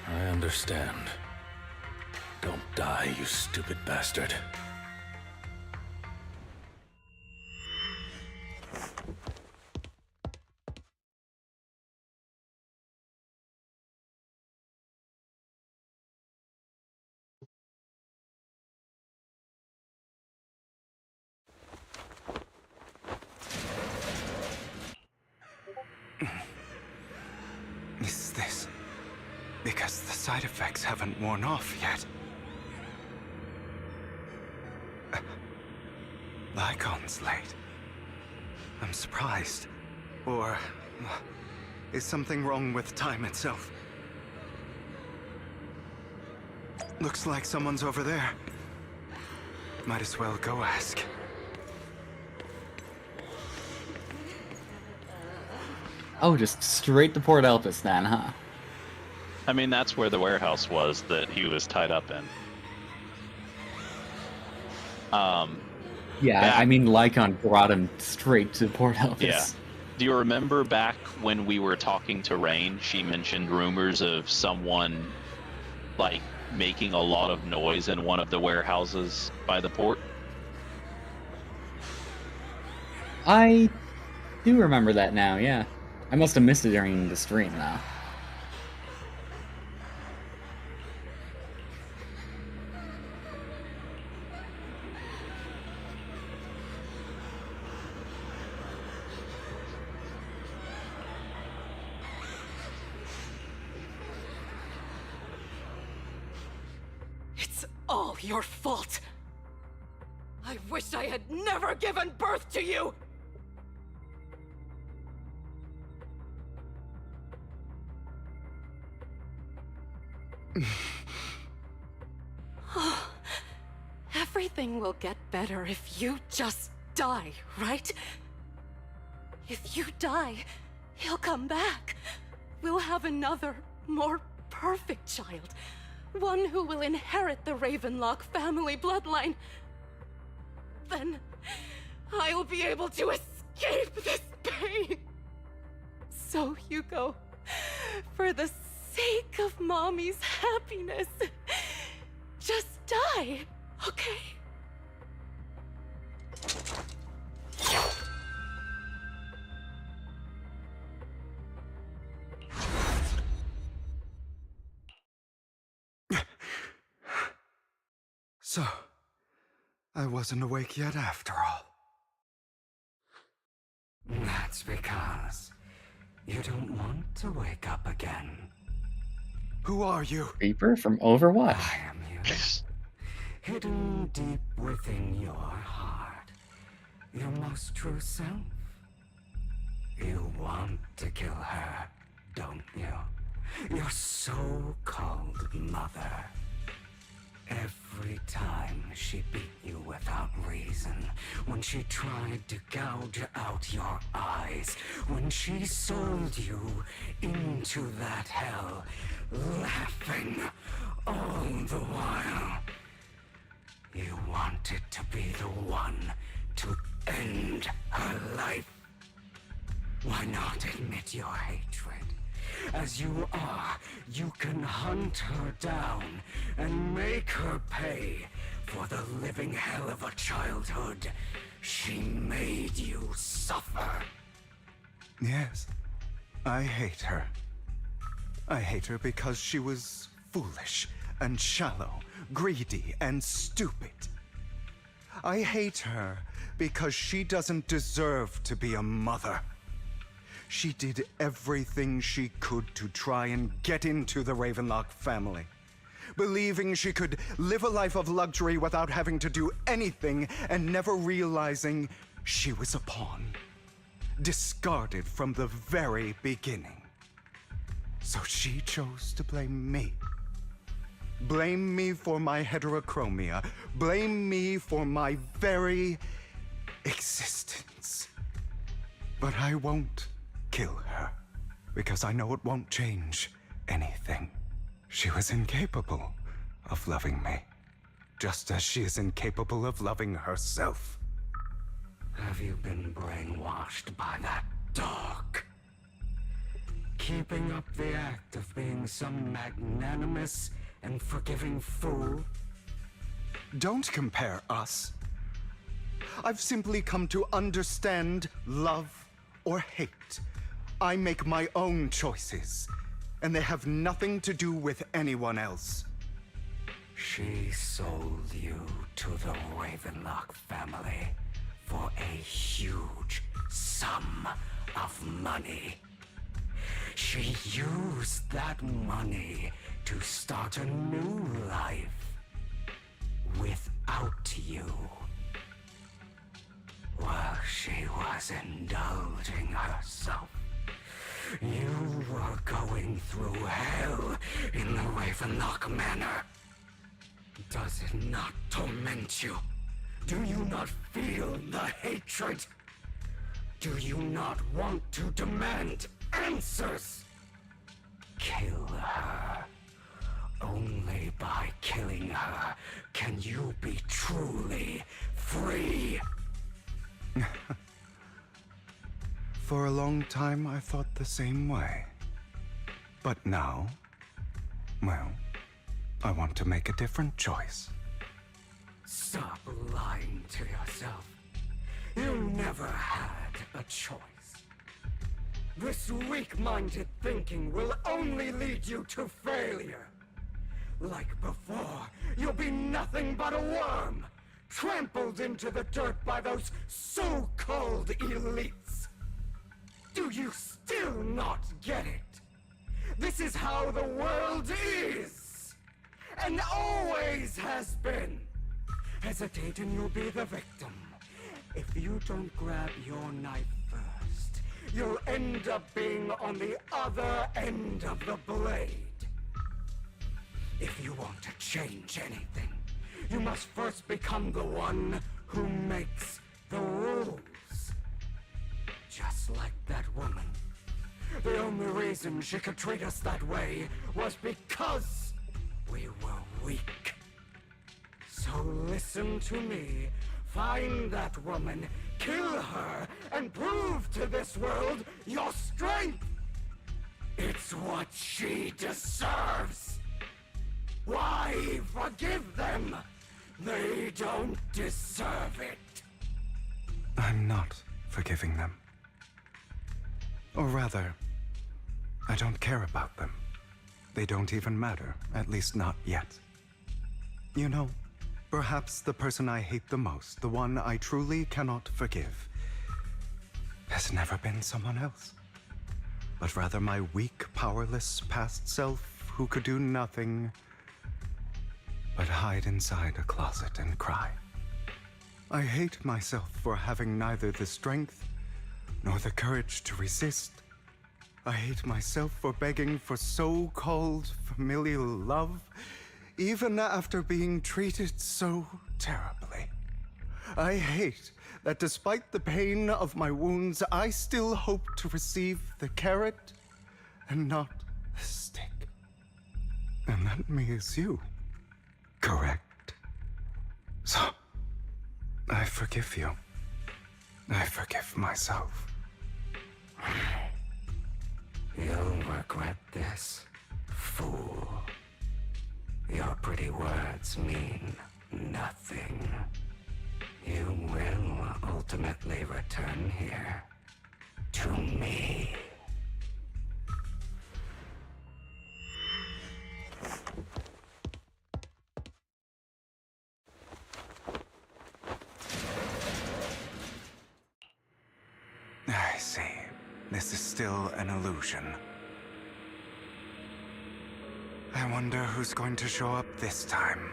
I understand. Don't die, you stupid bastard. Is this because the side effects haven't worn off yet? The icon's late. I'm surprised. Or is something wrong with time itself? Looks like someone's over there. Might as well go ask. Oh, just straight to Port Elpis then, huh? I mean, that's where the warehouse was that he was tied up in. Yeah, I mean, Lycon brought him straight to Port Elpis. Yeah. Do you remember back when we were talking to Rain, she mentioned rumors of someone, like, making a lot of noise in one of the warehouses by the port? I do remember that now, yeah. I must have missed it during the stream, though. It's all your fault. I wish I had never given birth to you! Everything will get better if you just die, right? If you die, he'll come back. We'll have another, more perfect child. One who will inherit the Ravenlock family bloodline. Then I'll be able to escape this pain. So, Hugo, for the sake of Mommy's happiness, just die, okay? So, I wasn't awake yet after all. That's because you don't want to wake up again. Who are you? Reaper from Overwatch. I am you. Hidden deep within your heart. Your most true self. You want to kill her, don't you? Your so-called mother. Every time she beat you without reason, when she tried to gouge out your eyes, when she sold you into that hell, laughing all the while. You wanted to be the one to end her life. Why not admit your hatred? As you are, you can hunt her down and make her pay for the living hell of a childhood she made you suffer. Yes, I hate her. I hate her because she was foolish and shallow, greedy and stupid. I hate her because she doesn't deserve to be a mother. She did everything she could to try and get into the Ravenlock family, believing she could live a life of luxury without having to do anything and never realizing she was a pawn, discarded from the very beginning. So she chose to blame me. Blame me for my heterochromia. Blame me for my very existence. But I won't kill her, because I know it won't change anything. She was incapable of loving me, just as she is incapable of loving herself. Have you been brainwashed by that dog? Keeping up the act of being some magnanimous and forgiving fool? Don't compare us. I've simply come to understand love or hate. I make my own choices, and they have nothing to do with anyone else. She sold you to the Ravenlock family for a huge sum of money. She used that money to start a new life without you. While she was indulging herself, you were going through hell in the Ravenlock Manor. Does it not torment you? Do you not feel the hatred? Do you not want to demand answers? Kill her. Only by killing her can you be truly free. For a long time, I thought the same way. But now, well, I want to make a different choice. Stop lying to yourself. You never had a choice. This weak-minded thinking will only lead you to failure. Like before, you'll be nothing but a worm, trampled into the dirt by those so-called elites. Do you still not get it? This is how the world is, and always has been. Hesitate and you'll be the victim. If you don't grab your knife first, you'll end up being on the other end of the blade. If you want to change anything, you must first become the one who makes the rules. Just like that woman. The only reason she could treat us that way was because we were weak. So listen to me. Find that woman, kill her, and prove to this world your strength. It's what she deserves. Why forgive them? They don't deserve it. I'm not forgiving them. Or rather, I don't care about them. They don't even matter, at least not yet. You know, perhaps the person I hate the most, the one I truly cannot forgive, has never been someone else, but rather my weak, powerless past self who could do nothing but hide inside a closet and cry. I hate myself for having neither the strength nor the courage to resist. I hate myself for begging for so-called familial love, even after being treated so terribly. I hate that despite the pain of my wounds, I still hope to receive the carrot and not the stick. And that me is you, correct? So, I forgive you. I forgive myself. You'll regret this, fool. Your pretty words mean nothing. You will ultimately return here to me. I see. This is still an illusion. I wonder who's going to show up this time.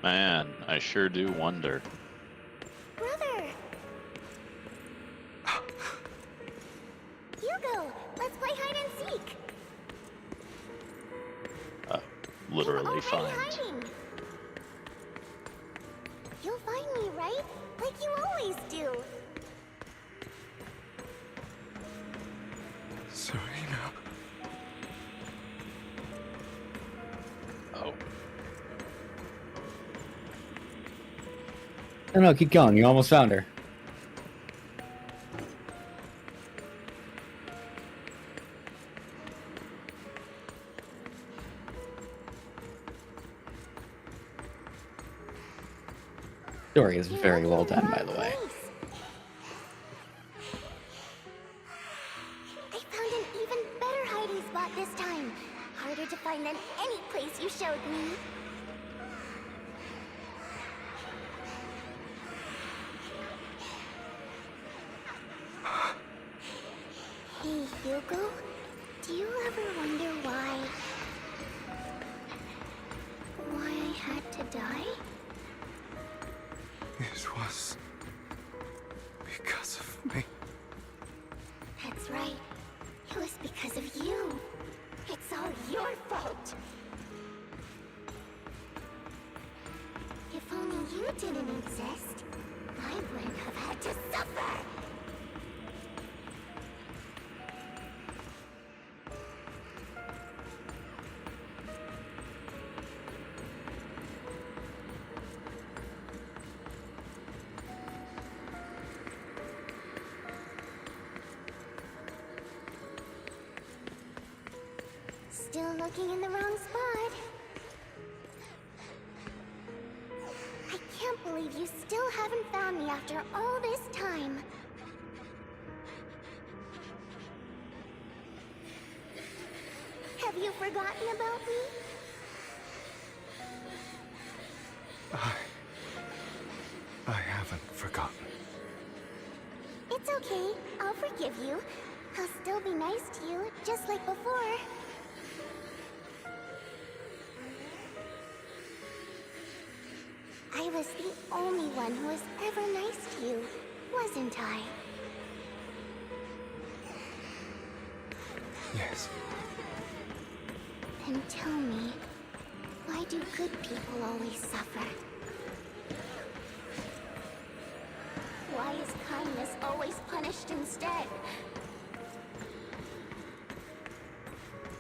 Man, I sure do wonder. Brother! Hugo, let's play hide and seek! Literally find. Hiding. You'll find me, right? Like you always do. Serena. Oh. No, keep going. You almost found her. Story is very well done, by the way. I found an even better hiding spot this time. Harder to find than any place you showed me. Hey, Hugo, do you ever wonder why I had to die? It was because of me. That's right. It was because of you. It's all your fault. If only you didn't exist, I wouldn't have had to suffer. Still looking in the wrong spot. I can't believe you still haven't found me after all this time. Have you forgotten about me? I haven't forgotten. It's okay. I'll forgive you. I'll still be nice to you, just like before. I was the only one who was ever nice to you, wasn't I? Yes. Then tell me, why do good people always suffer? Why is kindness always punished instead?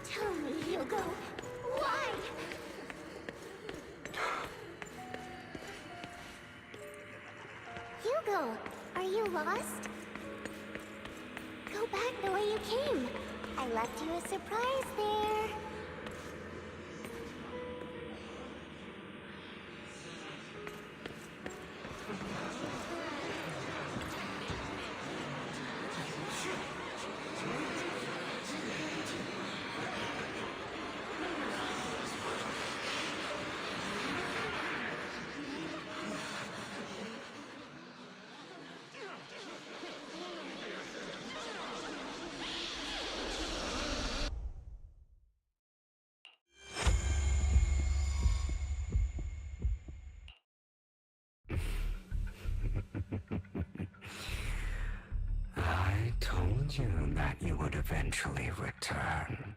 Tell me, Hugo, why? Hugo, are you lost? Go back the way you came. I left you a surprise there. told you that you would eventually return.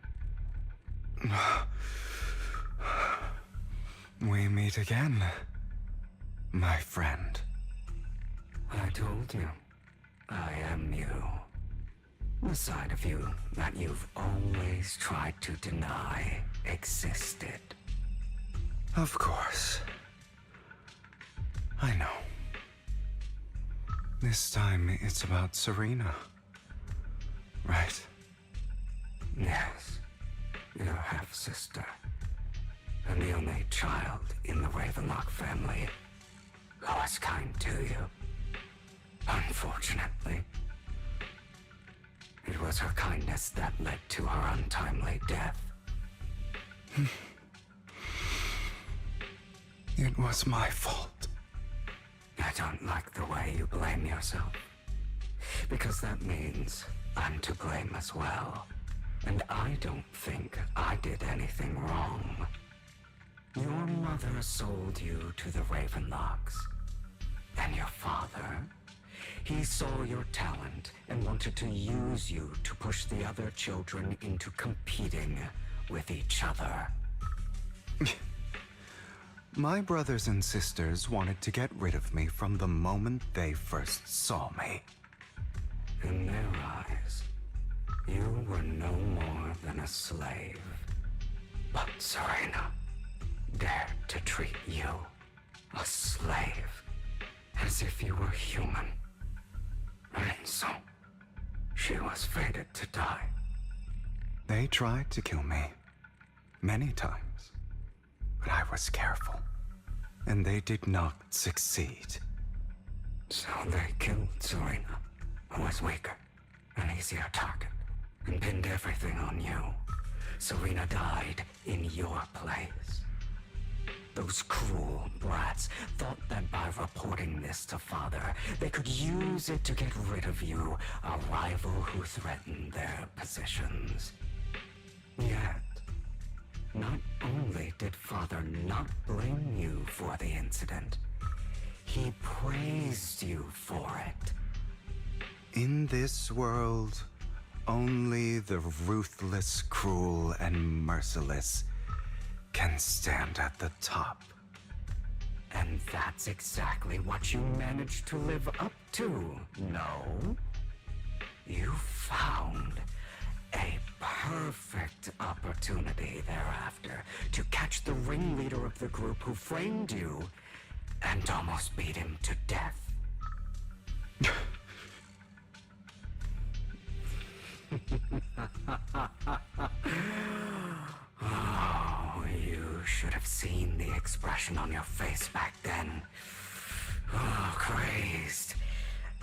We meet again, my friend. I told you, I am you. The side of you that you've always tried to deny existed. Of course. I know. This time it's about Serena. Right? Yes. Your half-sister. And the only child in the Ravenlock family who was kind to you. Unfortunately. It was her kindness that led to her untimely death. It was my fault. I don't like the way you blame yourself. Because that means I'm to blame as well. And I don't think I did anything wrong. Your mother sold you to the Ravenlocks. And your father, he saw your talent and wanted to use you to push the other children into competing with each other. My brothers and sisters wanted to get rid of me from the moment they first saw me. In their eyes, you were no more than a slave. But Serena dared to treat you, a slave, as if you were human. And so, she was fated to die. They tried to kill me. Many times. But I was careful. And they did not succeed. So they killed Serena, who was weaker, an easier target, and pinned everything on you. Serena died in your place. Those cruel brats thought that by reporting this to Father, they could use it to get rid of you, a rival who threatened their positions. Yet, not only did Father not blame you for the incident, he praised you for it. In this world, only the ruthless, cruel, and merciless can stand at the top. And that's exactly what you managed to live up to, no? You found a perfect opportunity thereafter to catch the ringleader of the group who framed you and almost beat him to death. Oh, you should have seen the expression on your face back then. Oh, crazed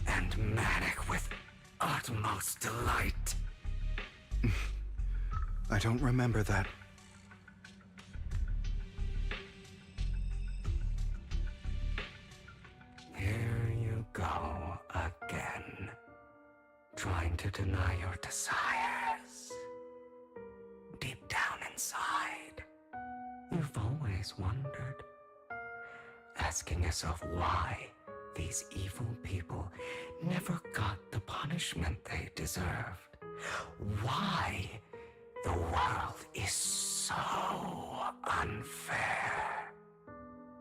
and manic with utmost delight. I don't remember that. Here you go again, trying to deny your desires. Deep down inside, you've always wondered, asking yourself why these evil people never got the punishment they deserved. Why the world is so unfair.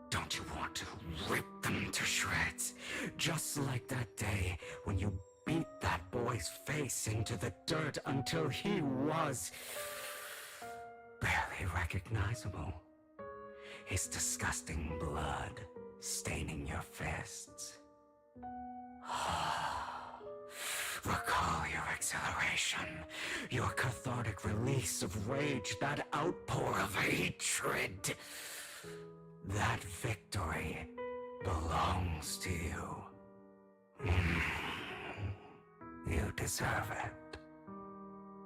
Don't you want to rip them to shreds? Just like that day when you beat that boy's face into the dirt until he was barely recognizable. His disgusting blood staining your fists. Recall your exhilaration, your cathartic release of rage, that outpour of hatred. That victory belongs to you. You deserve it.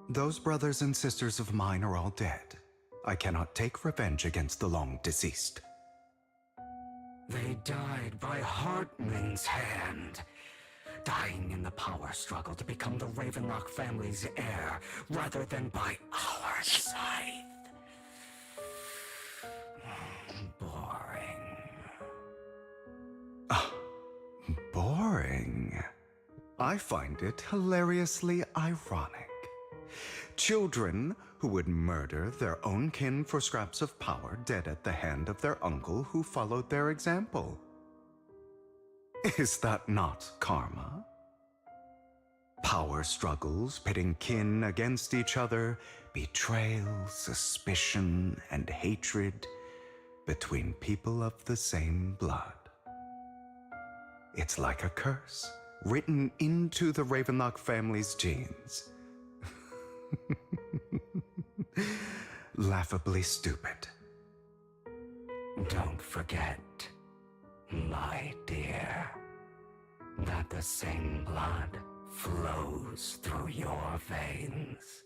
Those brothers and sisters of mine are all dead. I cannot take revenge against the long deceased. They died by Hartman's hand. Dying in the power struggle to become the Ravenlock family's heir, rather than by our scythe. Boring. Boring. I find it hilariously ironic. Children who would murder their own kin for scraps of power dead at the hand of their uncle who followed their example. Is that not karma? Power struggles pitting kin against each other, betrayal, suspicion, and hatred between people of the same blood. It's like a curse written into the Ravenlock family's genes. Laughably stupid. Don't forget, my dear, that the same blood flows through your veins.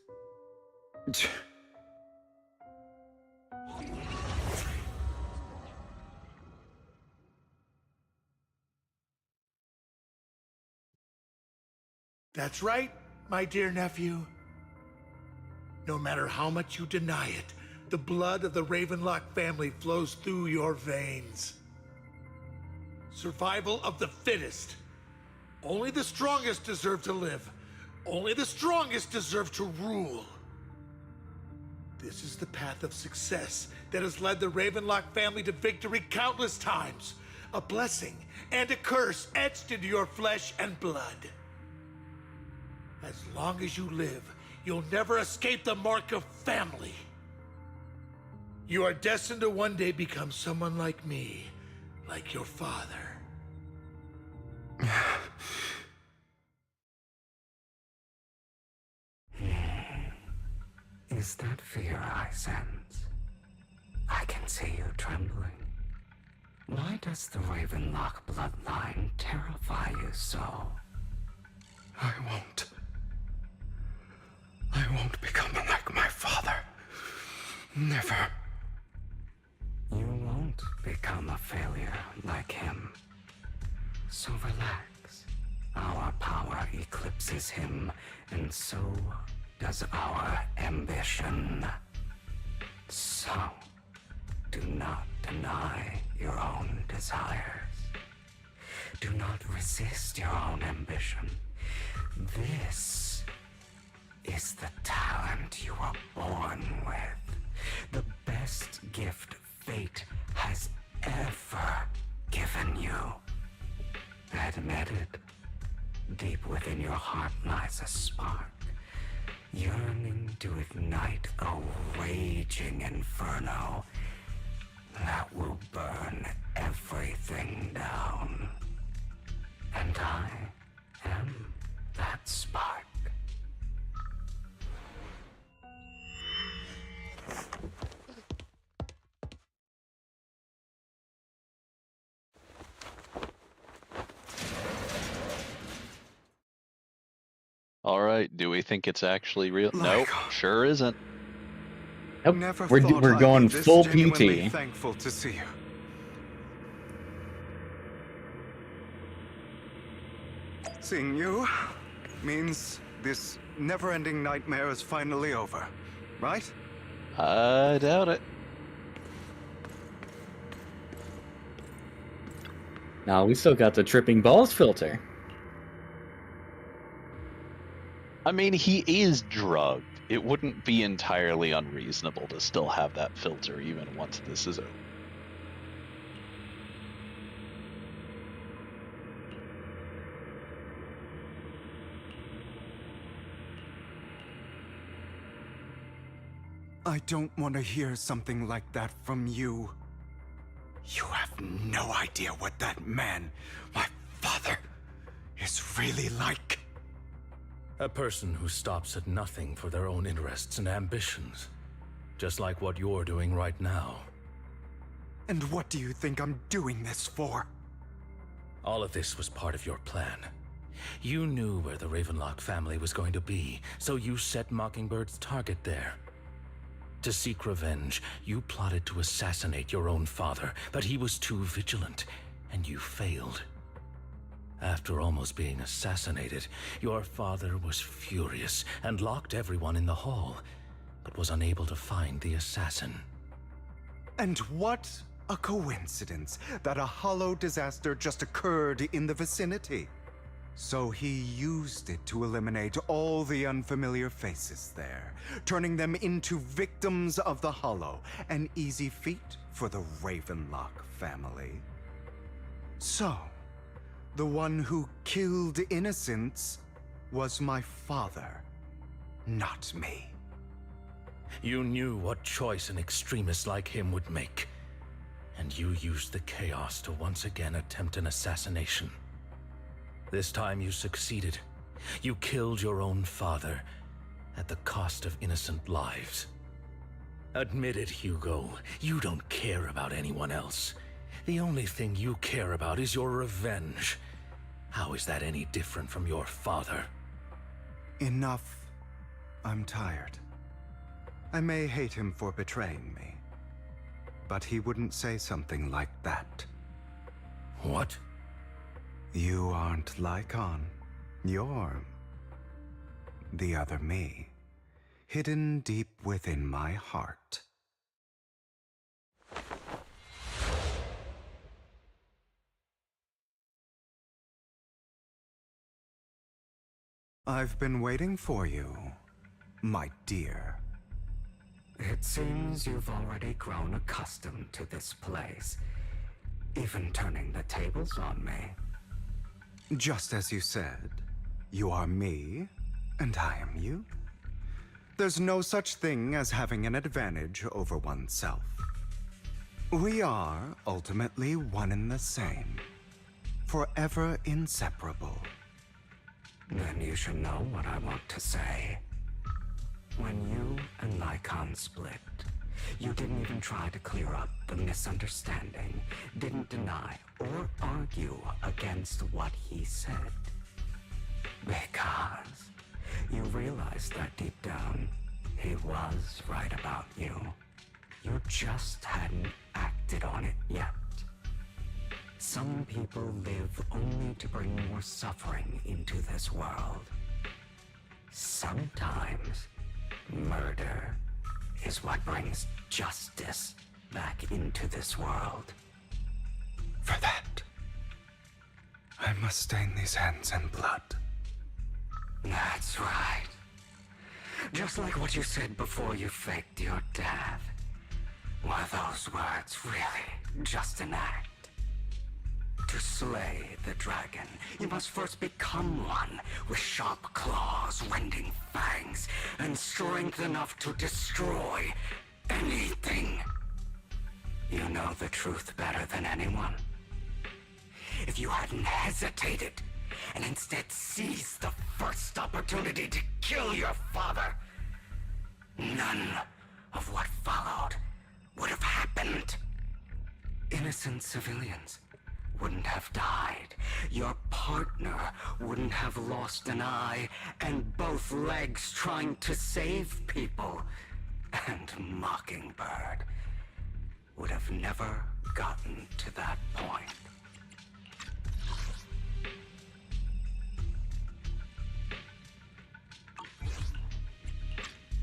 That's right, my dear nephew. No matter how much you deny it, the blood of the Ravenlock family flows through your veins. Survival of the fittest. Only the strongest deserve to live. Only the strongest deserve to rule. This is the path of success that has led the Ravenlock family to victory countless times. A blessing and a curse etched into your flesh and blood. As long as you live, you'll never escape the mark of family. You are destined to one day become someone like me, like your father. Is that fear I sense? I can see you trembling. Why does the Ravenlock bloodline terrify you so? I won't become like my father. Never. You won't become a failure like him. So relax. Our power eclipses him, and so does our ambition. So, do not deny your own desires. Do not resist your own ambition. This is the talent you were born with. The best gift fate has ever given you. Admit it. Deep within your heart lies a spark, yearning to ignite a raging inferno that will burn everything down. And I am that spark. All right, do we think it's actually real? Nope, sure isn't. Nope. Never We're thought I'd going be this full genuinely PT. Thankful to see you. Seeing you means this never-ending nightmare is finally over, right? I doubt it. No, we still got the tripping balls filter. I mean, he is drugged. It wouldn't be entirely unreasonable to still have that filter even once this is over. I don't want to hear something like that from you. You have no idea what that man, my father, is really like. A person who stops at nothing for their own interests and ambitions. Just like what you're doing right now. And what do you think I'm doing this for? All of this was part of your plan. You knew where the Ravenlock family was going to be, so you set Mockingbird's target there. To seek revenge, you plotted to assassinate your own father, but he was too vigilant, and you failed. After almost being assassinated, your father was furious and locked everyone in the hall, but was unable to find the assassin. And what a coincidence that a hollow disaster just occurred in the vicinity. So he used it to eliminate all the unfamiliar faces there, turning them into victims of the Hollow, an easy feat for the Ravenlock family. So, the one who killed innocents was my father, not me. You knew what choice an extremist like him would make, and you used the chaos to once again attempt an assassination. This time you succeeded. You killed your own father at the cost of innocent lives. Admit it, Hugo. You don't care about anyone else. The only thing you care about is your revenge. How is that any different from your father? Enough. I'm tired. I may hate him for betraying me, but he wouldn't say something like that. What? You aren't Lycon. You're the other me, hidden deep within my heart. I've been waiting for you, my dear. It seems you've already grown accustomed to this place, even turning the tables on me. Just as you said, you are me, and I am you. There's no such thing as having an advantage over oneself. We are ultimately one and the same, forever inseparable. Then you should know what I want to say. When you and Lycon split, you didn't even try to clear up the misunderstanding, didn't deny or argue against what he said. Because you realized that deep down, he was right about you. You just hadn't acted on it yet. Some people live only to bring more suffering into this world. Sometimes, murder is what brings justice back into this world. For that, I must stain these hands in blood. That's right. Just like what you said before you faked your death. Were those words really just an act? To slay the dragon, you must first become one with sharp claws, rending fangs, and strength enough to destroy anything. You know the truth better than anyone. If you hadn't hesitated, and instead seized the first opportunity to kill your father, none of what followed would have happened. Innocent civilians wouldn't have died. Your partner wouldn't have lost an eye and both legs trying to save people. And Mockingbird would have never gotten to that point.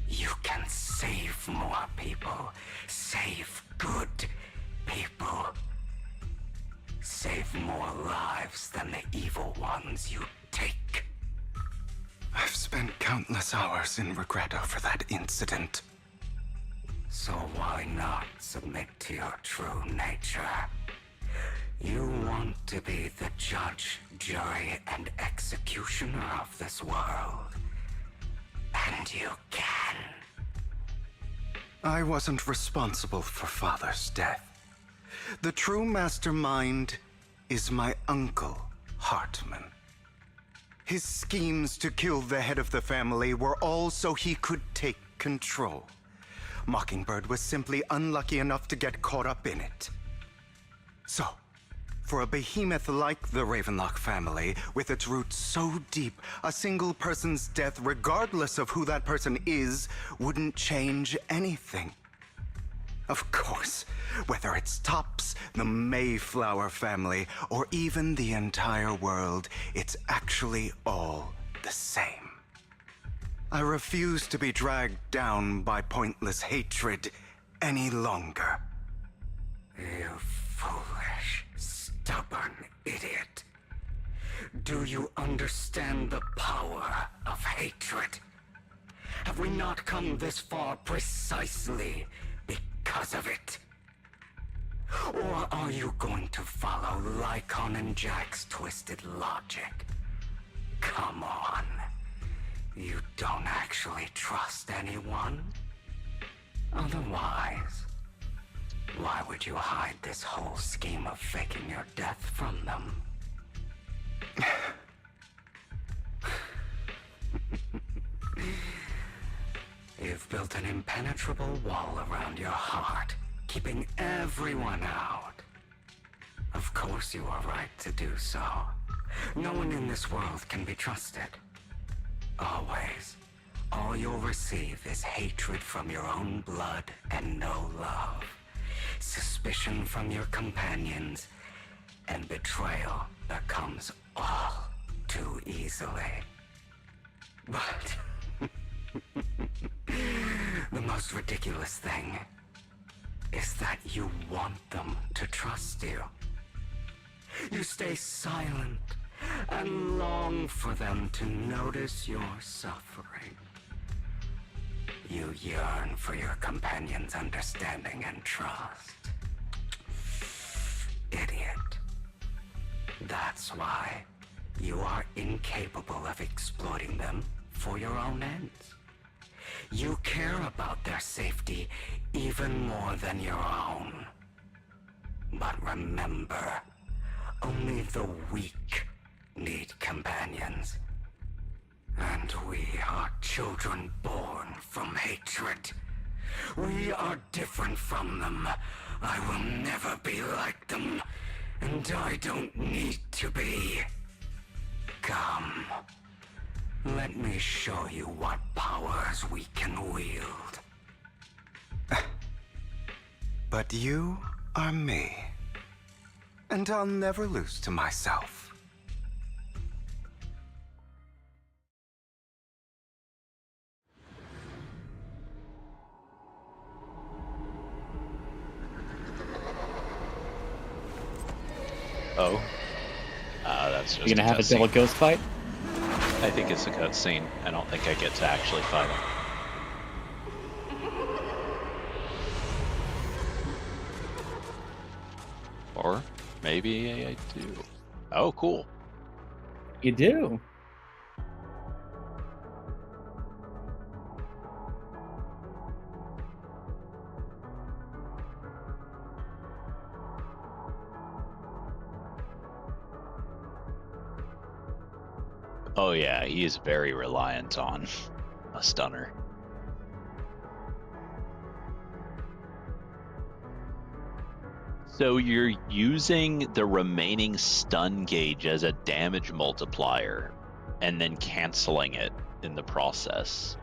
You can save more people. Save good people. Save more lives than the evil ones you take. I've spent countless hours in regret over that incident. So why not submit to your true nature? You want to be the judge, jury, and executioner of this world. And you can. I wasn't responsible for Father's death. The true mastermind is my uncle, Hartman. His schemes to kill the head of the family were all so he could take control. Mockingbird was simply unlucky enough to get caught up in it. So, for a behemoth like the Ravenlock family, with its roots so deep, a single person's death, regardless of who that person is, wouldn't change anything. Of course, whether it's Tops, the Mayflower family, or even the entire world, it's actually all the same. I refuse to be dragged down by pointless hatred any longer. You foolish, stubborn idiot. Do you understand the power of hatred? Have we not come this far precisely because of it? Or are you going to follow Lycon and Jack's twisted logic? Come on. You don't actually trust anyone? Otherwise, why would you hide this whole scheme of faking your death from them? You've built an impenetrable wall around your heart, keeping everyone out. Of course you are right to do so. No one in this world can be trusted. Always. All you'll receive is hatred from your own blood and no love. Suspicion from your companions, and betrayal that comes all too easily. But the most ridiculous thing is that you want them to trust you. You stay silent and long for them to notice your suffering. You yearn for your companion's understanding and trust. Idiot. That's why you are incapable of exploiting them for your own ends. You care about their safety even more than your own. But remember, only the weak need companions. And we are children born from hatred. We are different from them. I will never be like them, and I don't need to be. Come. Let me show you what powers we can wield. But you are me. And I'll never lose to myself. Oh. That's just You gonna have a double ghost fight? I think it's a cutscene. I don't think I get to actually fight him. Or maybe I do. Oh, cool. You do. Oh yeah, he is very reliant on a stunner. So you're using the remaining stun gauge as a damage multiplier and then canceling it in the process.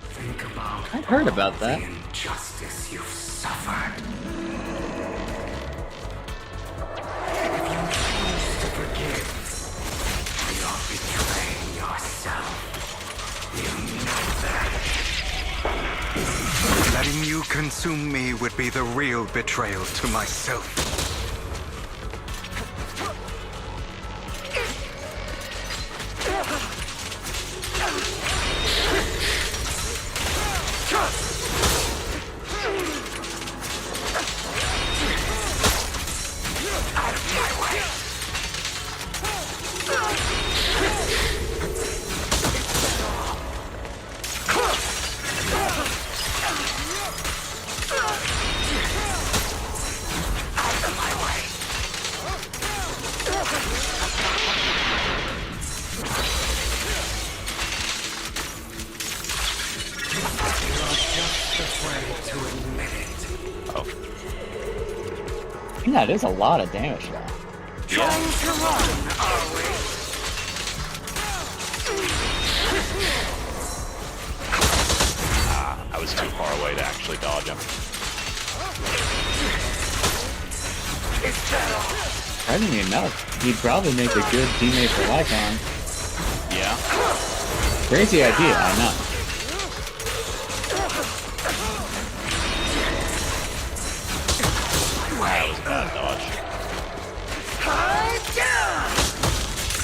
Think about I've heard about that. the injustice you've suffered. If you choose to forgive, you're betraying yourself. You know that. Letting you consume me would be the real betrayal to myself. Out of my way. Yeah, it is a lot of damage though. Trying to run, are we? I was too far away to actually dodge him. Surprisingly enough, he'd probably make a good teammate for Lycon. Yeah. Crazy idea, I know. That was a bad dodge.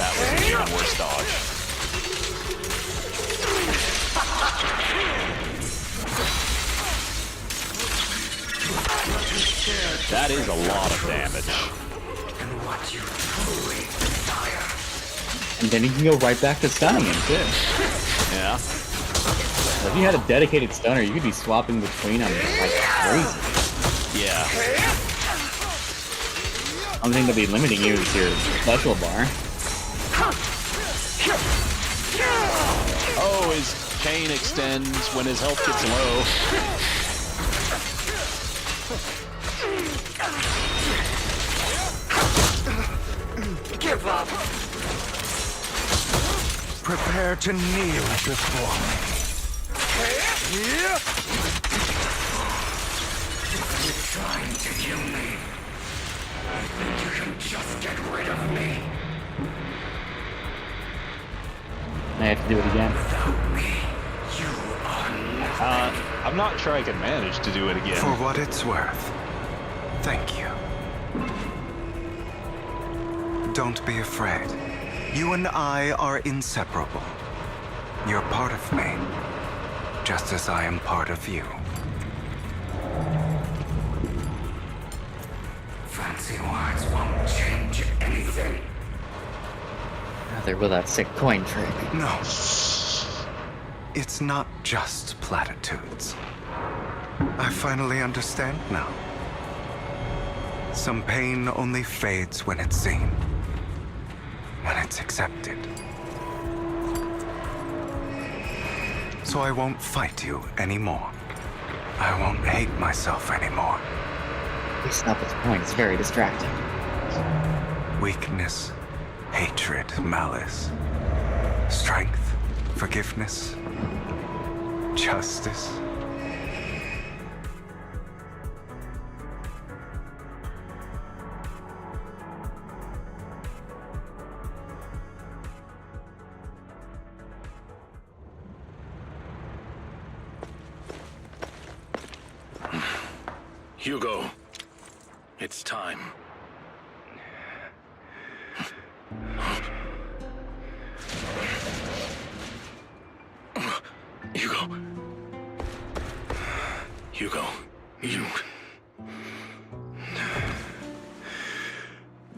That was an even worse dodge. That is a lot of damage. And then he can go right back to stunning him, too. Yeah. If you had a dedicated stunner, you could be swapping between them like crazy. Yeah. Only thing that'd be limiting you is your special bar. Oh, his chain extends when his health gets low. Give up! Prepare to kneel before me. You're trying to kill me. I think you can just get rid of me. I have to do it again. I'm not sure I can manage to do it again. For what it's worth, thank you. Don't be afraid. You and I are inseparable. You're part of me, just as I am part of you. Fancy words won't change anything. Rather will that sick coin trick. No. It's not just platitudes. I finally understand now. Some pain only fades when it's seen. When it's accepted. So I won't fight you anymore. I won't hate myself anymore. Please stop this point, it's very distracting. Weakness, hatred, malice, strength, forgiveness, justice. Hugo, it's time. Hugo, you...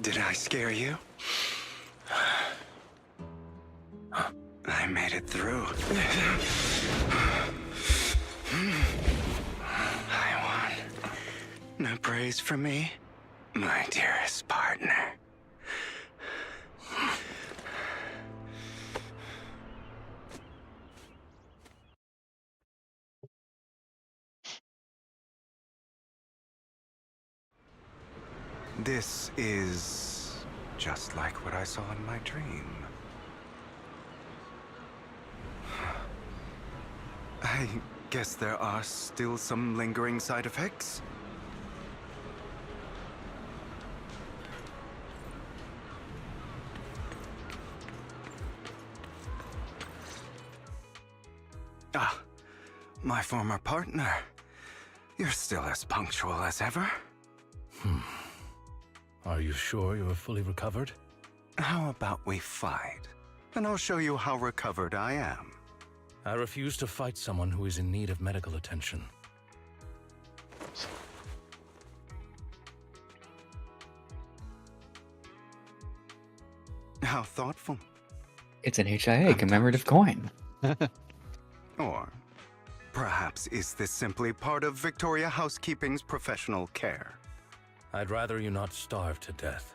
Did I scare you? I made it through. I won. No praise for me, my dearest partner. This is just like what I saw in my dream. I guess there are still some lingering side effects. Ah, my former partner. You're still as punctual as ever. Are you sure you're fully recovered? How about we fight? And I'll show you how recovered I am. I refuse to fight someone who is in need of medical attention. How thoughtful. It's an HIA commemorative coin. Or perhaps is this simply part of Victoria Housekeeping's professional care? I'd rather you not starve to death.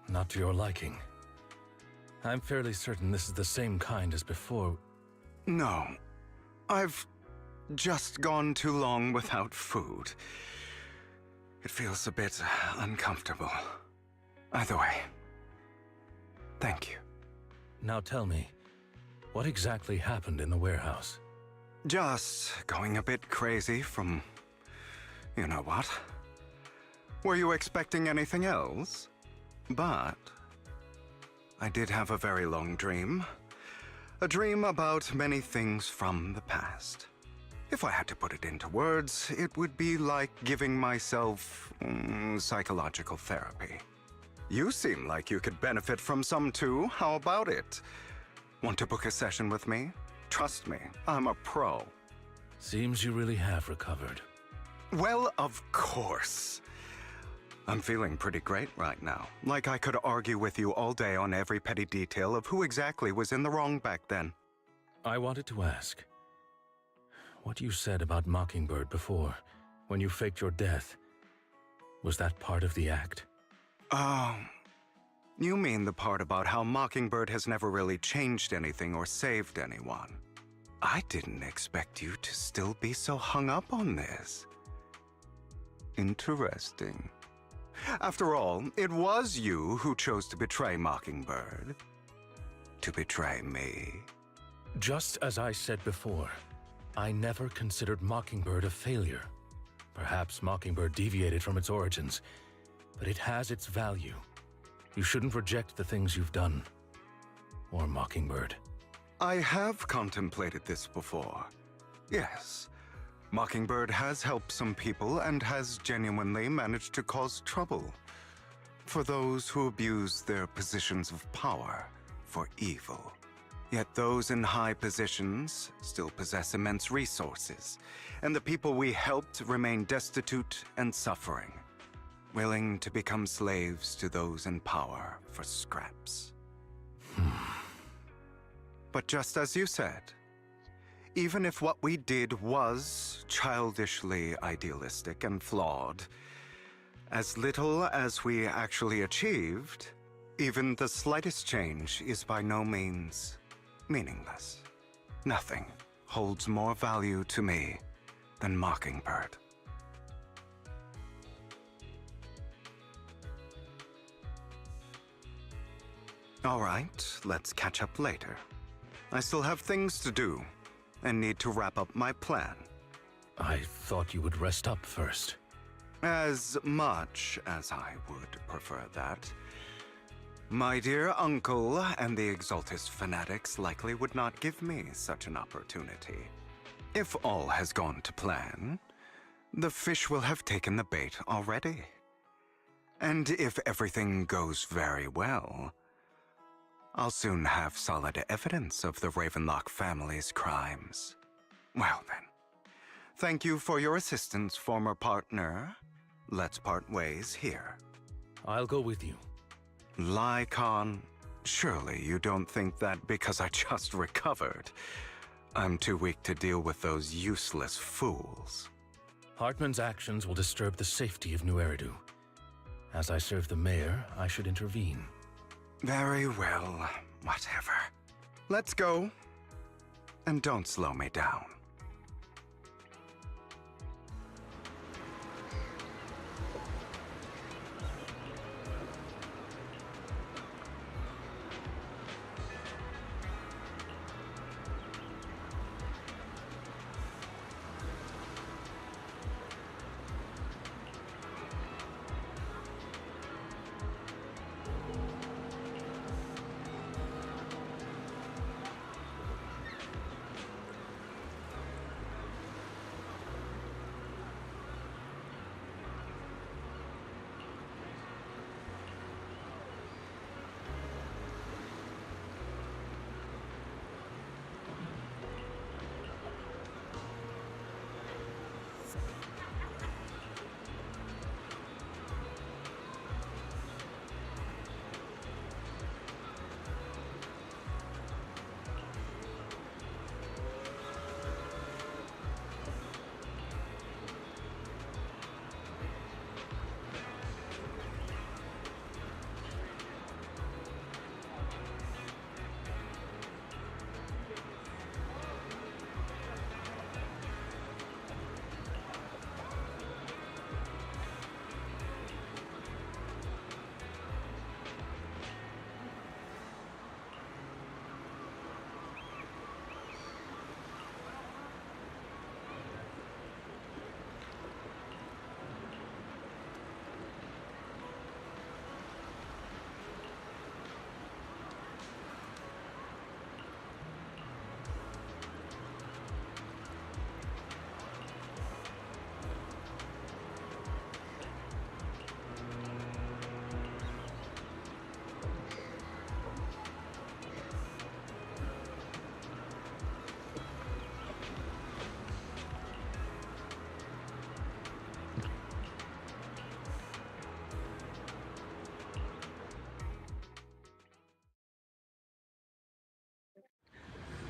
Not to your liking. I'm fairly certain this is the same kind as before. No. I've just gone too long without food. It feels a bit uncomfortable. Either way, thank you. Now tell me, what exactly happened in the warehouse? Just going a bit crazy from... you know what? Were you expecting anything else? But... I did have a very long dream. A dream about many things from the past. If I had to put it into words, it would be like giving myself psychological therapy. You seem like you could benefit from some too. How about it? Want to book a session with me? Trust me, I'm a pro. Seems you really have recovered. Well, of course. I'm feeling pretty great right now. Like I could argue with you all day on every petty detail of who exactly was in the wrong back then. I wanted to ask, what you said about Mockingbird before, when you faked your death, was that part of the act? Oh, you mean the part about how Mockingbird has never really changed anything or saved anyone. I didn't expect you to still be so hung up on this. Interesting. After all, it was you who chose to betray Mockingbird. To betray me. Just as I said before, I never considered Mockingbird a failure. Perhaps Mockingbird deviated from its origins, but it has its value. You shouldn't reject the things you've done. Or Mockingbird. I have contemplated this before. Yes. Mockingbird has helped some people and has genuinely managed to cause trouble for those who abuse their positions of power for evil. Yet those in high positions still possess immense resources, and the people we helped remain destitute and suffering, willing to become slaves to those in power for scraps. But just as you said, even if what we did was childishly idealistic and flawed, as little as we actually achieved, even the slightest change is by no means meaningless. Nothing holds more value to me than Mockingbird. All right, let's catch up later. I still have things to do and need to wrap up my plan. I thought you would rest up first. As much as I would prefer that. My dear uncle and the Exaltist fanatics likely would not give me such an opportunity. If all has gone to plan, the fish will have taken the bait already. And if everything goes very well, I'll soon have solid evidence of the Ravenlock family's crimes. Well then, thank you for your assistance, former partner. Let's part ways here. I'll go with you. Lycon, surely you don't think that because I just recovered, I'm too weak to deal with those useless fools. Hartman's actions will disturb the safety of New Eridu. As I serve the mayor, I should intervene. Very well, whatever. Let's go. And don't slow me down.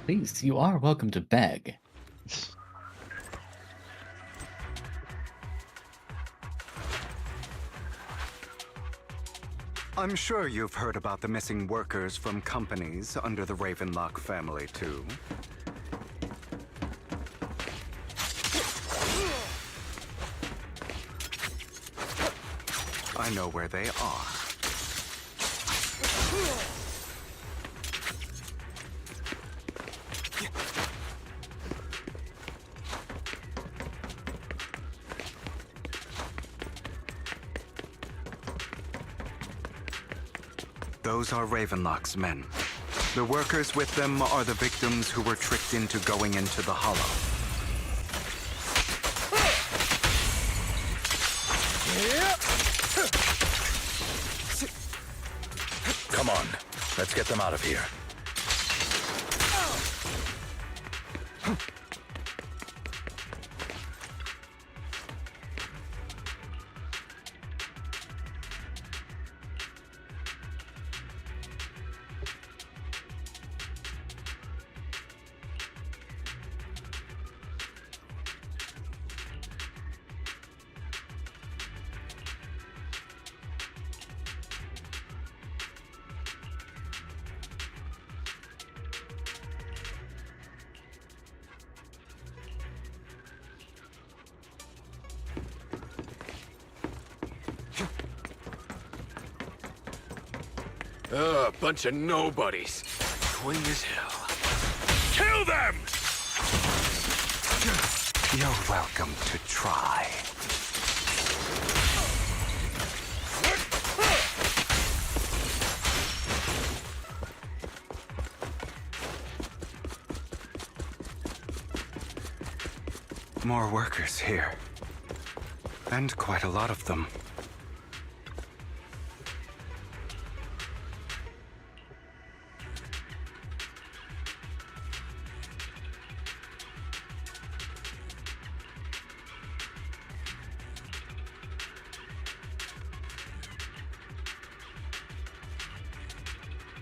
Please, you are welcome to beg. I'm sure you've heard about the missing workers from companies under the Ravenlock family, too. I know where they are. Those are Ravenlock's men. The workers with them are the victims who were tricked into going into the Hollow. Come on, let's get them out of here. Bunch of nobodies. Annoying as hell. Kill them! You're welcome to try. More workers here. And quite a lot of them.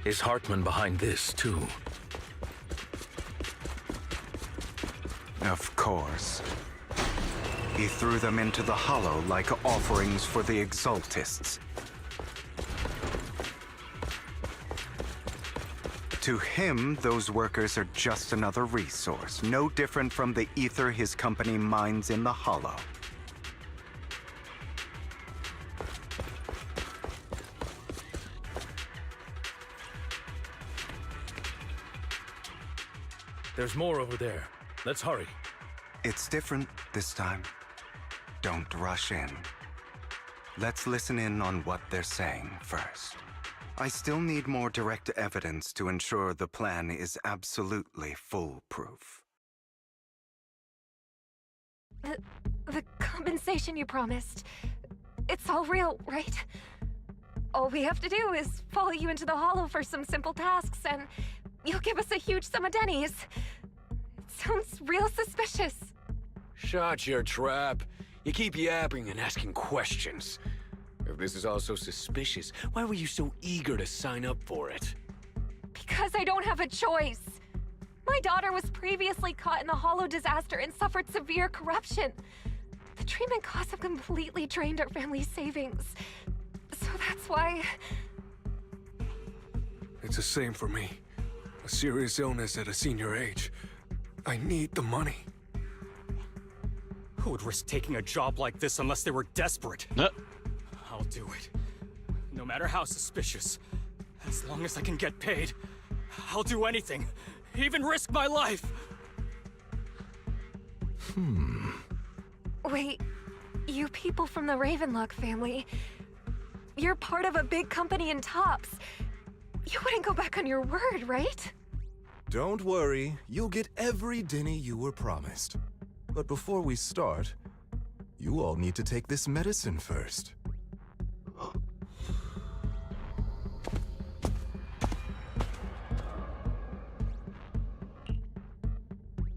Is Hartman behind this, too? Of course. He threw them into the Hollow like offerings for the Exaltists. To him, those workers are just another resource, no different from the ether his company mines in the Hollow. There's more over there. Let's hurry. It's different this time. Don't rush in. Let's listen in on what they're saying first. I still need more direct evidence to ensure the plan is absolutely foolproof. The compensation you promised, it's all real, right? All we have to do is follow you into the Hollow for some simple tasks, and you'll give us a huge sum of dennies. It sounds real suspicious. Shut your trap. You keep yapping and asking questions. If this is all so suspicious, why were you so eager to sign up for it? Because I don't have a choice. My daughter was previously caught in the Hollow disaster and suffered severe corruption. The treatment costs have completely drained our family's savings. So that's why... It's the same for me. A serious illness at a senior age. I need the money. Who would risk taking a job like this unless they were desperate? I'll do it. No matter how suspicious. As long as I can get paid, I'll do anything. Even risk my life. Wait, you people from the Ravenlock family, you're part of a big company in Tops. You wouldn't go back on your word, right? Don't worry, you'll get every denny you were promised. But before we start, you all need to take this medicine first.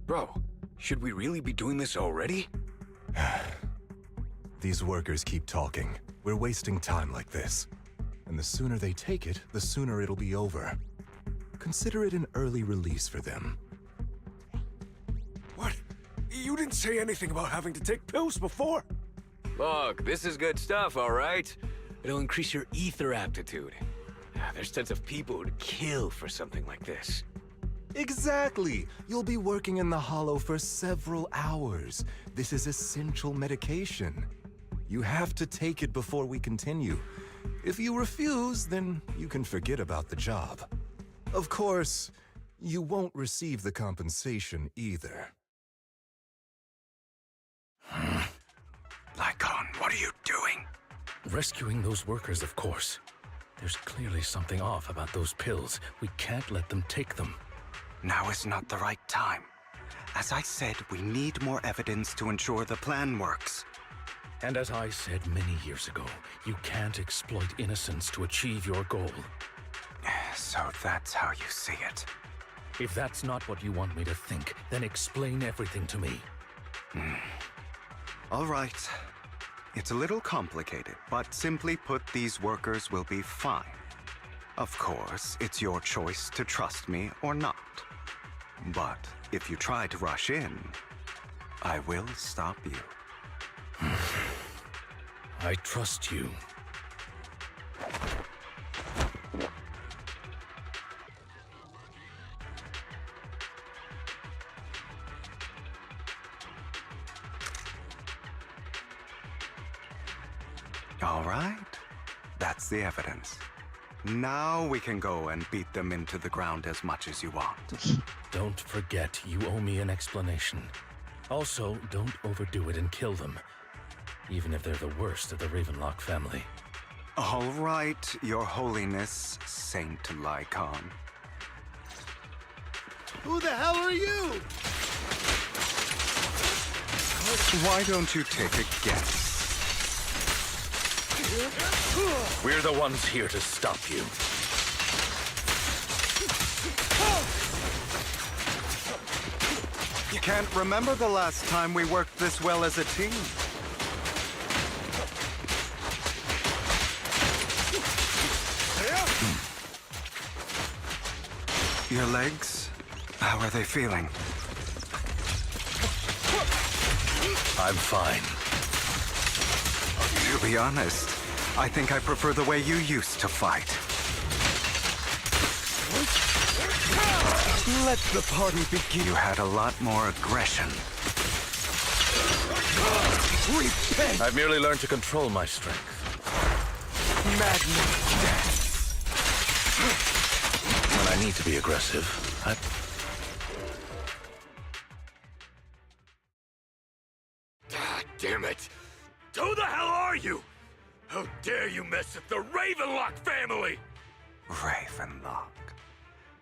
Bro, should we really be doing this already? These workers keep talking. We're wasting time like this. And the sooner they take it, the sooner it'll be over. Consider it an early release for them. You didn't say anything about having to take pills before. Look, this is good stuff, all right? It'll increase your ether aptitude. There's tons of people who'd kill for something like this. Exactly! You'll be working in the Hollow for several hours. This is essential medication. You have to take it before we continue. If you refuse, then you can forget about the job. Of course, you won't receive the compensation either. Lycon, what are you doing? Rescuing those workers, of course. There's clearly something off about those pills. We can't let them take them. Now is not the right time. As I said, we need more evidence to ensure the plan works. And as I said many years ago, you can't exploit innocence to achieve your goal. So that's how you see it. If that's not what you want me to think, then explain everything to me. All right. It's a little complicated, but simply put, these workers will be fine. Of course, it's your choice to trust me or not. But if you try to rush in, I will stop you. I trust you. All right. That's the evidence. Now we can go and beat them into the ground as much as you want. Don't forget, you owe me an explanation. Also, don't overdo it and kill them. Even if they're the worst of the Ravenlock family. All right, Your Holiness, Saint Lycon. Who the hell are you? Why don't you take a guess? We're the ones here to stop you. You can't remember the last time we worked this well as a team. Your legs? How are they feeling? I'm fine. To be honest, I think I prefer the way you used to fight. Let the party begin. You had a lot more aggression. Repent! I've merely learned to control my strength. Madness dance. When I need to be aggressive, God damn it! Who the hell are you? How dare you mess with the Ravenlock family? Ravenlock.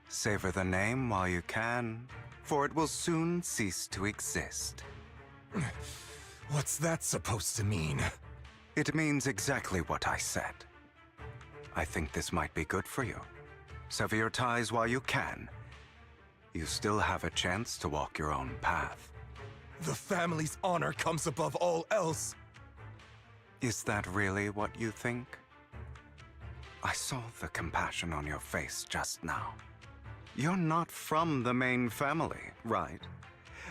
Savor the name while you can, for it will soon cease to exist. What's that supposed to mean? It means exactly what I said. I think this might be good for you. Sever your ties while you can. You still have a chance to walk your own path. The family's honor comes above all else. Is that really what you think? I saw the compassion on your face just now. You're not from the main family, right?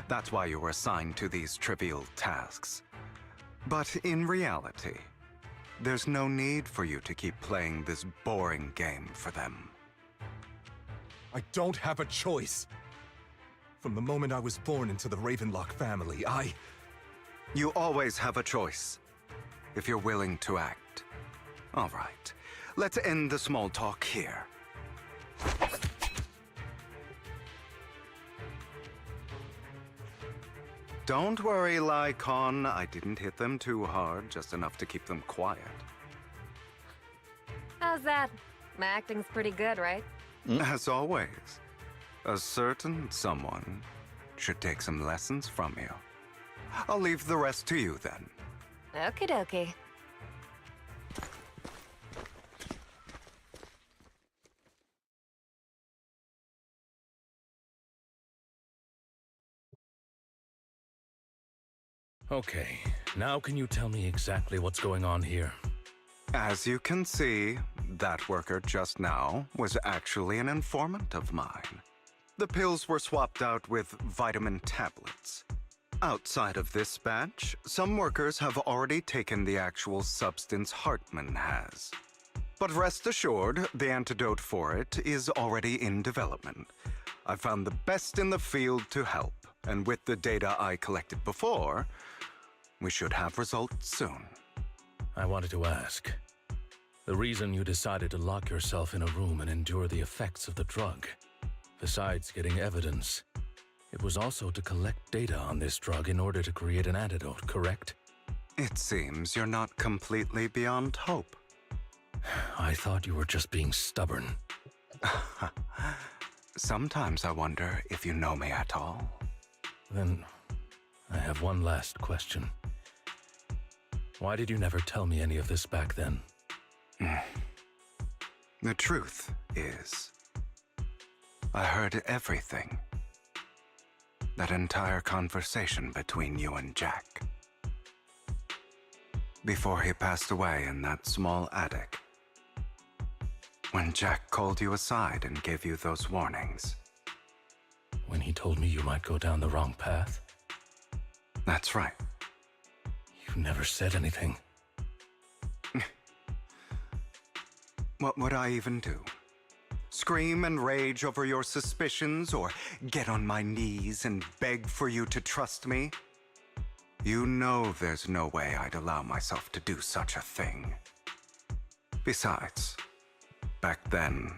That's why you were assigned to these trivial tasks. But in reality, there's no need for you to keep playing this boring game for them. I don't have a choice. From the moment I was born into the Ravenlock family, You always have a choice, if you're willing to act. All right, let's end the small talk here. Don't worry, Lycon. I didn't hit them too hard, just enough to keep them quiet. How's that? My acting's pretty good, right? As always, a certain someone should take some lessons from you. I'll leave the rest to you then. Okie dokie. Okay, now can you tell me exactly what's going on here? As you can see, that worker just now was actually an informant of mine. The pills were swapped out with vitamin tablets. Outside of this batch, some workers have already taken the actual substance Hartman has. But rest assured, the antidote for it is already in development. I found the best in the field to help, and with the data I collected before, we should have results soon. I wanted to ask. The reason you decided to lock yourself in a room and endure the effects of the drug, besides getting evidence, it was also to collect data on this drug in order to create an antidote, correct? It seems you're not completely beyond hope. I thought you were just being stubborn. Sometimes I wonder if you know me at all. Then, I have one last question. Why did you never tell me any of this back then? The truth is, I heard everything. That entire conversation between you and Jack. Before he passed away in that small attic. When Jack called you aside and gave you those warnings. When he told me you might go down the wrong path? That's right. You never said anything. What would I even do? Scream and rage over your suspicions, or get on my knees and beg for you to trust me? You know there's no way I'd allow myself to do such a thing. Besides, back then,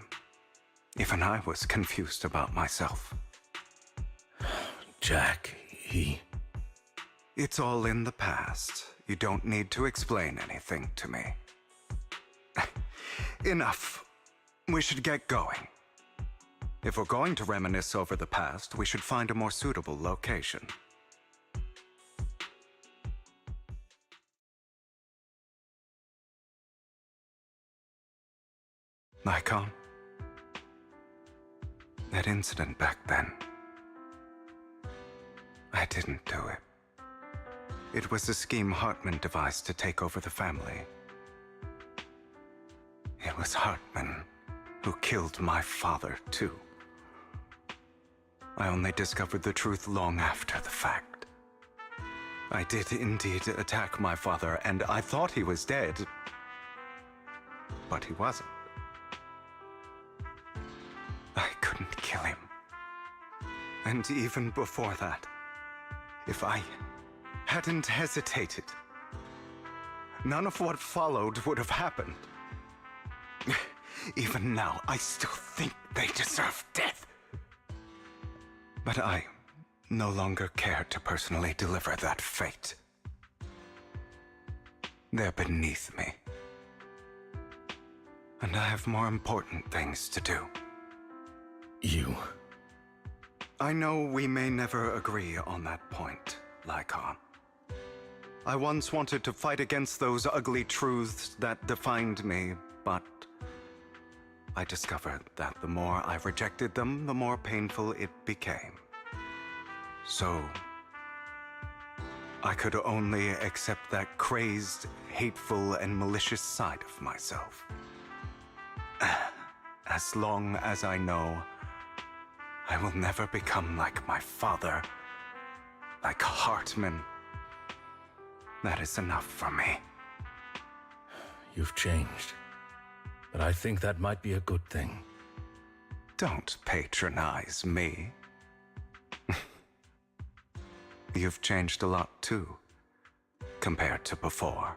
even I was confused about myself. Jack, It's all in the past. You don't need to explain anything to me. Enough. We should get going. If we're going to reminisce over the past, we should find a more suitable location. Lycon? That incident back then. I didn't do it. It was a scheme Hartman devised to take over the family. It was Hartman who killed my father, too. I only discovered the truth long after the fact. I did indeed attack my father, and I thought he was dead. But he wasn't. I couldn't kill him. And even before that, if I hadn't hesitated, none of what followed would have happened. Even now, I still think they deserve death. But I no longer care to personally deliver that fate. They're beneath me. And I have more important things to do. I know we may never agree on that point, Lycon. I once wanted to fight against those ugly truths that defined me, but I discovered that the more I rejected them, the more painful it became. So, I could only accept that crazed, hateful, and malicious side of myself. As long as I know I will never become like my father, like Hartman, that is enough for me. You've changed. But I think that might be a good thing. Don't patronize me. You've changed a lot too, compared to before.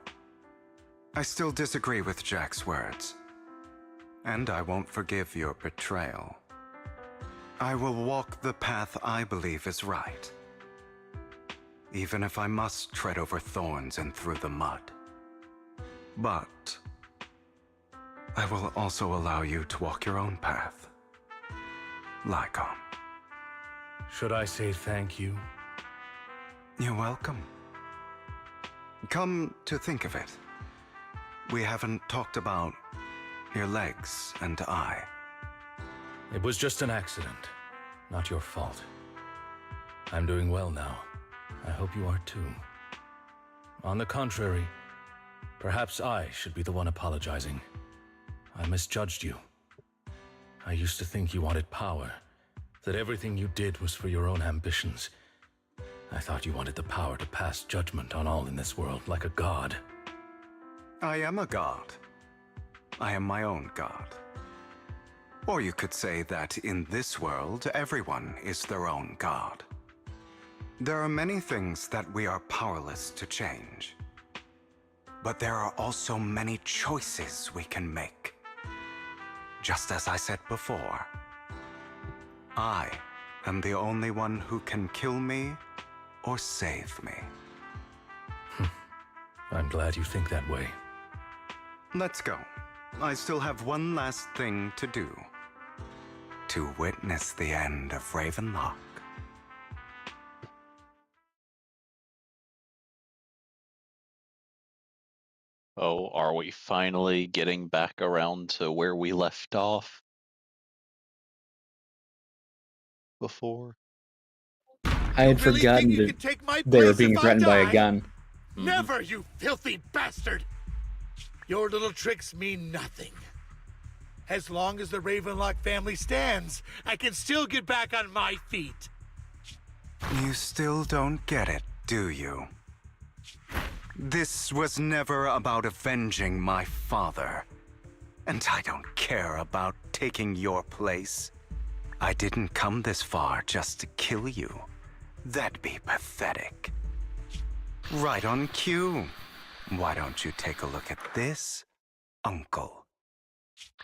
I still disagree with Jack's words, and I won't forgive your betrayal. I will walk the path I believe is right, even if I must tread over thorns and through the mud. But I will also allow you to walk your own path, Lycon. Should I say thank you? You're welcome. Come to think of it, we haven't talked about your legs and eye. It was just an accident, not your fault. I'm doing well now. I hope you are too. On the contrary, perhaps I should be the one apologizing. I misjudged you. I used to think you wanted power, that everything you did was for your own ambitions. I thought you wanted the power to pass judgment on all in this world like a god. I am a god. I am my own god. Or you could say that in this world, everyone is their own god. There are many things that we are powerless to change. But there are also many choices we can make. Just as I said before, I am the only one who can kill me or save me. I'm glad you think that way. Let's go. I still have one last thing to do. To witness the end of Ravenlock. Oh, are we finally getting back around to where we left off before? I had Really forgotten think you that can take my they were place being if I threatened by a die? gun. Never, you filthy bastard! Your little tricks mean nothing. As long as the Ravenlock family stands, I can still get back on my feet. You still don't get it, do you? This was never about avenging my father. And I don't care about taking your place. I didn't come this far just to kill you. That'd be pathetic. Right on cue. Why don't you take a look at this, Uncle?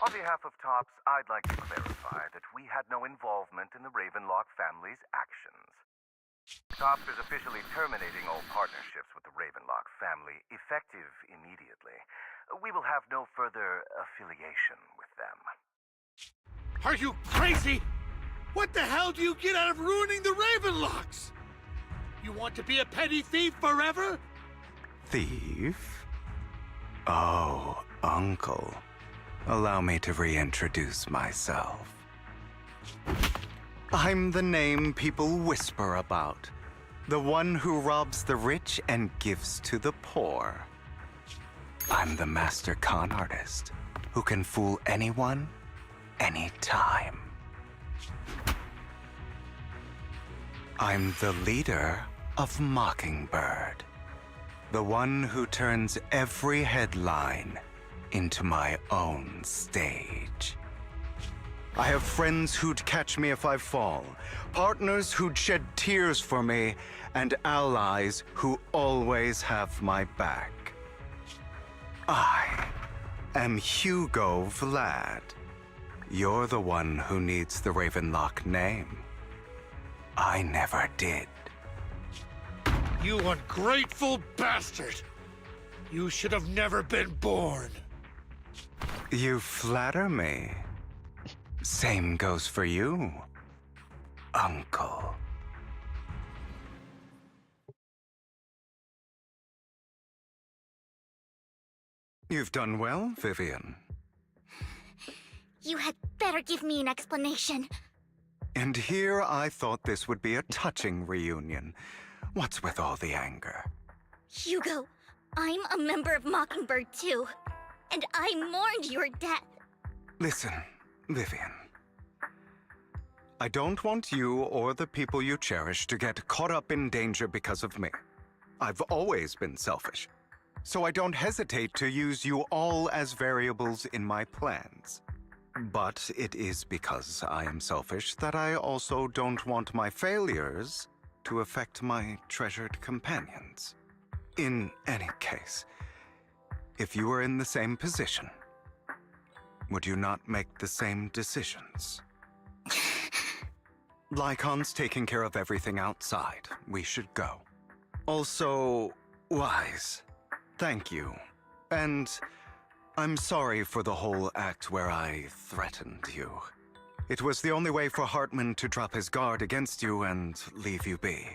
On behalf of TOPS, I'd like to clarify that we had no involvement in the Ravenlock family's actions. TOPS is officially terminating all partnerships with the Ravenlock family, effective immediately. We will have no further affiliation with them. Are you crazy? What the hell do you get out of ruining the Ravenlocks? You want to be a petty thief forever? Thief? Oh, Uncle. Allow me to reintroduce myself. I'm the name people whisper about. The one who robs the rich and gives to the poor. I'm the master con artist who can fool anyone, anytime. I'm the leader of Mockingbird. The one who turns every headline into my own stage. I have friends who'd catch me if I fall, partners who'd shed tears for me, and allies who always have my back. I am Hugo Vlad. You're the one who needs the Ravenlock name. I never did. You ungrateful bastard! You should have never been born. You flatter me. Same goes for you, Uncle. You've done well, Vivian. You had better give me an explanation. And here I thought this would be a touching reunion. What's with all the anger? Hugo, I'm a member of Mockingbird too. And I mourned your death. Listen, Vivian. I don't want you or the people you cherish to get caught up in danger because of me. I've always been selfish, so I don't hesitate to use you all as variables in my plans. But it is because I am selfish that I also don't want my failures to affect my treasured companions. In any case, if you were in the same position, would you not make the same decisions? Lycon's taking care of everything outside. We should go. Also, Wise, thank you. And I'm sorry for the whole act where I threatened you. It was the only way for Hartman to drop his guard against you and leave you be.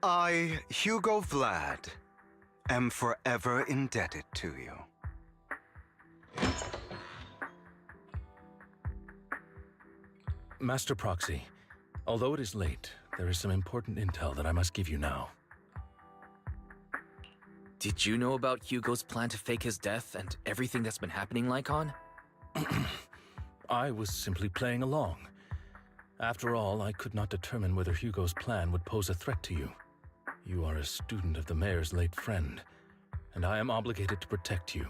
I, Hugo Vlad, am forever indebted to you. Master Proxy, although it is late, there is some important intel that I must give you now. Did you know about Hugo's plan to fake his death and everything that's been happening, Lycon? I was simply playing along. After all, I could not determine whether Hugo's plan would pose a threat to you. You are a student of the mayor's late friend, and I am obligated to protect you.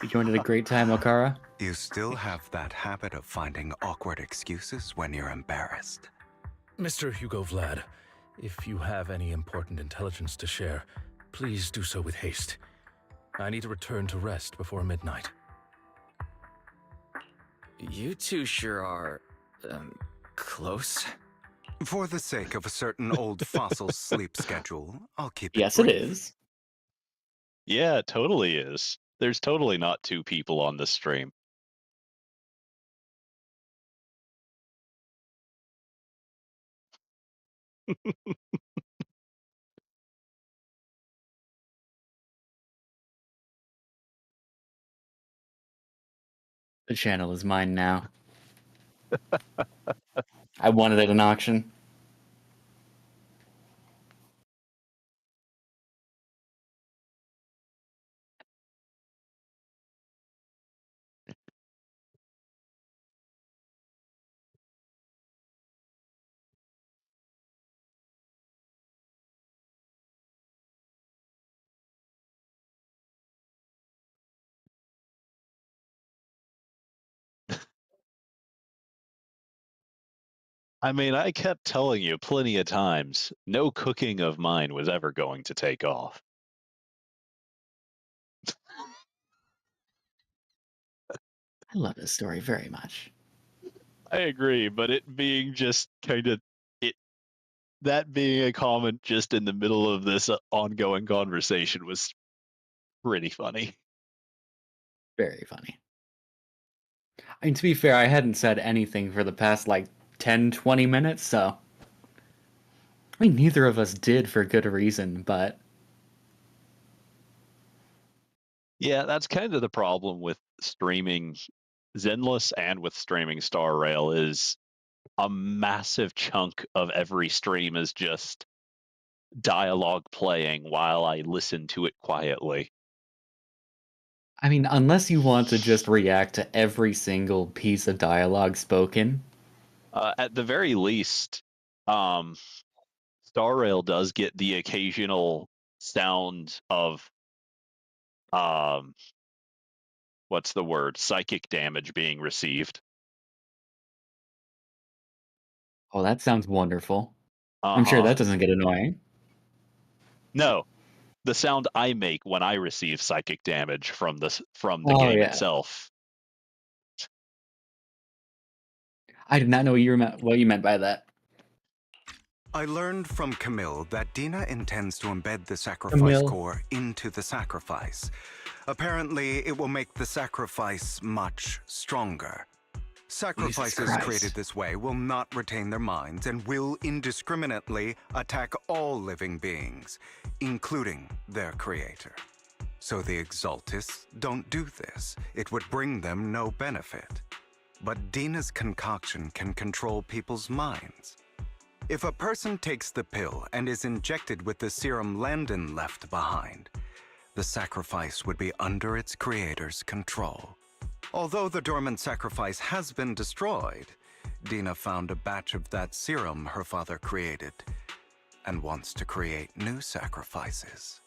You joined at a great time, Okara. You still have that habit of finding awkward excuses when you're embarrassed. Mr. Hugo Vlad, if you have any important intelligence to share, please do so with haste. I need to return to rest before midnight. You two sure are, close? For the sake of a certain old fossil's sleep schedule, I'll keep it Yes, it brief. is. Yeah, it totally is. There's totally not two people on this stream. The channel is mine now. I won it at an auction. I mean, I kept telling you plenty of times, no cooking of mine was ever going to take off. I love this story very much. I agree, but it being just kind of that being a comment just in the middle of this ongoing conversation was pretty funny. Very funny. I mean, to be fair, I hadn't said anything for the past, 10, 20 minutes, so... I mean, neither of us did for good reason, but... Yeah, that's kind of the problem with streaming Zenless and with streaming Star Rail is a massive chunk of every stream is just dialogue playing while I listen to it quietly. I mean, unless you want to just react to every single piece of dialogue spoken. At the very least, Star Rail does get the occasional sound of what's the word? Psychic damage being received. Oh, that sounds wonderful. I'm sure that doesn't get annoying. No. The sound I make when I receive psychic damage from the game itself. I did not know what you meant by that. I learned from Camille that Dina intends to embed the sacrifice core into the sacrifice. Apparently, it will make the sacrifice much stronger. Sacrifices created this way will not retain their minds and will indiscriminately attack all living beings, including their creator. So the Exaltists don't do this. It would bring them no benefit. But Dina's concoction can control people's minds. If a person takes the pill and is injected with the serum Landon left behind, the sacrifice would be under its creator's control. Although the dormant sacrifice has been destroyed, Dina found a batch of that serum her father created and wants to create new sacrifices.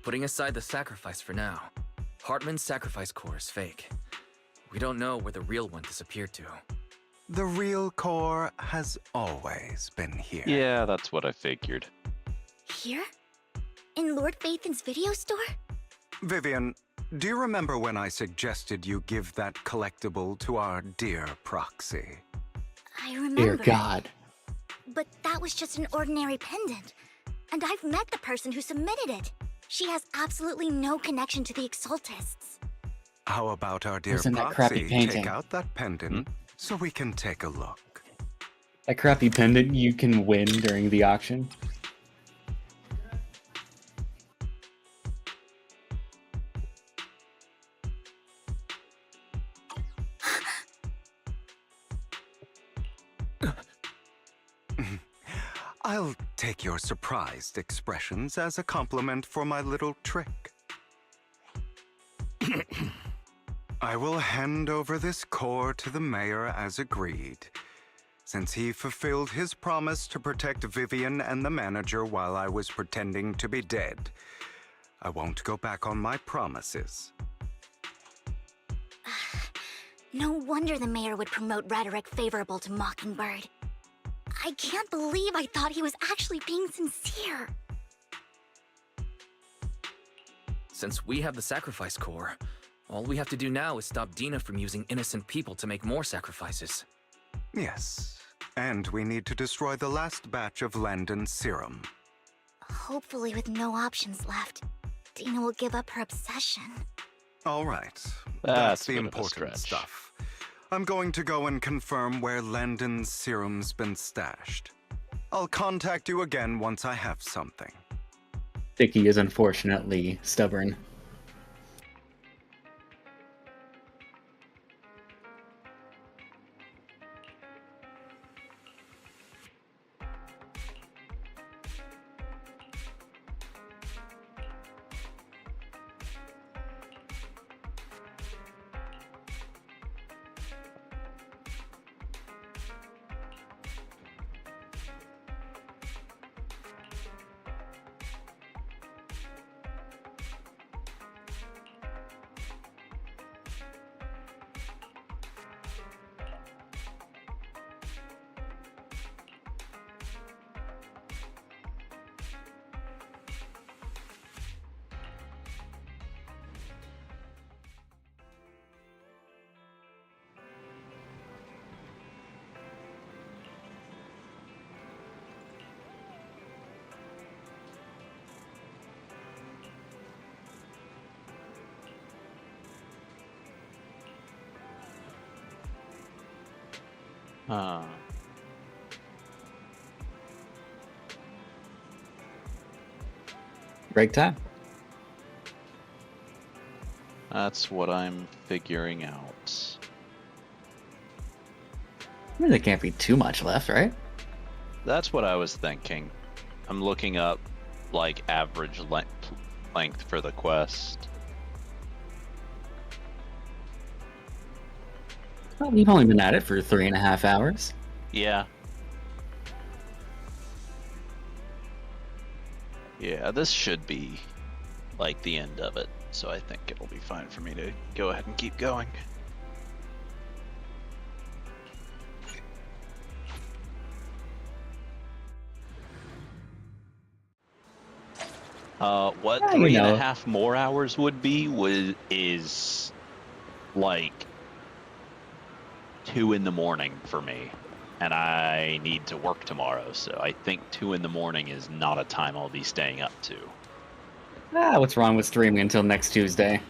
Putting aside the sacrifice for now, Hartman's sacrifice core is fake. We don't know where the real one disappeared to. The real core has always been here. Yeah, that's what I figured. Here? In Lord Phaethan's video store? Vivian, do you remember when I suggested you give that collectible to our dear proxy? I remember. Dear God. But that was just an ordinary pendant. And I've met the person who submitted it. She has absolutely no connection to the Exaltists. How about our dear Wasn't that crappy proxy painting? take out that pendant so we can take a look? That crappy pendant you can win during the auction. I'll take your surprised expressions as a compliment for my little trick. I will hand over this core to the mayor as agreed. since he fulfilled his promise to protect Vivian and the manager while I was pretending to be dead. I won't go back on my promises. No wonder the mayor would promote rhetoric favorable to Mockingbird. I can't believe I thought he was actually being sincere. Since we have the sacrifice core, all we have to do now is stop Dina from using innocent people to make more sacrifices. Yes, and we need to destroy the last batch of Landon's serum. Hopefully with no options left, Dina will give up her obsession. All right, That's the important stuff. I'm going to go and confirm where Landon's serum's been stashed. I'll contact you again once I have something. Dicky is unfortunately stubborn. Break time. That's what I'm figuring out. I mean, there can't be too much left, right? That's what I was thinking. I'm looking up, like, average length for the quest. Well, we've only been at it for 3.5 hours. Yeah. Yeah, this should be, like, the end of it, so I think it'll be fine for me to go ahead and keep going. What 3.5 more hours would be is like 2 in the morning for me, and I need to work tomorrow, so I think 2 in the morning is not a time I'll be staying up to. What's wrong with streaming until next Tuesday?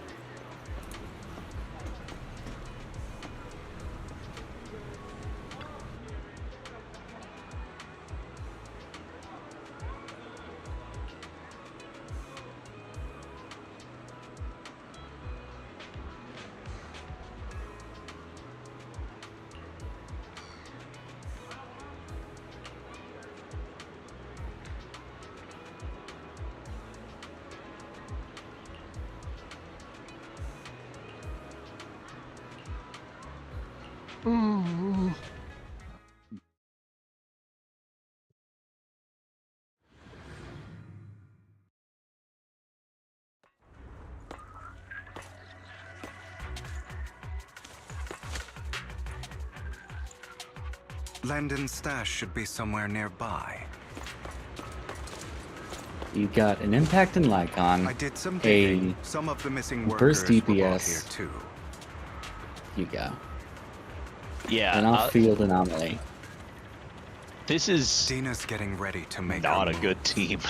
Landon's stash should be somewhere nearby. You got an impact in Lycon, I did some digging. Some of the missing workers burst were brought here DPS. too. You go. Yeah. And I'll field anomaly. This is Dina's getting ready to make not her a move. good team.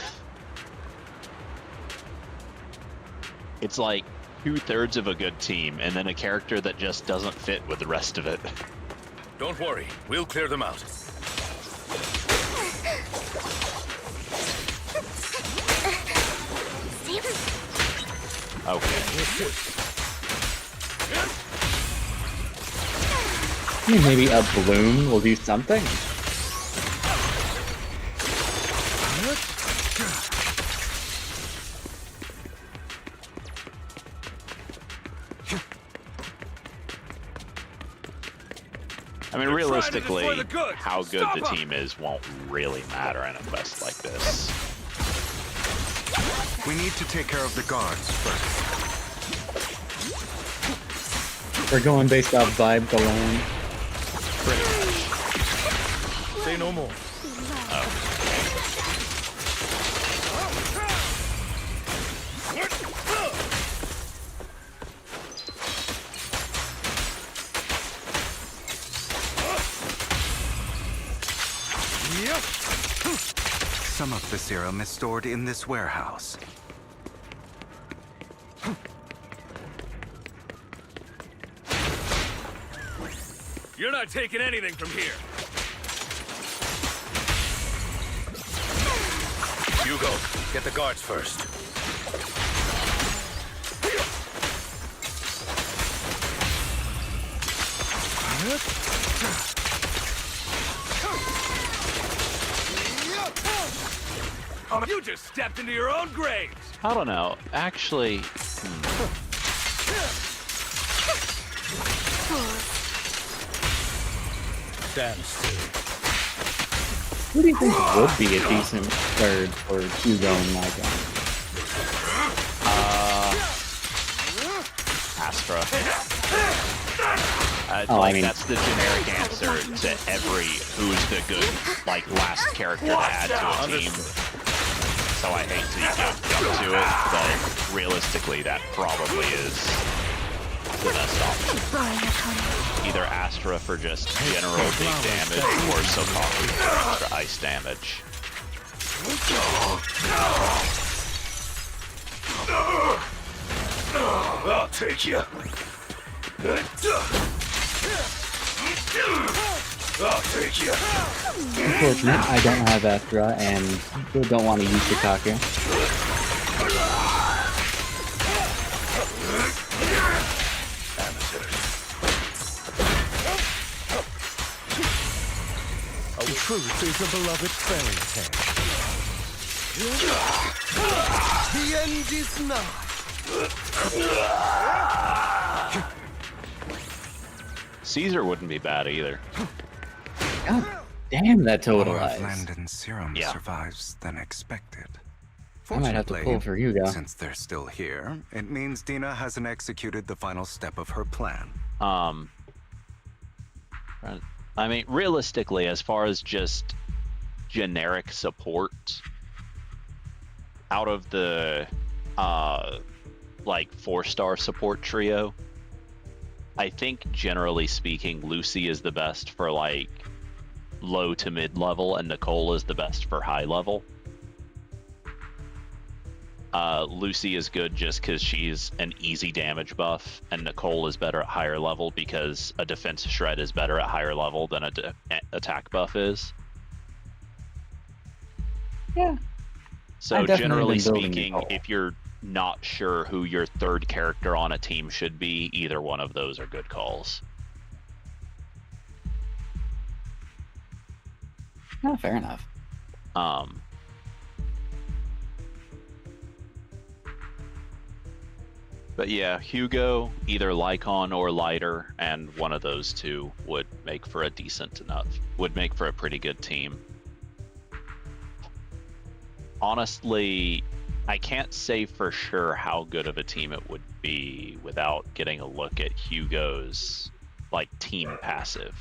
It's like 2/3 of a good team, and then a character that just doesn't fit with the rest of it. Don't worry, we'll clear them out. Okay. Maybe a bloom will do something. I mean, They're realistically, trying to destroy the goods. how good Stop the 'em. team is won't really matter in a quest like this. We need to take care of the guards first. We're going based off vibe alone. Say no more. Some of the serum is stored in this warehouse. You're not taking anything from here. Hugo, get the guards first. You just stepped into your own graves. I don't know. Actually, Stand still. Who do you think would be a decent third for Hugo and Lygon? Astra. Oh, I mean- that's the generic answer to every who's the good, like, last character to add to a team. So I hate to jump to it, but realistically, that probably is the best option. Either Astra for just general big damage, or Sokaku for extra ice damage. I'll take you. I'll take you. Unfortunate, I don't have Astra and don't want to use Shikaku. Truth is a beloved fairy tale. The end is nigh. Caesar wouldn't be bad either. God damn, that More of totalized. Landon's serum Yeah. survives than expected. I might have to Fortunately, pull for Hugo. since they're still here, it means Dina hasn't executed the final step of her plan. I mean, realistically, as far as just generic support, out of the like 4-star support trio, I think generally speaking, Lucy is the best for like low to mid level, and Nicole is the best for high level. Lucy is good just because she's an easy damage buff, and Nicole is better at higher level because a defense shred is better at higher level than a attack buff is. Yeah. So I've definitely generally been building speaking, Nicole. if you're not sure who your third character on a team should be, either one of those are good calls. Oh, fair enough. But yeah, Hugo, either Lycon or Lighter, and one of those two would make for a pretty good team. Honestly, I can't say for sure how good of a team it would be without getting a look at Hugo's like team passive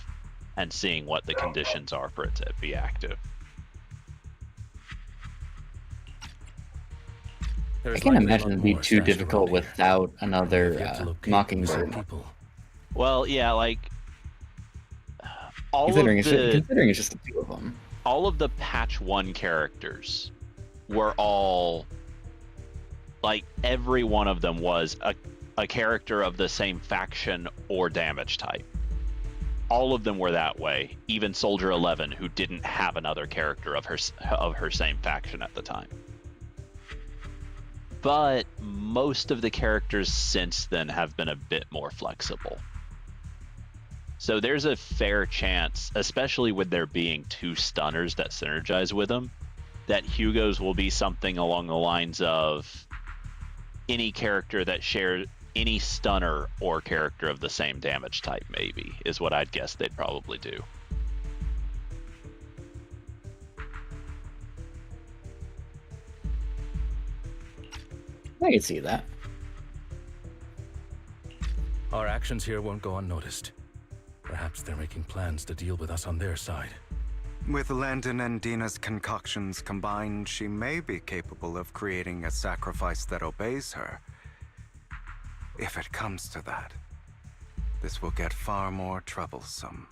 and seeing what the conditions are for it to be active. I can't imagine it'd be too difficult without another Mockingbird. Well, yeah, like Considering it's just the two of them. all of the patch 1 characters were all like every one of them was a character of the same faction or damage type. All of them were that way, even Soldier 11, who didn't have another character of her same faction at the time. But most of the characters since then have been a bit more flexible. So there's a fair chance, especially with there being 2 stunners that synergize with them, that Hugo's will be something along the lines of any character that any stunner or character of the same damage type, maybe, is what I'd guess they'd probably do. I can see that. Our actions here won't go unnoticed. Perhaps they're making plans to deal with us on their side. With Landon and Dina's concoctions combined, she may be capable of creating a sacrifice that obeys her. If it comes to that, this will get far more troublesome.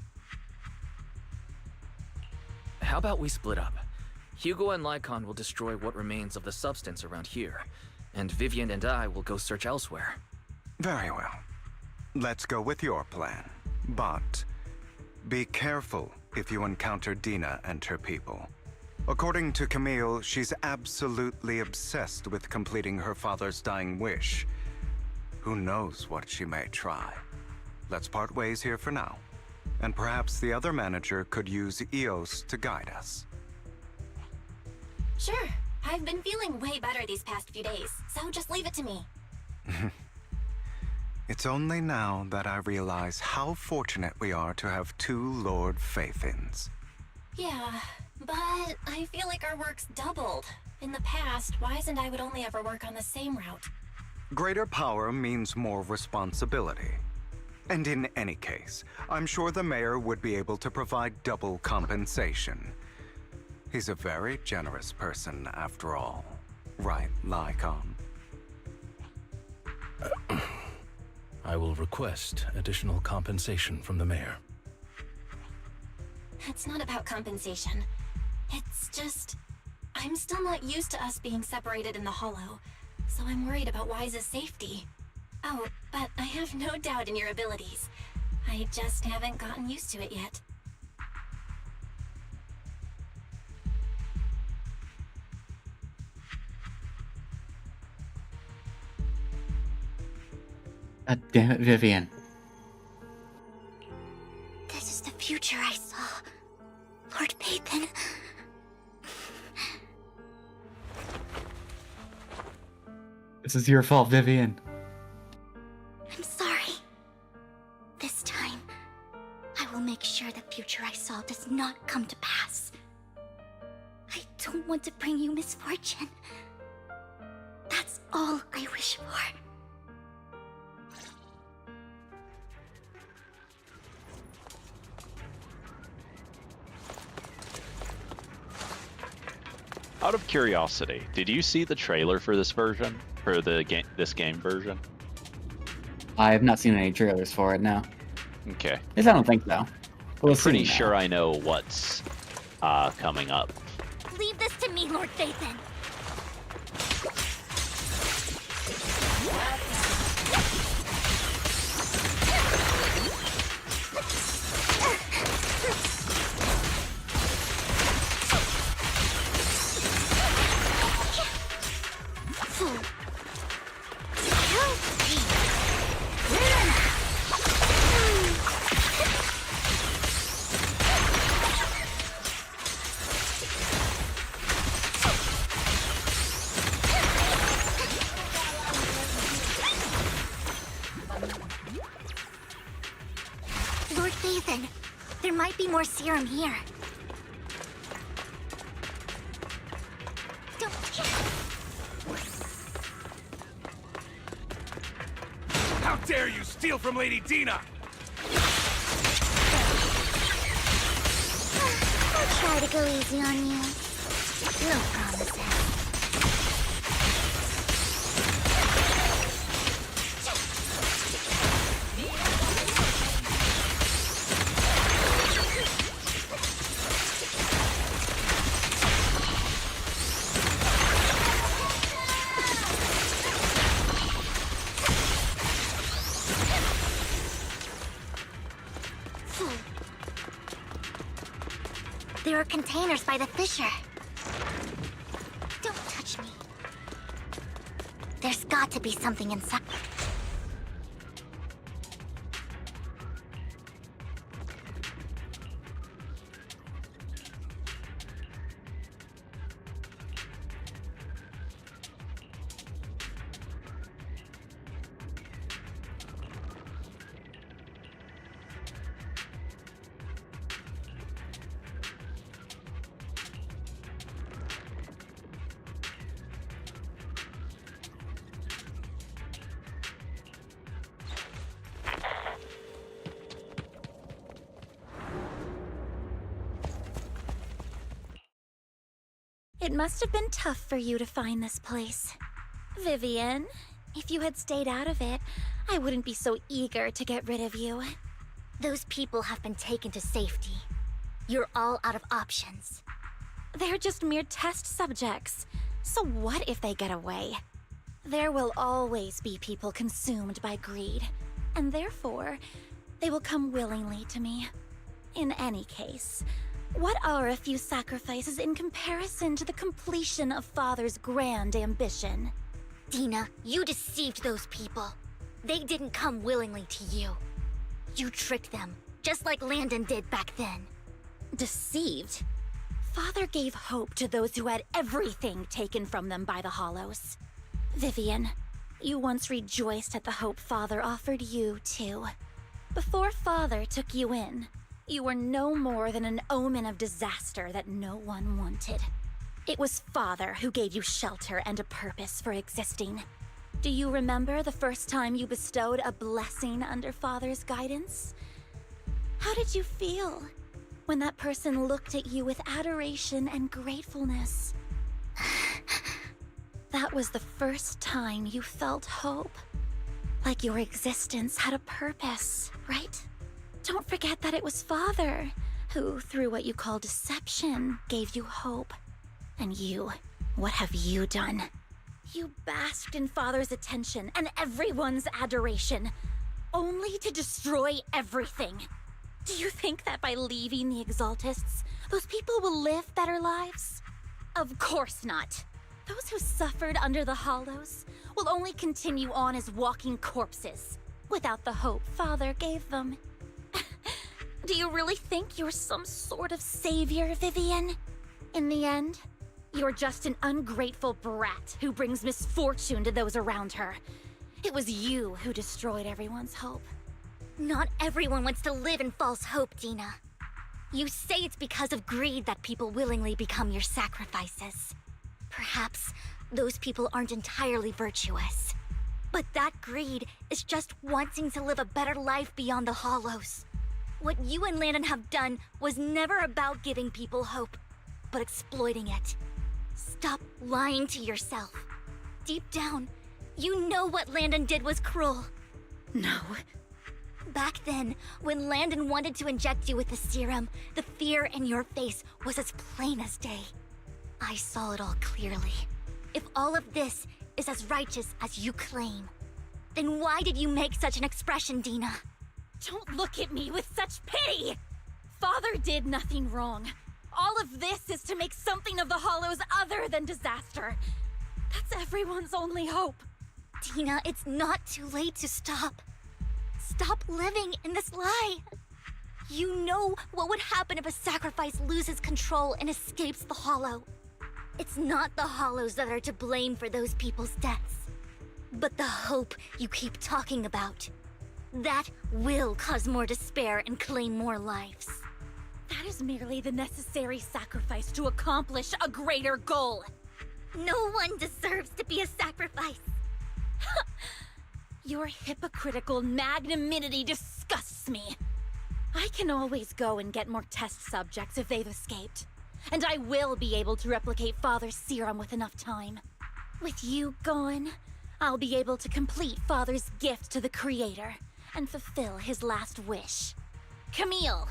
How about we split up? Hugo and Lycon will destroy what remains of the substance around here, and Vivian and I will go search elsewhere. Very well. Let's go with your plan. But be careful if you encounter Dina and her people. According to Camille, she's absolutely obsessed with completing her father's dying wish. Who knows what she may try? Let's part ways here for now. And perhaps the other manager could use Eos to guide us. Sure. I've been feeling way better these past few days, so just leave it to me. It's only now that I realize how fortunate we are to have two Lord Faithins. Yeah, but I feel like our work's doubled. In the past, Wise and I would only ever work on the same route. Greater power means more responsibility. And in any case, I'm sure the mayor would be able to provide double compensation. He's a very generous person, after all. Right, Lycon? I will request additional compensation from the mayor. It's not about compensation. It's just... I'm still not used to us being separated in the Hollow, so I'm worried about Wise's safety. Oh, but I have no doubt in your abilities. I just haven't gotten used to it yet. God damn it, Vivian. This is the future I saw. Lord Pathan. This is your fault, Vivian. I'm sorry. This time, I will make sure the future I saw does not come to pass. I don't want to bring you misfortune. That's all I wish for. Out of curiosity, did you see the trailer for this version? For the game, this game version? I have not seen any trailers for it now. Okay. At least I don't think so. I'm pretty sure I know what's coming up. Leave this to me, Lord Phaethon. Lord Phaethon, there might be more serum here. How dare you steal from Lady Dina! I'll try to go easy on you. No promises. There are containers by the fissure. Don't touch me. There's got to be something inside. It must have been tough for you to find this place. Vivian, if you had stayed out of it, I wouldn't be so eager to get rid of you. Those people have been taken to safety. You're all out of options. They're just mere test subjects. So what if they get away? There will always be people consumed by greed, and therefore, they will come willingly to me. In any case, what are a few sacrifices in comparison to the completion of Father's grand ambition? Dina, you deceived those people. They didn't come willingly to you. You tricked them, just like Landon did back then. Deceived? Father gave hope to those who had everything taken from them by the Hollows. Vivian, you once rejoiced at the hope Father offered you, too. Before Father took you in, you were no more than an omen of disaster that no one wanted. It was Father who gave you shelter and a purpose for existing. Do you remember the first time you bestowed a blessing under Father's guidance? How did you feel when that person looked at you with adoration and gratefulness? That was the first time you felt hope. Like your existence had a purpose, right? Don't forget that it was Father who, through what you call deception, gave you hope. And you, what have you done? You basked in Father's attention and everyone's adoration, only to destroy everything. Do you think that by leaving the Exaltists, those people will live better lives? Of course not. Those who suffered under the Hollows will only continue on as walking corpses, without the hope Father gave them. Do you really think you're some sort of savior, Vivian? In the end, you're just an ungrateful brat who brings misfortune to those around her. It was you who destroyed everyone's hope. Not everyone wants to live in false hope, Dina. You say it's because of greed that people willingly become your sacrifices. Perhaps those people aren't entirely virtuous. But that greed is just wanting to live a better life beyond the Hollows. What you and Landon have done was never about giving people hope, but exploiting it. Stop lying to yourself. Deep down, you know what Landon did was cruel. No. Back then, when Landon wanted to inject you with the serum, the fear in your face was as plain as day. I saw it all clearly. If all of this is as righteous as you claim, then why did you make such an expression, Dina? Don't look at me with such pity! Father did nothing wrong. All of this is to make something of the Hollows other than disaster. That's everyone's only hope. Dina, it's not too late to stop. Stop living in this lie. You know what would happen if a sacrifice loses control and escapes the Hollow. It's not the Hollows that are to blame for those people's deaths, but the hope you keep talking about. That will cause more despair and claim more lives. That is merely the necessary sacrifice to accomplish a greater goal. No one deserves to be a sacrifice. Your hypocritical magnanimity disgusts me. I can always go and get more test subjects if they've escaped. And I will be able to replicate Father's serum with enough time. With you gone, I'll be able to complete Father's gift to the Creator and fulfill his last wish. Camille,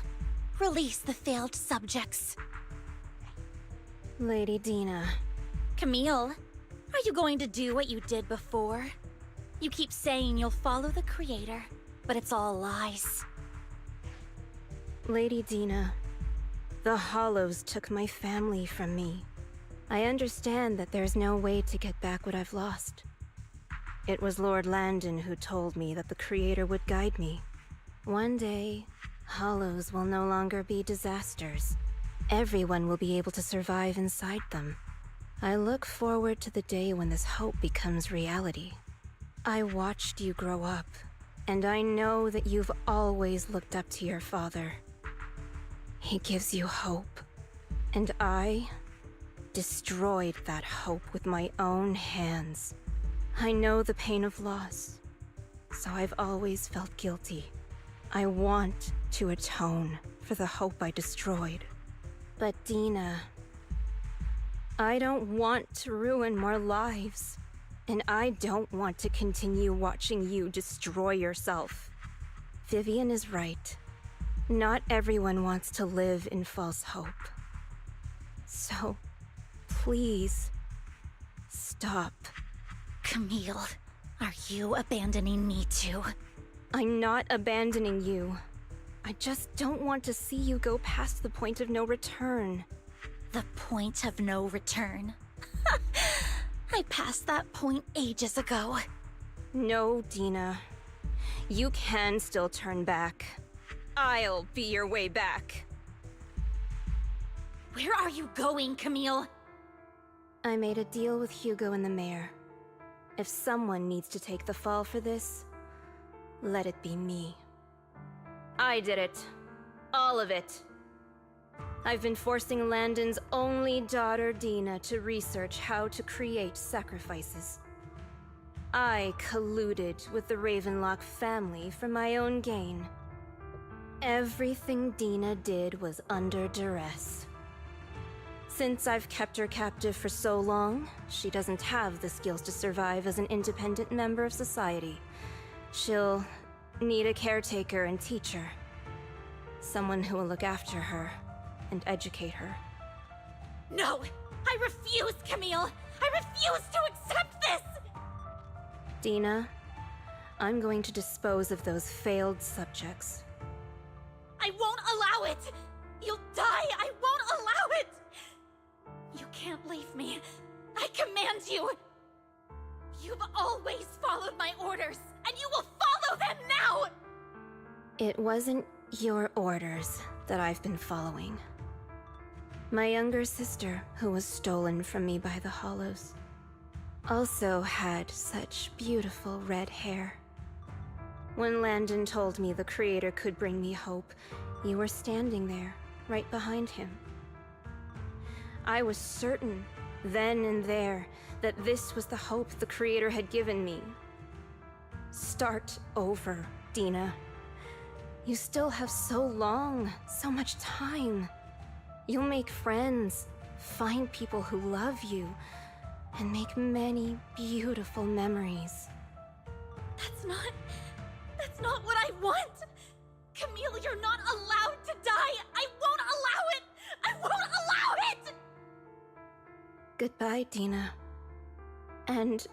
release the failed subjects. Lady Dina. Camille, are you going to do what you did before? You keep saying you'll follow the Creator, but it's all lies. Lady Dina, the Hollows took my family from me. I understand that there's no way to get back what I've lost. It was Lord Landon who told me that the Creator would guide me. One day, Hollows will no longer be disasters. Everyone will be able to survive inside them. I look forward to the day when this hope becomes reality. I watched you grow up, and I know that you've always looked up to your father. He gives you hope, and I destroyed that hope with my own hands. I know the pain of loss, so I've always felt guilty. I want to atone for the hope I destroyed. But Dina, I don't want to ruin more lives. And I don't want to continue watching you destroy yourself. Vivian is right. Not everyone wants to live in false hope. So, please, stop. Camille, are you abandoning me too? I'm not abandoning you. I just don't want to see you go past the point of no return. The point of no return? I passed that point ages ago. No, Dina. You can still turn back. I'll be your way back. Where are you going, Camille? I made a deal with Hugo and the mayor. If someone needs to take the fall for this, let it be me. I did it. All of it. I've been forcing Landon's only daughter, Dina, to research how to create sacrifices. I colluded with the Ravenlock family for my own gain. Everything Dina did was under duress. Since I've kept her captive for so long, she doesn't have the skills to survive as an independent member of society. She'll need a caretaker and teacher. Someone who will look after her and educate her. No! I refuse, Camille! I refuse to accept this! Dina, I'm going to dispose of those failed subjects. I won't allow it! You'll die! I won't allow it! You can't leave me. I command you! You've always followed my orders, and you will follow them now! It wasn't your orders that I've been following. My younger sister, who was stolen from me by the Hollows, also had such beautiful red hair. When Landon told me the Creator could bring me hope, you were standing there, right behind him. I was certain, then and there, that this was the hope the Creator had given me. Start over, Dina. You still have so long, so much time. You'll make friends, find people who love you, and make many beautiful memories. That's not what I want! Camille, you're not allowed to die! I won't allow it! I won't allow it! Goodbye, Dina. And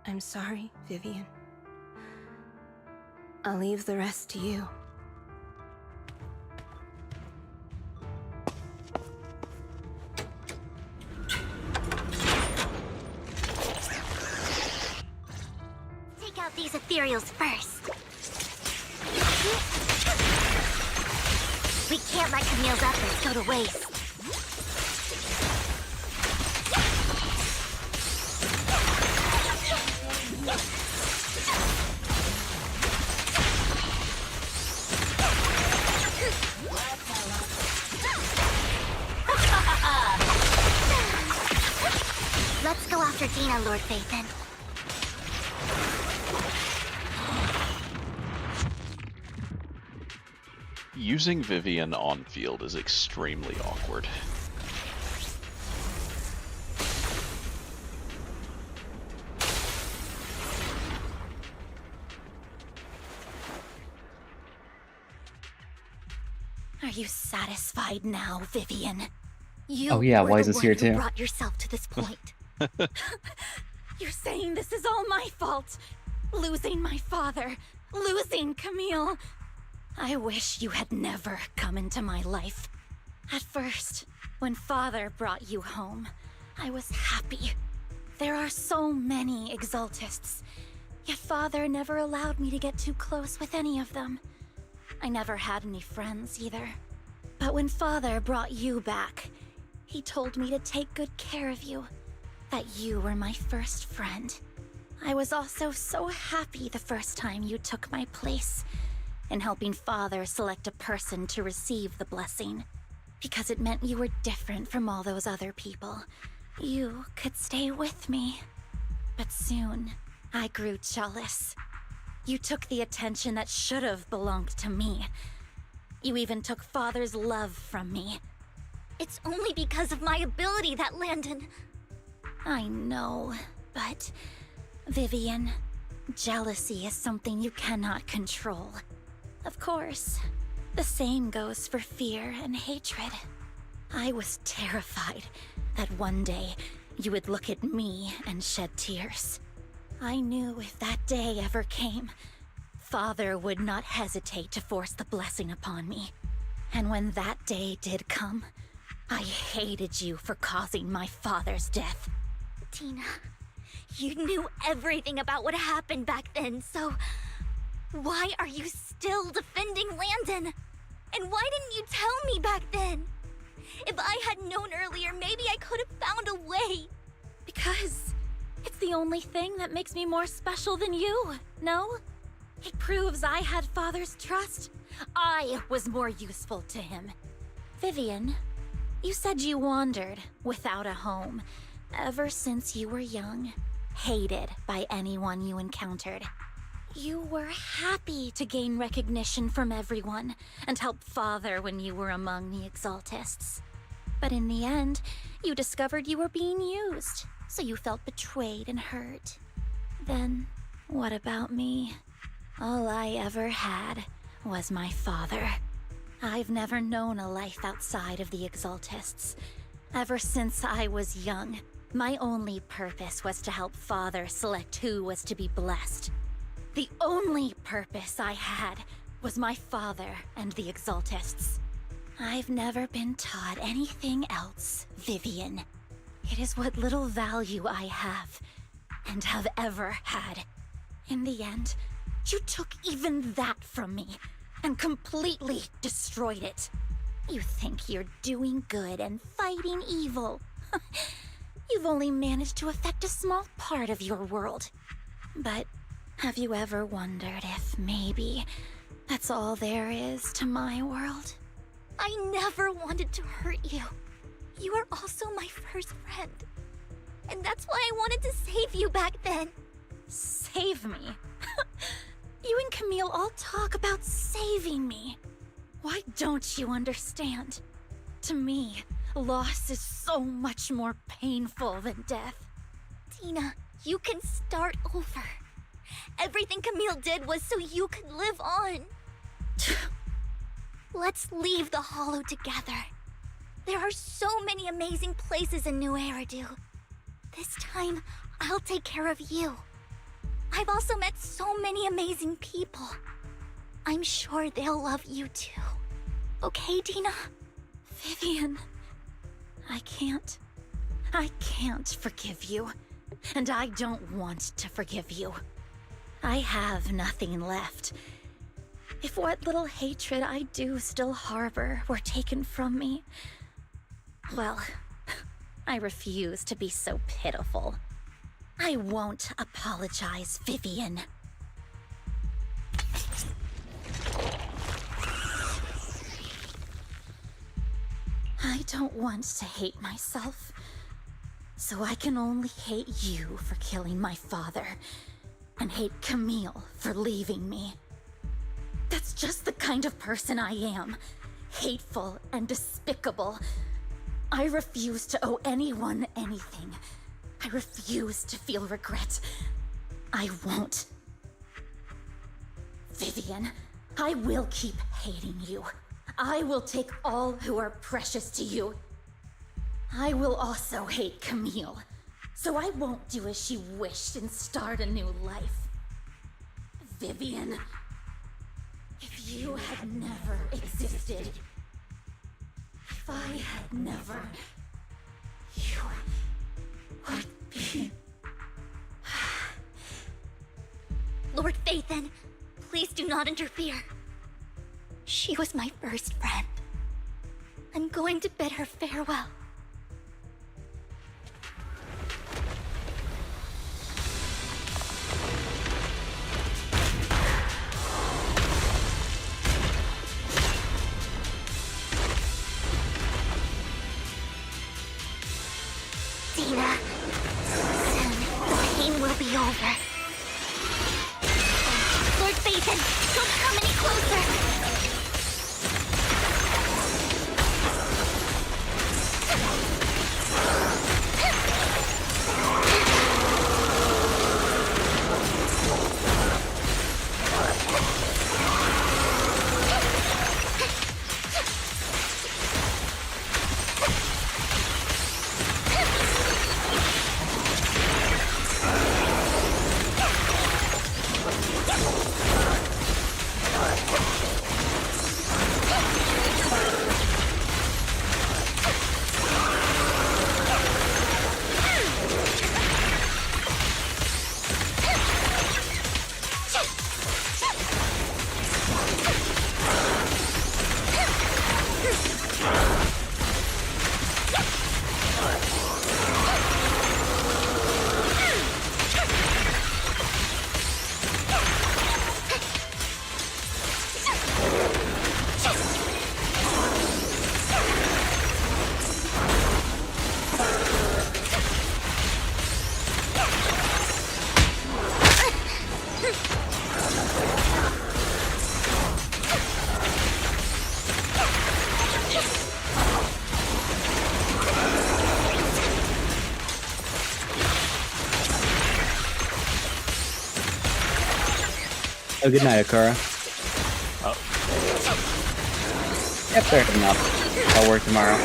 I'm sorry, Vivian. I'll leave the rest to you. Take out these ethereals first. We can't let Camille's efforts go to waste. Let's go after Dina, Lord Phaethon. Using Vivian on field is extremely awkward. Are you satisfied now, Vivian? You Oh yeah, were why is the this one here who too? brought yourself to this point. You're saying this is all my fault. Losing my father, losing Camille. I wish you had never come into my life. At first, when Father brought you home, I was happy. There are so many Exaltists, yet Father never allowed me to get too close with any of them. I never had any friends either. But when Father brought you back, he told me to take good care of you, that you were my first friend. I was also so happy the first time you took my place in helping Father select a person to receive the blessing, because it meant you were different from all those other people. You could stay with me. But soon, I grew jealous. You took the attention that should have belonged to me. You even took Father's love from me. It's only because of my ability that Landon... I know, but... Vivian, jealousy is something you cannot control. Of course, the same goes for fear and hatred. I was terrified that one day you would look at me and shed tears. I knew if that day ever came, Father would not hesitate to force the blessing upon me. And when that day did come, I hated you for causing my father's death. Tina, you knew everything about what happened back then, so... why are you still defending Landon? And why didn't you tell me back then? If I had known earlier, maybe I could have found a way. Because it's the only thing that makes me more special than you, no? It proves I had Father's trust. I was more useful to him. Vivian, you said you wandered without a home ever since you were young, hated by anyone you encountered. You were happy to gain recognition from everyone and help Father when you were among the Exaltists. But in the end, you discovered you were being used, so you felt betrayed and hurt. Then, what about me? All I ever had was my father. I've never known a life outside of the Exaltists. Ever since I was young, my only purpose was to help Father select who was to be blessed. The only purpose I had was my father and the Exaltists. I've never been taught anything else, Vivian. It is what little value I have, and have ever had. In the end, you took even that from me, and completely destroyed it. You think you're doing good and fighting evil. You've only managed to affect a small part of your world. But have you ever wondered if maybe that's all there is to my world? I never wanted to hurt you. You were also my first friend. And that's why I wanted to save you back then. Save me? You and Camille all talk about saving me. Why don't you understand? To me, loss is so much more painful than death. Tina, you can start over. Everything Camille did was so you could live on. Let's leave the Hollow together. There are so many amazing places in New Eridu. This time, I'll take care of you. I've also met so many amazing people. I'm sure they'll love you too. Okay, Tina? Vivian, I can't forgive you. And I don't want to forgive you. I have nothing left. If what little hatred I do still harbor were taken from me, well, I refuse to be so pitiful. I won't apologize, Vivian. I don't want to hate myself, so I can only hate you for killing my father, and hate Camille for leaving me. That's just the kind of person I am. Hateful and despicable. I refuse to owe anyone anything. I refuse to feel regret. I won't. Vivian, I will keep hating you. I will take all who are precious to you. I will also hate Camille, so I won't do as she wished and start a new life. Vivian, if you had never existed, if I had never, you would be... Lord Phaethon, please do not interfere. She was my first friend. I'm going to bid her farewell. Tina, soon the pain will be over. Lord Phaethon, don't come any closer! Oh, good night, Akura. Oh. Yep, fair enough. I'll work tomorrow.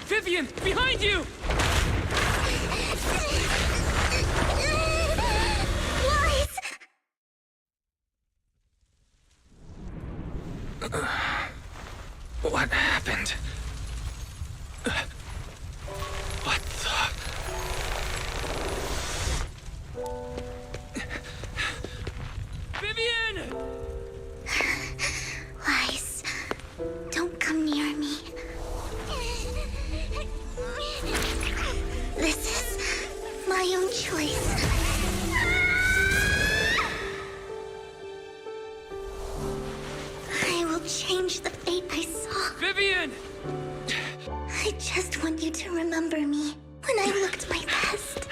Vivian, behind you! What happened? What the... Vivian! Lies. Don't come near me. This is my own choice. I will change the fate I saw. Vivian! I just want you to remember me when I looked my best.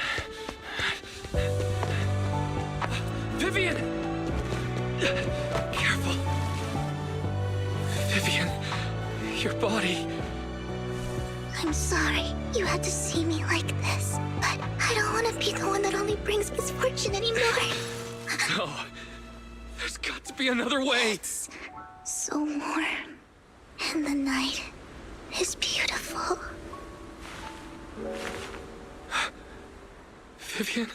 Vivian! Careful. Vivian, your body... I'm sorry you had to see me like this, but I don't want to be the one that only brings misfortune anymore. No. There's got to be another way. It's so warm, and the night is beautiful. Vivian?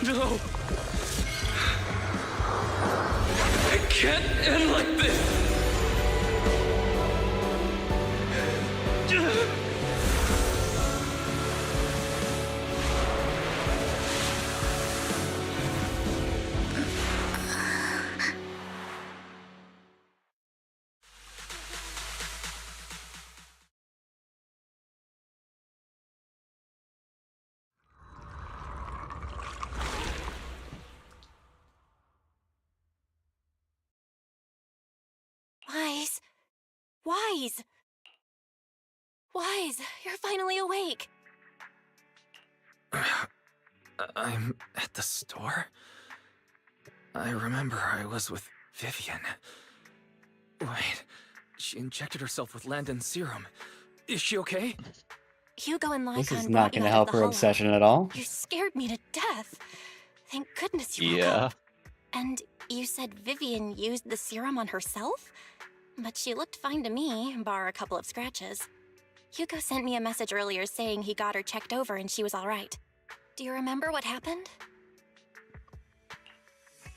No! It can't end like this! Wise, you're finally awake. I'm at the store? I remember I was with Vivian. Wait, she injected herself with Landon's serum. Is she okay? Hugo and Lycon This is brought not you going to out of help the her hollow. obsession at all. You scared me to death. Thank goodness you woke Yeah. up. And you said Vivian used the serum on herself? But she looked fine to me, bar a couple of scratches. Hugo sent me a message earlier saying he got her checked over and she was all right. Do you remember what happened?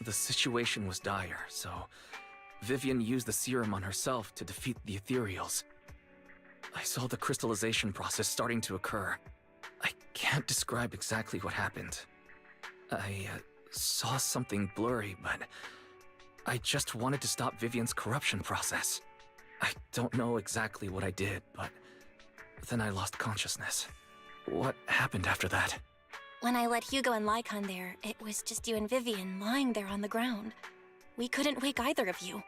The situation was dire, so Vivian used the serum on herself to defeat the ethereals. I saw the crystallization process starting to occur. I can't describe exactly what happened. I saw something blurry, but I just wanted to stop Vivian's corruption process. I don't know exactly what I did, but then I lost consciousness. What happened after that? When I let Hugo and Lycon there, it was just you and Vivian lying there on the ground. We couldn't wake either of you.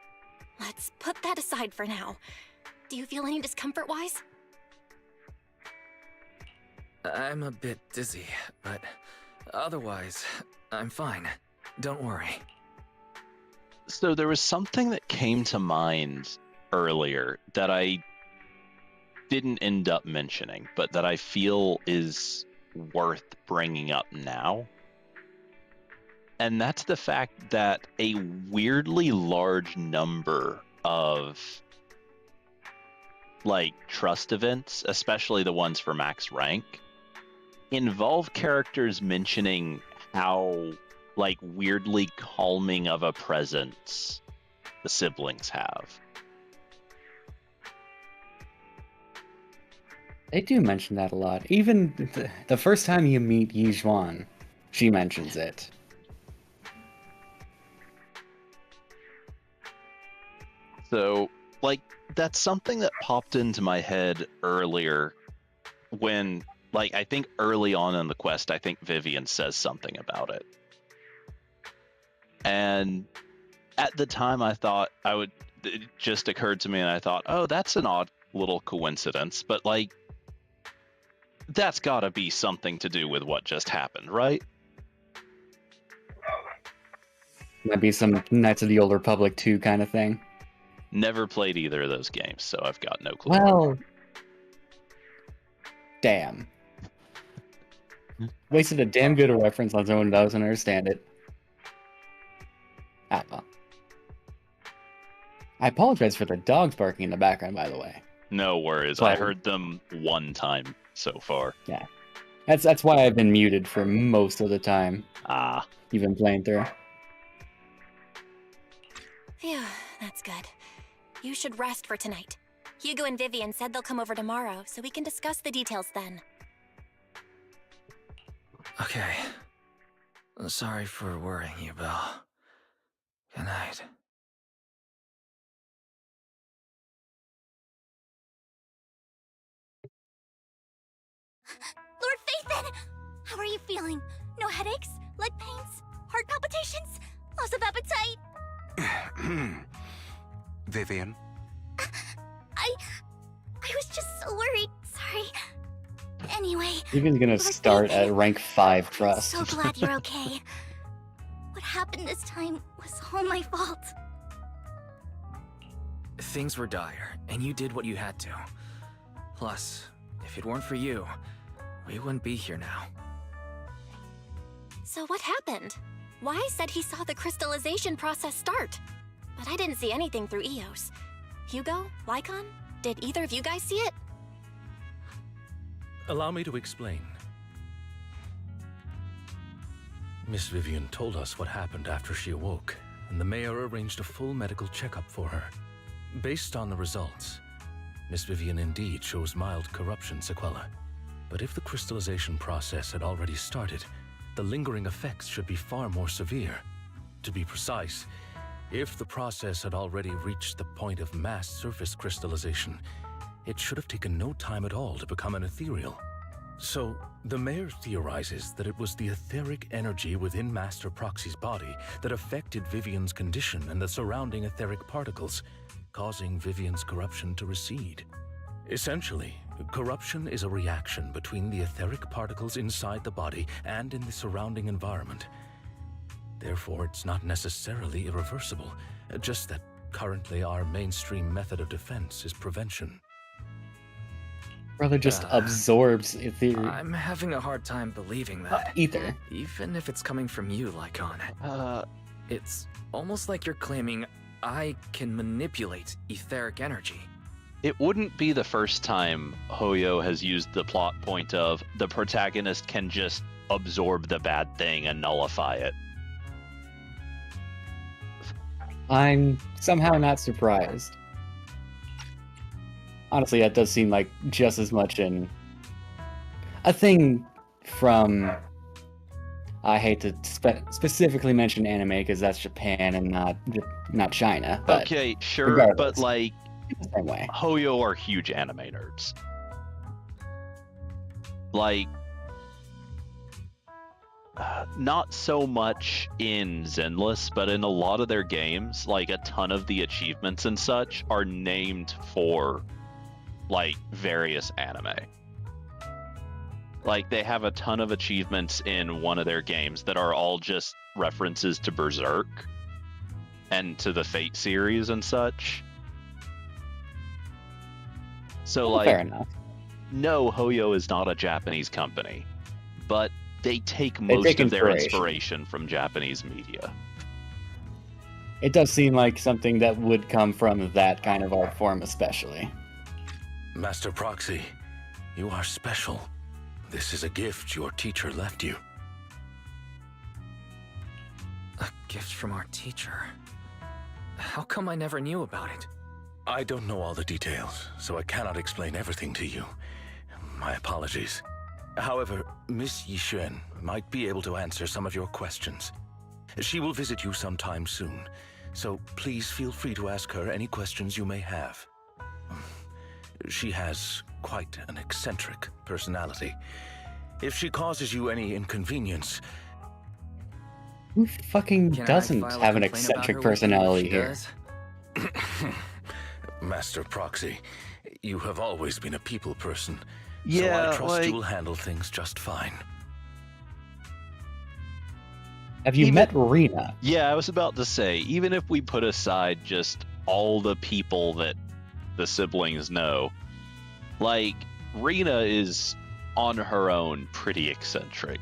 Let's put that aside for now. Do you feel any discomfort-wise? I'm a bit dizzy, but otherwise, I'm fine. Don't worry. So there was something that came to mind earlier that I didn't end up mentioning, but that I feel is worth bringing up now. And that's the fact that a weirdly large number of trust events, especially the ones for max rank, involve characters mentioning how weirdly calming of a presence the siblings have. They do mention that a lot. Even the first time you meet Yi Zhuan, she mentions it. So, like, that's something that popped into my head earlier when, like, I think early on in the quest, I think Vivian says something about it. And at the time, I thought it just occurred to me, and I thought, oh, that's an odd little coincidence, but, like, that's gotta be something to do with what just happened, right? Might be some Knights of the Old Republic 2 kind of thing. Never played either of those games, so I've got no clue. Well, damn. Wasted a damn good reference on someone who doesn't understand it. Ah, well. I apologize for the dogs barking in the background, by the way. No worries. I heard them one time so far. Yeah. That's why I've been muted for most of the time. Ah. You've been playing through. Phew, that's good. You should rest for tonight. Hugo and Vivian said they'll come over tomorrow, so we can discuss the details then. Okay. Sorry for worrying you, Belle. Good night. Lord Phaethon! How are you feeling? No headaches? Leg pains? Heart palpitations? Loss of appetite? Vivian? I was just so worried. Sorry. Anyway... Vivian's gonna start at rank 5 trust. So glad you're okay. What happened this time was all my fault. Things were dire, and you did what you had to. Plus, if it weren't for you, we wouldn't be here now. So what happened? Wai said he saw the crystallization process start, but I didn't see anything through EOS. Hugo? Lycon? Did either of you guys see it? Allow me to explain. Miss Vivian told us what happened after she awoke, and the mayor arranged a full medical checkup for her. Based on the results, Miss Vivian indeed shows mild corruption sequelae. But if the crystallization process had already started, the lingering effects should be far more severe. To be precise, if the process had already reached the point of mass surface crystallization, it should have taken no time at all to become an ethereal. So, the mayor theorizes that it was the etheric energy within Master Proxy's body that affected Vivian's condition and the surrounding etheric particles, causing Vivian's corruption to recede. Essentially, corruption is a reaction between the etheric particles inside the body and in the surrounding environment. Therefore, it's not necessarily irreversible, just that currently our mainstream method of defense is prevention. Brother just absorbs ether. I'm having a hard time believing that. Ether. Even if it's coming from you, Lycon. It's almost like you're claiming I can manipulate etheric energy. It wouldn't be the first time Hoyo has used the plot point of the protagonist can just absorb the bad thing and nullify it. I'm somehow not surprised. Honestly, that does seem like just as much a thing from... I hate to specifically mention anime because that's Japan and not China. But okay, sure, regardless, but like, the same way. Hoyo are huge anime nerds. Like, not so much in Zenless, but in a lot of their games, like a ton of the achievements and such are named for like various anime. Like, they have a ton of achievements in one of their games that are all just references to Berserk and to the Fate series and such. So, like, fair enough. No, Hoyo is not a Japanese company, but they take most of their inspiration from Japanese media. It does seem like something that would come from that kind of art form, especially. Master Proxy, you are special. This is a gift your teacher left you. A gift from our teacher? How come I never knew about it? I don't know all the details, so I cannot explain everything to you. My apologies. However, Miss Yixuan might be able to answer some of your questions. She will visit you sometime soon, so please feel free to ask her any questions you may have. She has quite an eccentric personality. If she causes you any inconvenience... Who fucking Can I doesn't file a have an complaint about eccentric her with you if personality she here? does? Master Proxy, you have always been a people person, Yeah, so I trust like- you will handle things just fine. Have you met Rena? Yeah, I was about to say, even if we put aside just all the people that the siblings know, like, Rena is on her own pretty eccentric.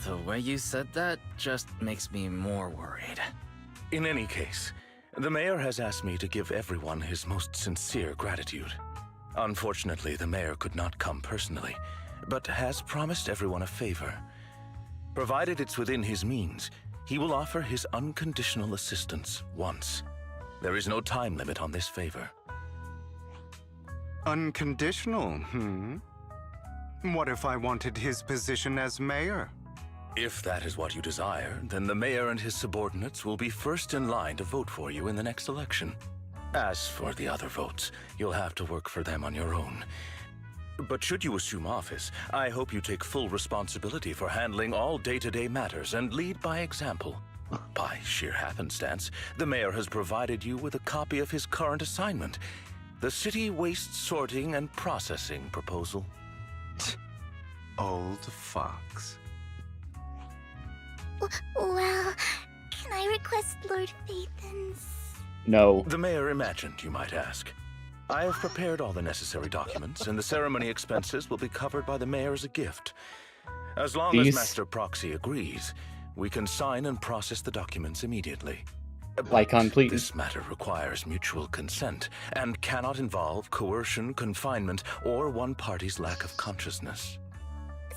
The way you said that just makes me more worried. In any case, the mayor has asked me to give everyone his most sincere gratitude. Unfortunately, the mayor could not come personally, but has promised everyone a favor. Provided it's within his means, he will offer his unconditional assistance once. There is no time limit on this favor. Unconditional, What if I wanted his position as mayor? If that is what you desire, then the mayor and his subordinates will be first in line to vote for you in the next election. As for the other votes, you'll have to work for them on your own. But should you assume office, I hope you take full responsibility for handling all day-to-day matters and lead by example. By sheer happenstance, the mayor has provided you with a copy of his current assignment, the City Waste Sorting and Processing proposal. Old fox. Well, can I request Lord Phaethon's? No. The mayor imagined, you might ask. I have prepared all the necessary documents, and the ceremony expenses will be covered by the mayor as a gift. As long as Master Proxy agrees, we can sign and process the documents immediately. Lycon, please. This matter requires mutual consent and cannot involve coercion, confinement, or one party's lack of consciousness.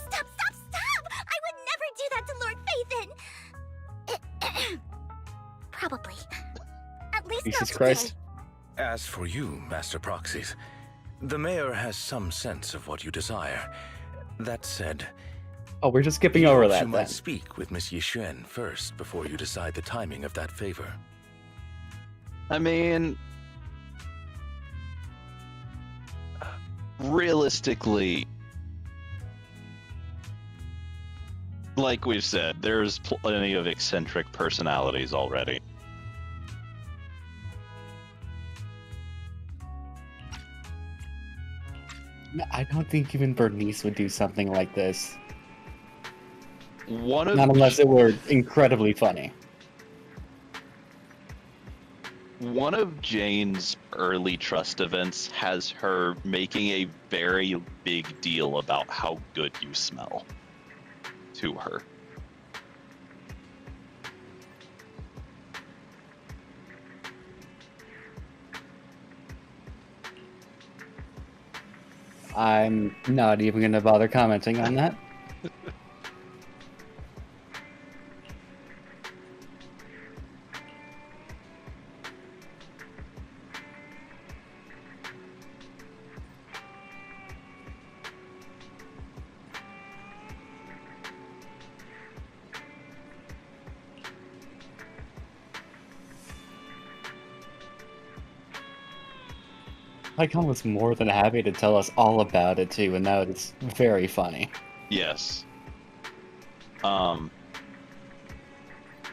Stop! I would never do that to Lord Phaethon! Probably. At least Jesus not today. Christ. As for you, Master Proxies, the mayor has some sense of what you desire. That said... Oh, we're just skipping over that You might then. speak with Miss Yixuan first before you decide the timing of that favor. I mean, realistically, like we've said, there's plenty of eccentric personalities already. I don't think even Bernice would do something like this. Not unless it were incredibly funny. One of Jane's early trust events has her making a very big deal about how good you smell to her. I'm not even going to bother commenting on that. Lycon was more than happy to tell us all about it too, and now it's very funny. Yes.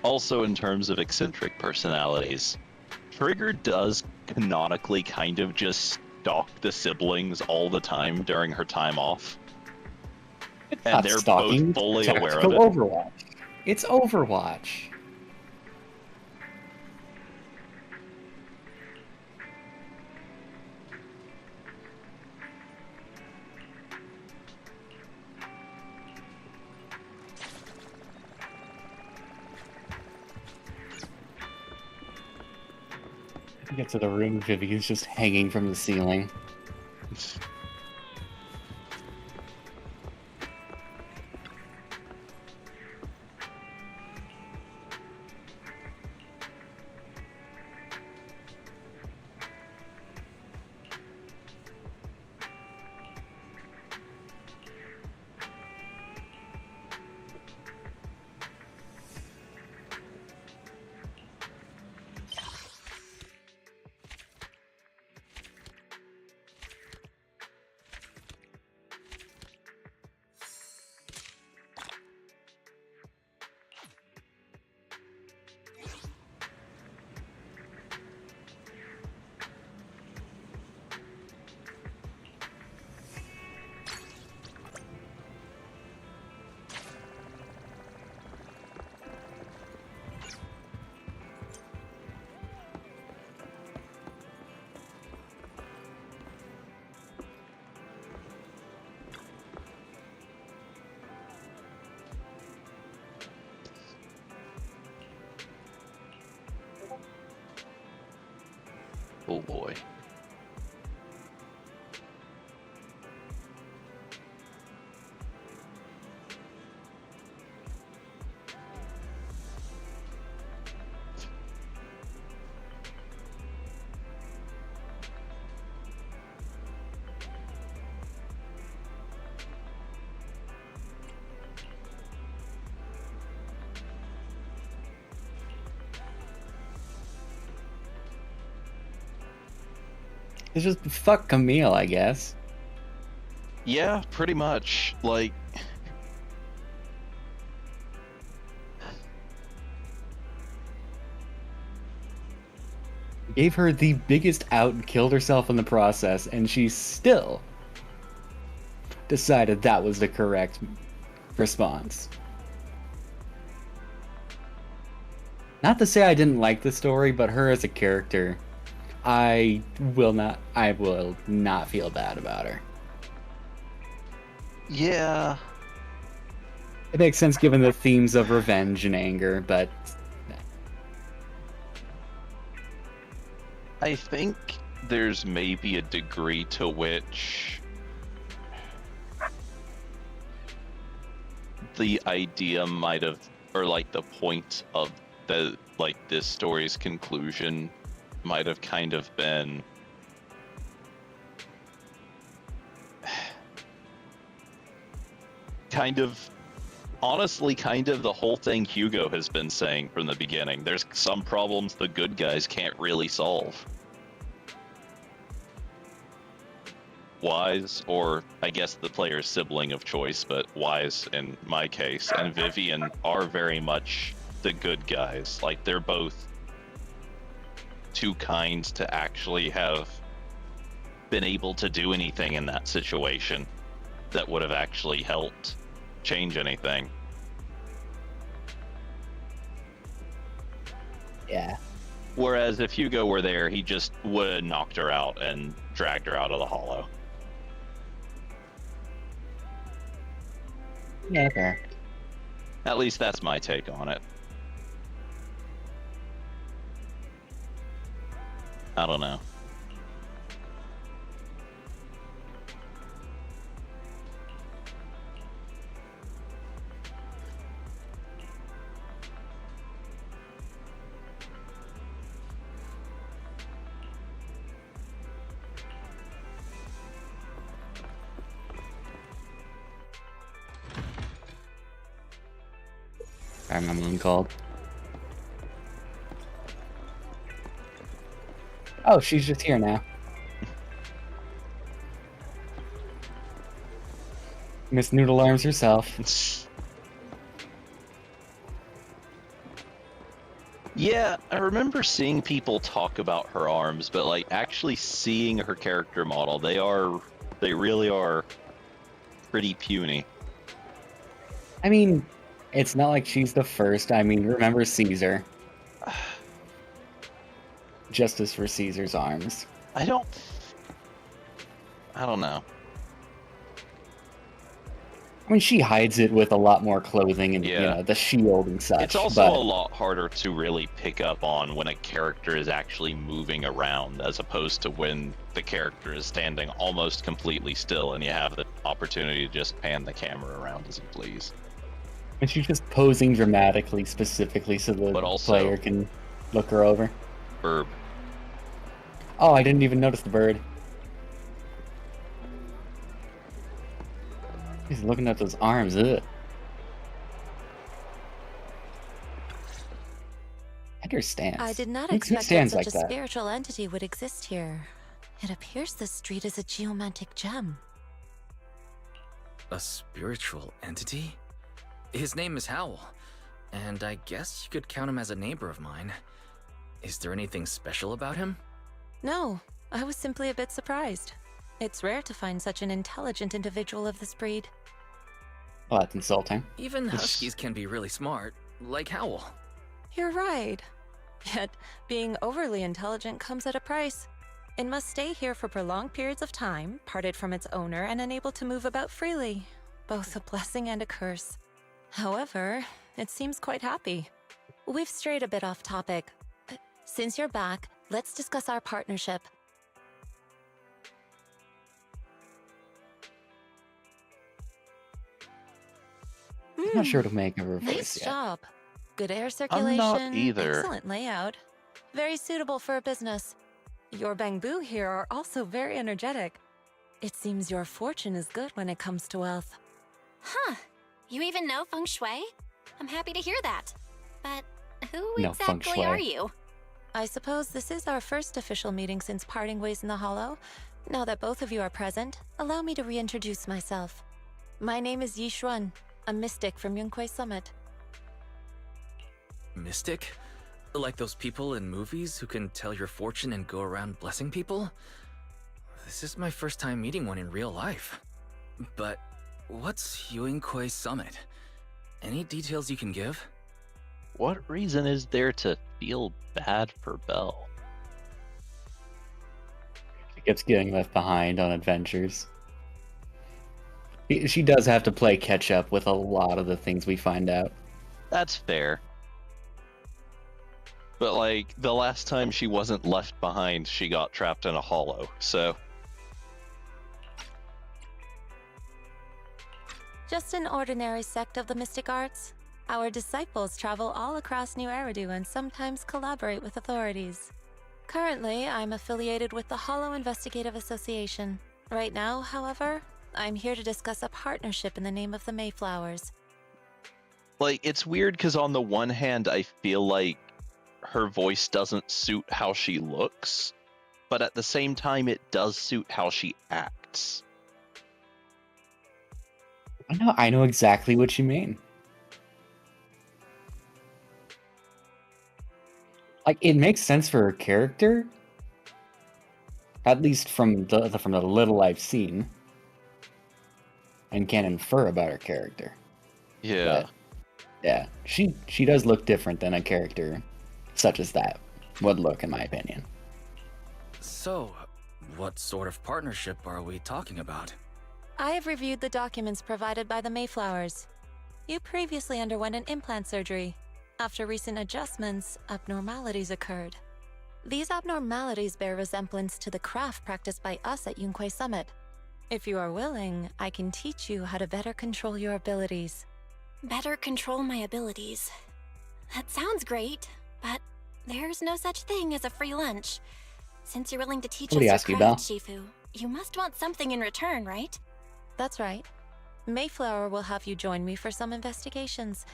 Also, in terms of eccentric personalities, Trigger does canonically kind of just stalk the siblings all the time during her time off. And Not they're stalking, both fully it's aware of tactical it. Overwatch. It's Overwatch. We get to the room, Vivian's just hanging from the ceiling. Oh boy. It's just fuck Camille, I guess. Yeah, pretty much. Like, Gave her the biggest out and killed herself in the process, and she still decided that was the correct response. Not to say I didn't like the story, but her as a character, I will not feel bad about her. yeah, It makes sense given the themes of revenge and anger, but I think there's maybe a degree to which the idea might have, or like the point of the, like, this story's conclusion might have kind of been honestly kind of the whole thing Hugo has been saying from the beginning. There's some problems the good guys can't really solve. Wise, or I guess the player's sibling of choice, but Wise in my case, and Vivian are very much the good guys. Like, they're both too kind to actually have been able to do anything in that situation that would have actually helped change anything. Yeah. Whereas if Hugo were there, he just would have knocked her out and dragged her out of the hollow. Yeah, fair. At least that's my take on it. I don't know. I remember them called. Oh, she's just here now. Miss Noodle Arms herself. Yeah, I remember seeing people talk about her arms, but like actually seeing her character model, they really are pretty puny. I mean, it's not like she's the first. I mean, remember Caesar. Justice for Caesar's arms. I don't know. I mean, she hides it with a lot more clothing and, you know, the shield and such. It's also but a lot harder to really pick up on when a character is actually moving around, as opposed to when the character is standing almost completely still and you have the opportunity to just pan the camera around as you please. And she's just posing dramatically, specifically, so the player can look her over. Verb. Oh, I didn't even notice the bird. He's looking at those arms. Ugh. Understands. I did not Who expect that stands such like a that? spiritual entity would exist here. It appears this street is a geomantic gem. A spiritual entity? His name is Howl, and I guess you could count him as a neighbor of mine. Is there anything special about him? No, I was simply a bit surprised. It's rare to find such an intelligent individual of this breed. Well, that's insulting. Even huskies can be really smart, like Howl. You're right. Yet, being overly intelligent comes at a price. It must stay here for prolonged periods of time, parted from its owner and unable to move about freely. Both a blessing and a curse. However, it seems quite happy. We've strayed a bit off topic. Since you're back, let's discuss our partnership. I'm not sure to make of her voice Nice yet. job. Good air I'm circulation. not either. Excellent layout. Very suitable for a business. Your bamboo here are also very energetic. It seems your fortune is good when it comes to wealth. Huh. You even know feng shui? I'm happy to hear that. But who No feng exactly shui. are you? I suppose this is our first official meeting since parting ways in the Hollow. Now that both of you are present, allow me to reintroduce myself. My name is Yi Xuan, a mystic from Yunquei Summit. Mystic? Like those people in movies who can tell your fortune and go around blessing people? This is my first time meeting one in real life. But what's Yunquei Summit? Any details you can give? What reason is there to feel bad for Belle? She keeps getting left behind on adventures. She does have to play catch up with a lot of the things we find out. That's fair. But, like, the last time she wasn't left behind, she got trapped in a hollow, so... Just an ordinary sect of the mystic arts. Our disciples travel all across New Eridu and sometimes collaborate with authorities. Currently, I'm affiliated with the Hollow Investigative Association. Right now, however, I'm here to discuss a partnership in the name of the Mayflowers. Like, it's weird because on the one hand, I feel like her voice doesn't suit how she looks, but at the same time, it does suit how she acts. I know exactly what you mean. Like, it makes sense for her character, at least from the little I've seen, and can infer about her character. Yeah. But, yeah, she does look different than a character such as that would look, in my opinion. So, what sort of partnership are we talking about? I have reviewed the documents provided by the Mayflowers. You previously underwent an implant surgery. After recent adjustments, abnormalities occurred. These abnormalities bear resemblance to the craft practiced by us at Yunquei Summit. If you are willing, I can teach you how to better control your abilities. Better control my abilities. That sounds great, but there's no such thing as a free lunch. Since you're willing to teach What do us you your ask you, craft, Shifu, you must want something in return, right? That's right. Mayflower will have you join me for some investigations.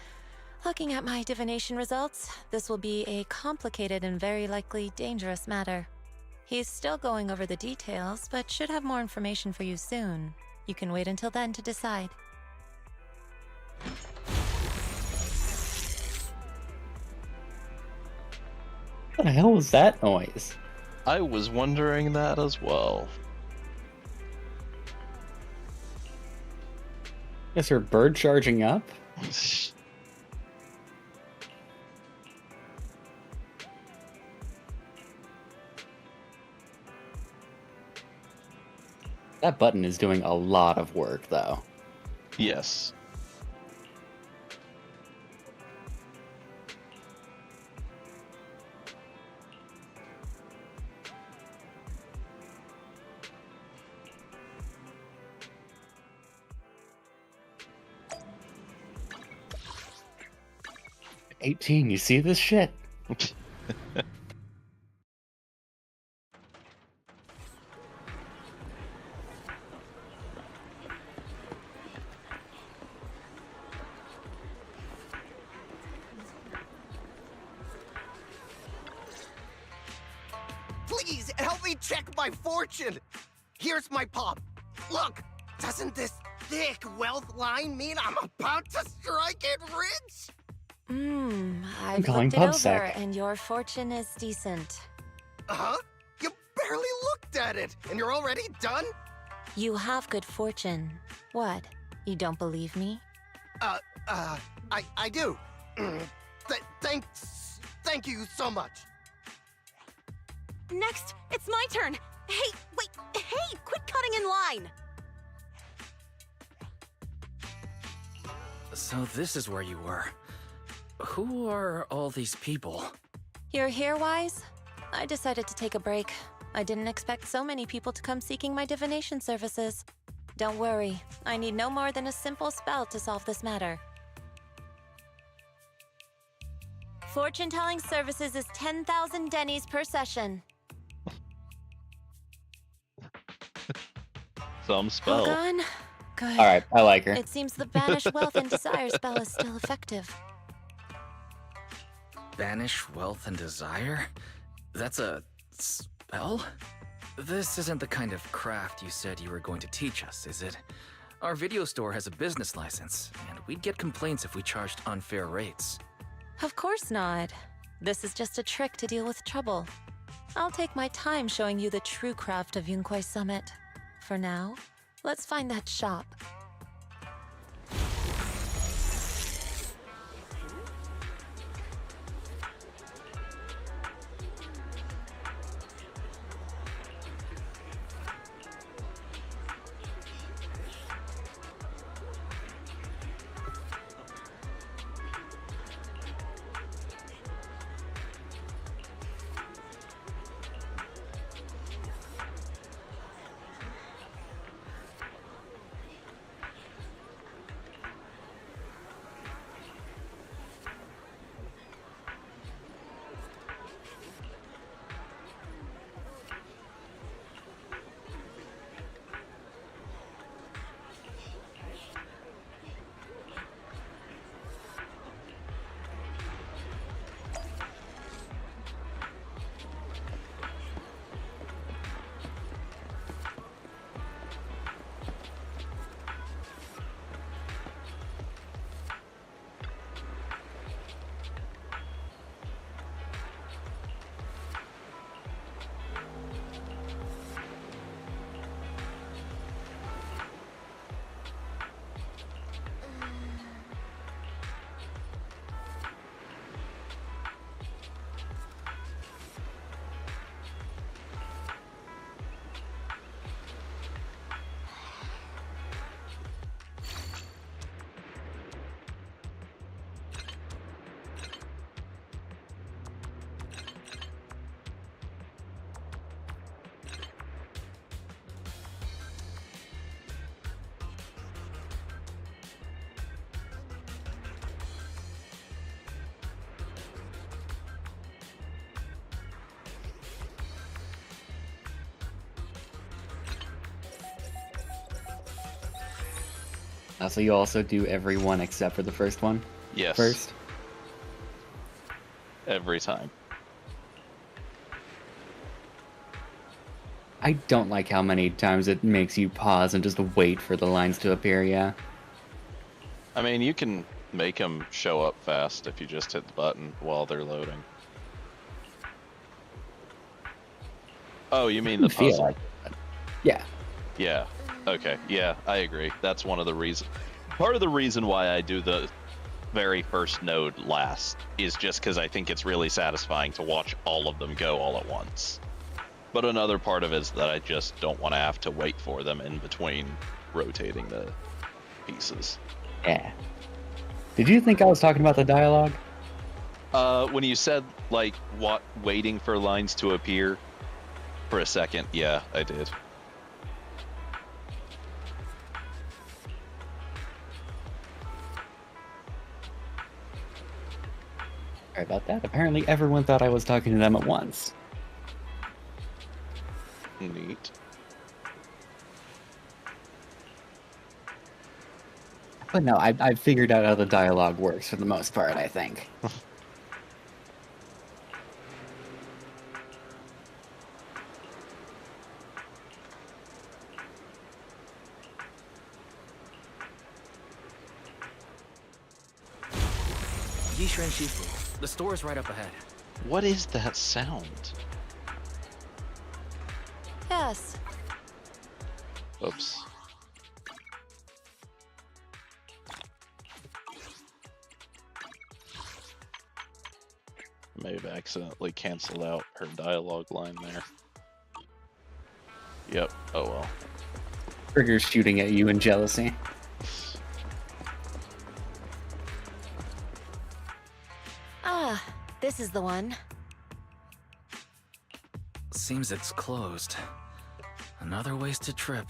Looking at my divination results, this will be a complicated and very likely dangerous matter. He's still going over the details, but should have more information for you soon. You can wait until then to decide. What the hell was that noise? I was wondering that as well. Is her bird charging up? That button is doing a lot of work, though. Yes. $18, you see this shit? Please help me check my fortune. Here's my pop. Look, doesn't this thick wealth line mean I'm about to strike it rich? I've calling looked it over, PubSec. and your fortune is decent. Huh? You barely looked at it, and you're already done? You have good fortune. What? You don't believe me? I do. Thank you so much. Next, it's my turn. Hey, wait, hey, quit cutting in line. So this is where you were. Who are all these people? You're here, Wise? I decided to take a break. I didn't expect so many people to come seeking my divination services. Don't worry, I need no more than a simple spell to solve this matter. Fortune-telling services is 10,000 dennies per session. Some spell. All gone? Good. Alright, I like her. It seems the Banish Wealth and Desire spell is still effective. Banish wealth and desire? That's a spell? This isn't the kind of craft you said you were going to teach us, is it? Our video store has a business license, and we'd get complaints if we charged unfair rates. Of course not. This is just a trick to deal with trouble. I'll take my time showing you the true craft of Yunquai Summit. For now, let's find that shop. So you also do every one except for the first one? Yes. First? Every time. I don't like how many times it makes you pause and just wait for the lines to appear, yeah. I mean, you can make them show up fast if you just hit the button while they're loading. Oh, you mean the puzzle? Like it. Yeah. Yeah. Okay. Yeah, I agree. That's one of the reasons. Part of the reason why I do the very first node last is just because I think it's really satisfying to watch all of them go all at once. But another part of it is that I just don't want to have to wait for them in between rotating the pieces. Yeah. Did you think I was talking about the dialogue? When you said, like, what, waiting for lines to appear for a second, yeah, I did. Sorry about that. Apparently everyone thought I was talking to them at once. Neat. But no, I've figured out how the dialogue works for the most part, I think. Yishuan Shifu, the store is right up ahead. What is that sound? Yes. Oops. May have accidentally canceled out her dialogue line there. Yep. Oh well. Trigger's shooting at you in jealousy. Ah, this is the one. seems it's closed. Another wasted trip.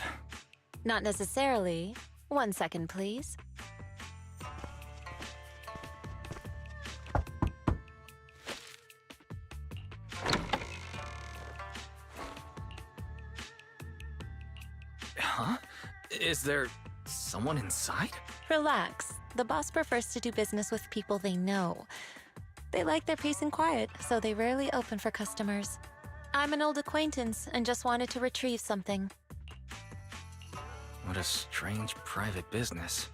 Not necessarily. 1 second, please. Huh? Is there someone inside? Relax. The boss prefers to do business with people they know. They like their peace and quiet, so they rarely open for customers. I'm an old acquaintance and just wanted to retrieve something. What a strange private business.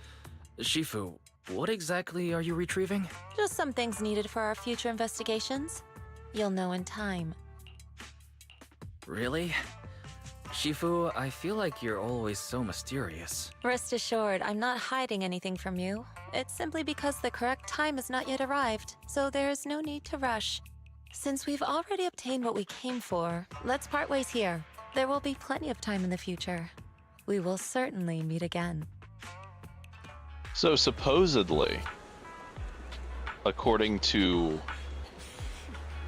Shifu, what exactly are you retrieving? Just some things needed for our future investigations. You'll know in time. Really? Shifu, I feel like you're always so mysterious. Rest assured, I'm not hiding anything from you. It's simply because the correct time has not yet arrived, so there is no need to rush. Since we've already obtained what we came for, let's part ways here. There will be plenty of time in the future. We will certainly meet again. So supposedly, according to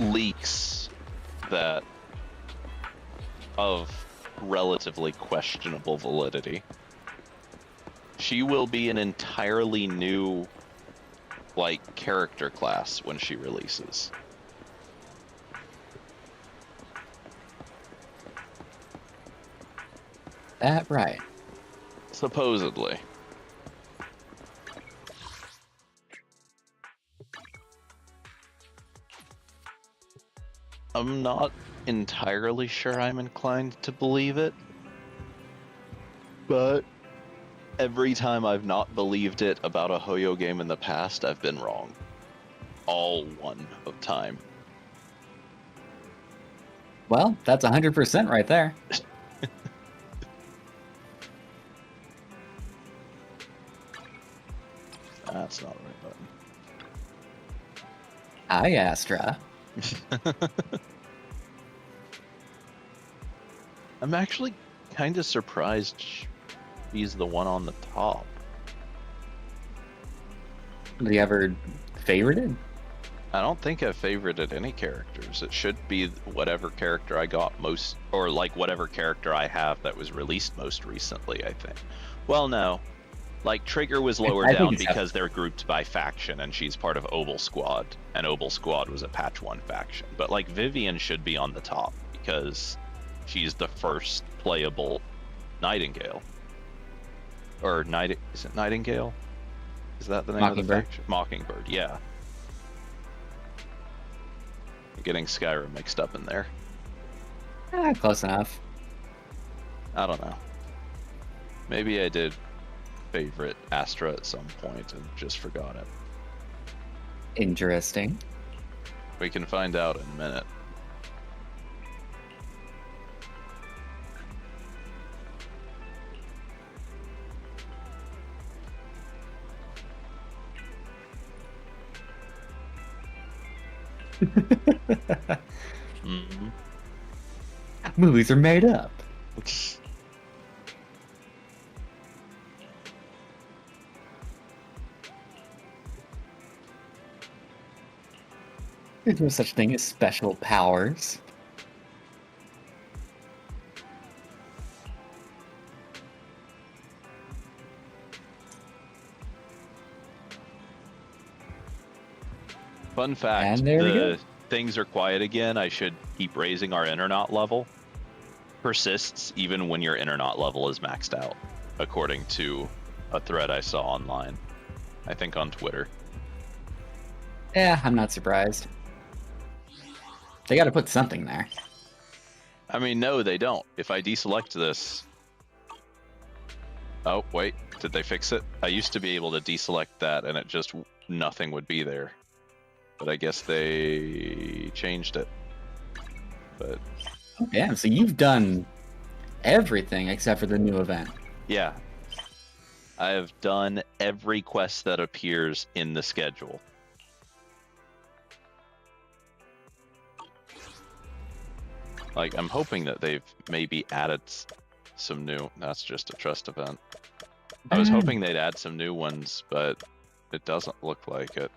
leaks that of relatively questionable validity, she will be an entirely new, character class when she releases. That right. Supposedly. I'm not entirely sure I'm inclined to believe it, but every time I've not believed it about a Hoyo game in the past, I've been wrong. All one of time. Well, that's 100% right there. That's not the right button. Hi, Astra. I'm actually kind of surprised he's the one on the top. Have you ever favorited? I don't think I've favorited any characters. It should be whatever character I got most, or whatever character I have that was released most recently, I think. Well, no. Trigger was lower down because they're grouped by faction, and she's part of Obel Squad, and Obel Squad was a Patch 1 faction. But, Vivian should be on the top, because she's the first playable Nightingale. Or, is it Nightingale? Is that the name of the faction? Mockingbird, yeah. I'm getting Skyrim mixed up in there. Close enough. I don't know. Maybe I did favorite Astra at some point and just forgot it. Interesting. We can find out in a minute. Mm-hmm. Movies are made up. There's no such thing as special powers. Fun fact, the things are quiet again. I should keep raising our Internaut level. Persists even when your Internaut level is maxed out, according to a thread I saw online. I think on Twitter. Yeah, I'm not surprised. They gotta put something there. I mean, no, they don't. If I deselect this... Oh, wait. Did they fix it? I used to be able to deselect that and it just... nothing would be there. But I guess they changed it. But... Oh, damn, so you've done everything except for the new event. Yeah. I have done every quest that appears in the schedule. I'm hoping that they've maybe added some new... That's just a trust event. I was hoping they'd add some new ones, but it doesn't look like it.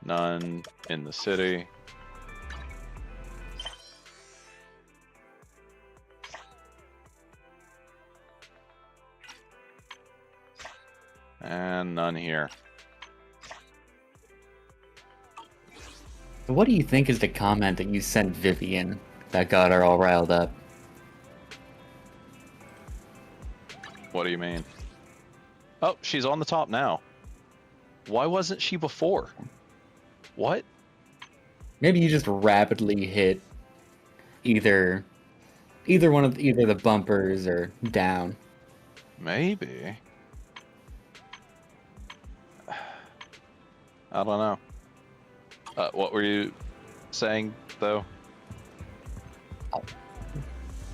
None in the city. And none here. What do you think is the comment that you sent Vivian that got her all riled up? What do you mean? Oh, she's on the top now. Why wasn't she before? What? Maybe you just rapidly hit either the bumpers or down. Maybe. I don't know. What were you saying, though?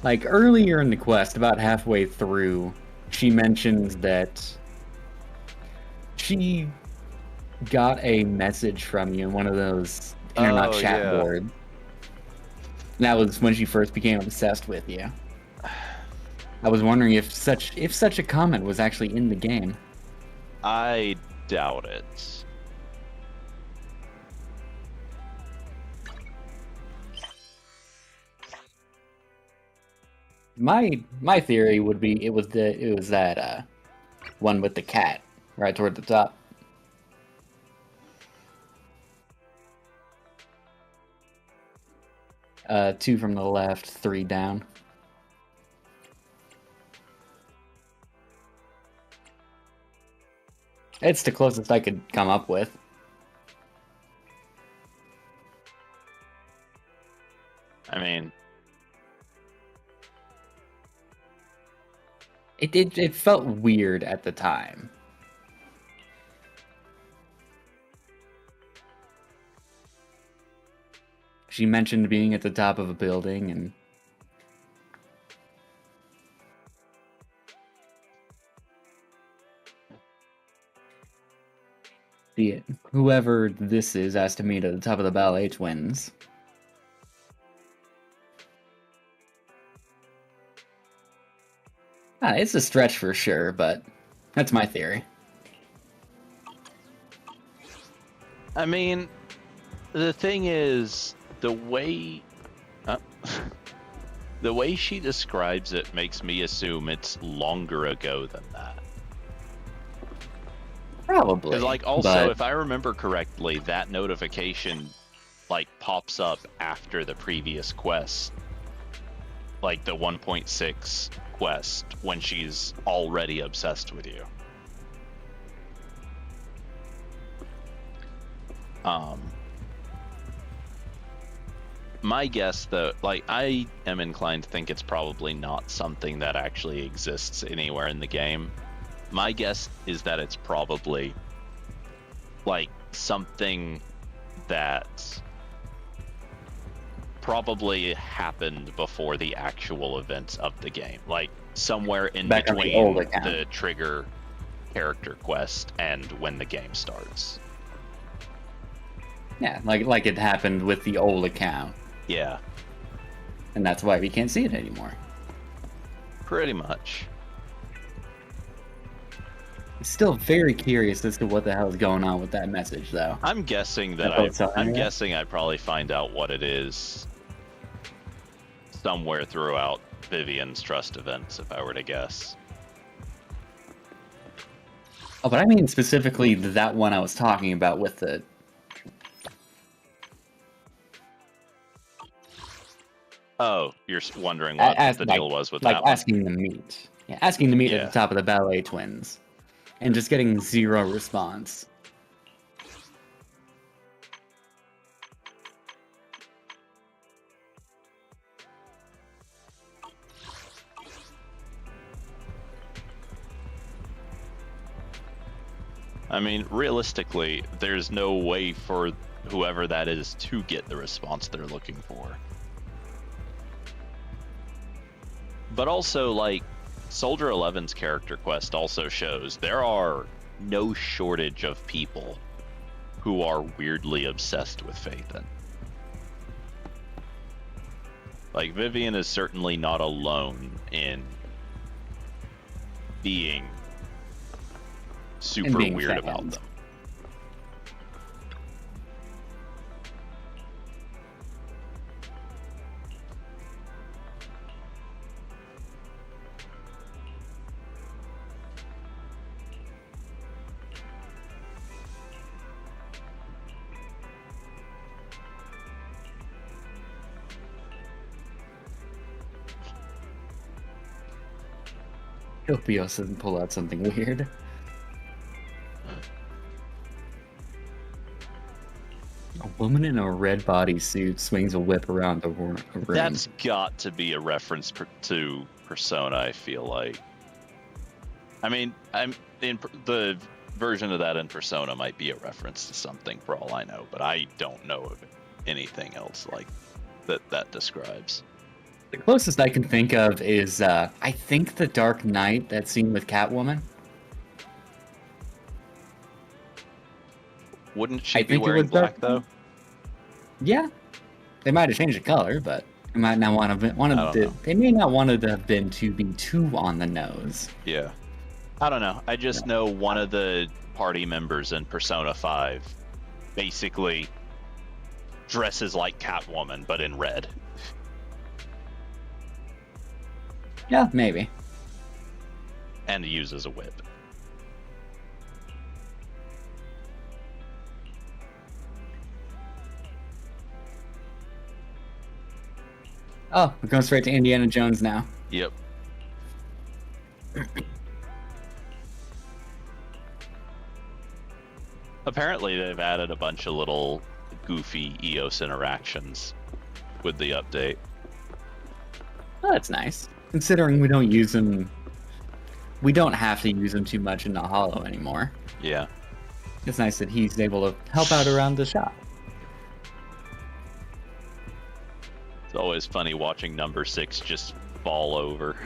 Like earlier in the quest, about halfway through, she mentions that she got a message from you in one of those internet chat boards. And that was when she first became obsessed with you. I was wondering if such a comment was actually in the game. I doubt it. My theory would be it was that one with the cat right toward the top. Two from the left, three down. It's the closest I could come up with. I mean, it felt weird at the time. She mentioned being at the top of a building and whoever this is has to meet at the top of the ballet twins. It's a stretch for sure, but that's my theory. I mean, the thing is, the way she describes it makes me assume it's longer ago than that. Probably. Because, like, also, if I remember correctly, that notification, like, pops up after the previous quest. Like, the 1.6 quest, when she's already obsessed with you. My guess, though, like, I am inclined to think it's probably not something that actually exists anywhere in the game. My guess is that it's probably, like, something that probably happened before the actual events of the game. Like, somewhere in between the trigger character quest and when the game starts. Yeah, like it happened with the old account. Yeah. And that's why we can't see it anymore. Pretty much. Still very curious as to what the hell is going on with that message, though. I'm guessing that I'd probably find out what it is somewhere throughout Vivian's trust events, if I were to guess. Oh, but I mean specifically that one I was talking about with the... Oh, you're wondering what the deal was with that one? Asking to meet. Yeah, asking to meet at the top of the ballet twins. And just getting zero response. I mean, realistically, there's no way for whoever that is to get the response they're looking for. But also, like, Soldier 11's character quest also shows there are no shortage of people who are weirdly obsessed with Phaethon. Like, Vivian is certainly not alone in being super weird about them. Hope Eos doesn't pull out something weird. A woman in a red bodysuit swings a whip around a ring. That's got to be a reference to Persona, I feel like. I mean, the version of that in Persona might be a reference to something for all I know, but I don't know of anything else like that describes. The closest I can think of is, I think The Dark Knight, that scene with Catwoman. Wouldn't she be wearing black, though? Yeah. They might have changed the color, but they might not want to. They may not want it to have been to be too on the nose. Yeah. I don't know. I just know one of the party members in Persona 5 basically dresses like Catwoman, but in red. Yeah, maybe. And uses a whip. Oh, we're going straight to Indiana Jones now. Yep. Apparently they've added a bunch of little goofy EOS interactions with the update. Oh, that's nice. Considering we don't use them... We don't have to use them too much in the Hollow anymore. Yeah. It's nice that he's able to help out around the shop. It's always funny watching number 6 just fall over.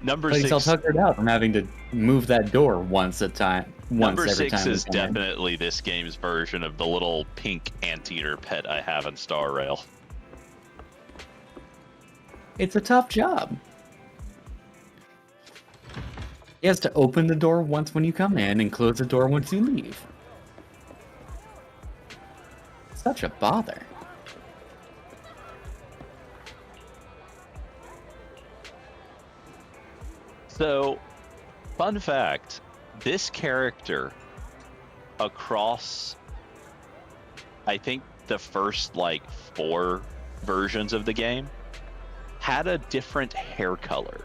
Number But 6 he's all tuckered out from having to move that door once every time. Number 6 is definitely this game's version of the little pink anteater pet I have in Star Rail. It's a tough job. He has to open the door once when you come in and close the door once you leave. Such a bother. So, fun fact, this character across, I think, the first, 4 versions of the game, had a different hair color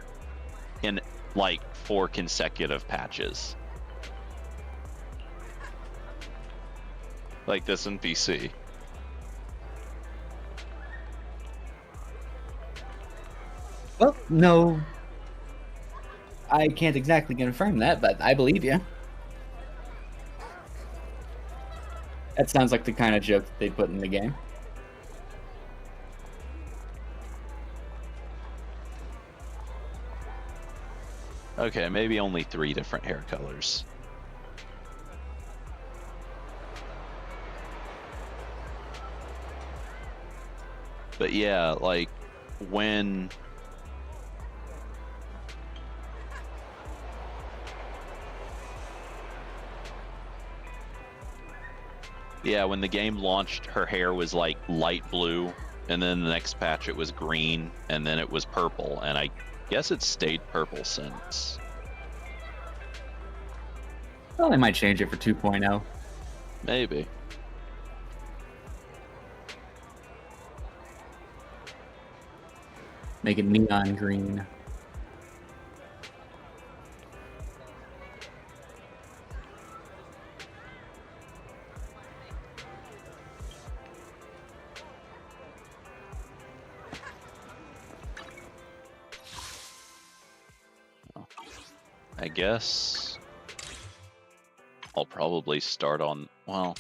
in, 4 consecutive patches. Like this NPC. Well, no. I can't exactly confirm that, but I believe you. That sounds like the kind of joke that they put in the game. Okay, maybe only 3 different hair colors. But yeah, when... Yeah, when the game launched, her hair was light blue, and then the next patch it was green, and then it was purple, and I guess it's stayed purple since. Well, they might change it for 2.0. Maybe. Make it neon green. I guess I'll probably start on, well,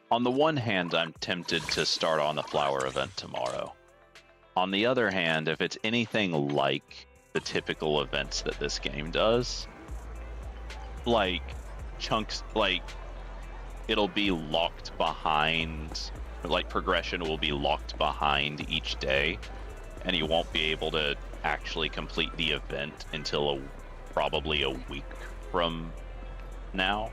on the one hand, I'm tempted to start on the flower event tomorrow. On the other hand, if it's anything like the typical events that this game does, chunks, it'll be locked behind, progression will be locked behind each day, and you won't be able to actually complete the event until probably a week from now.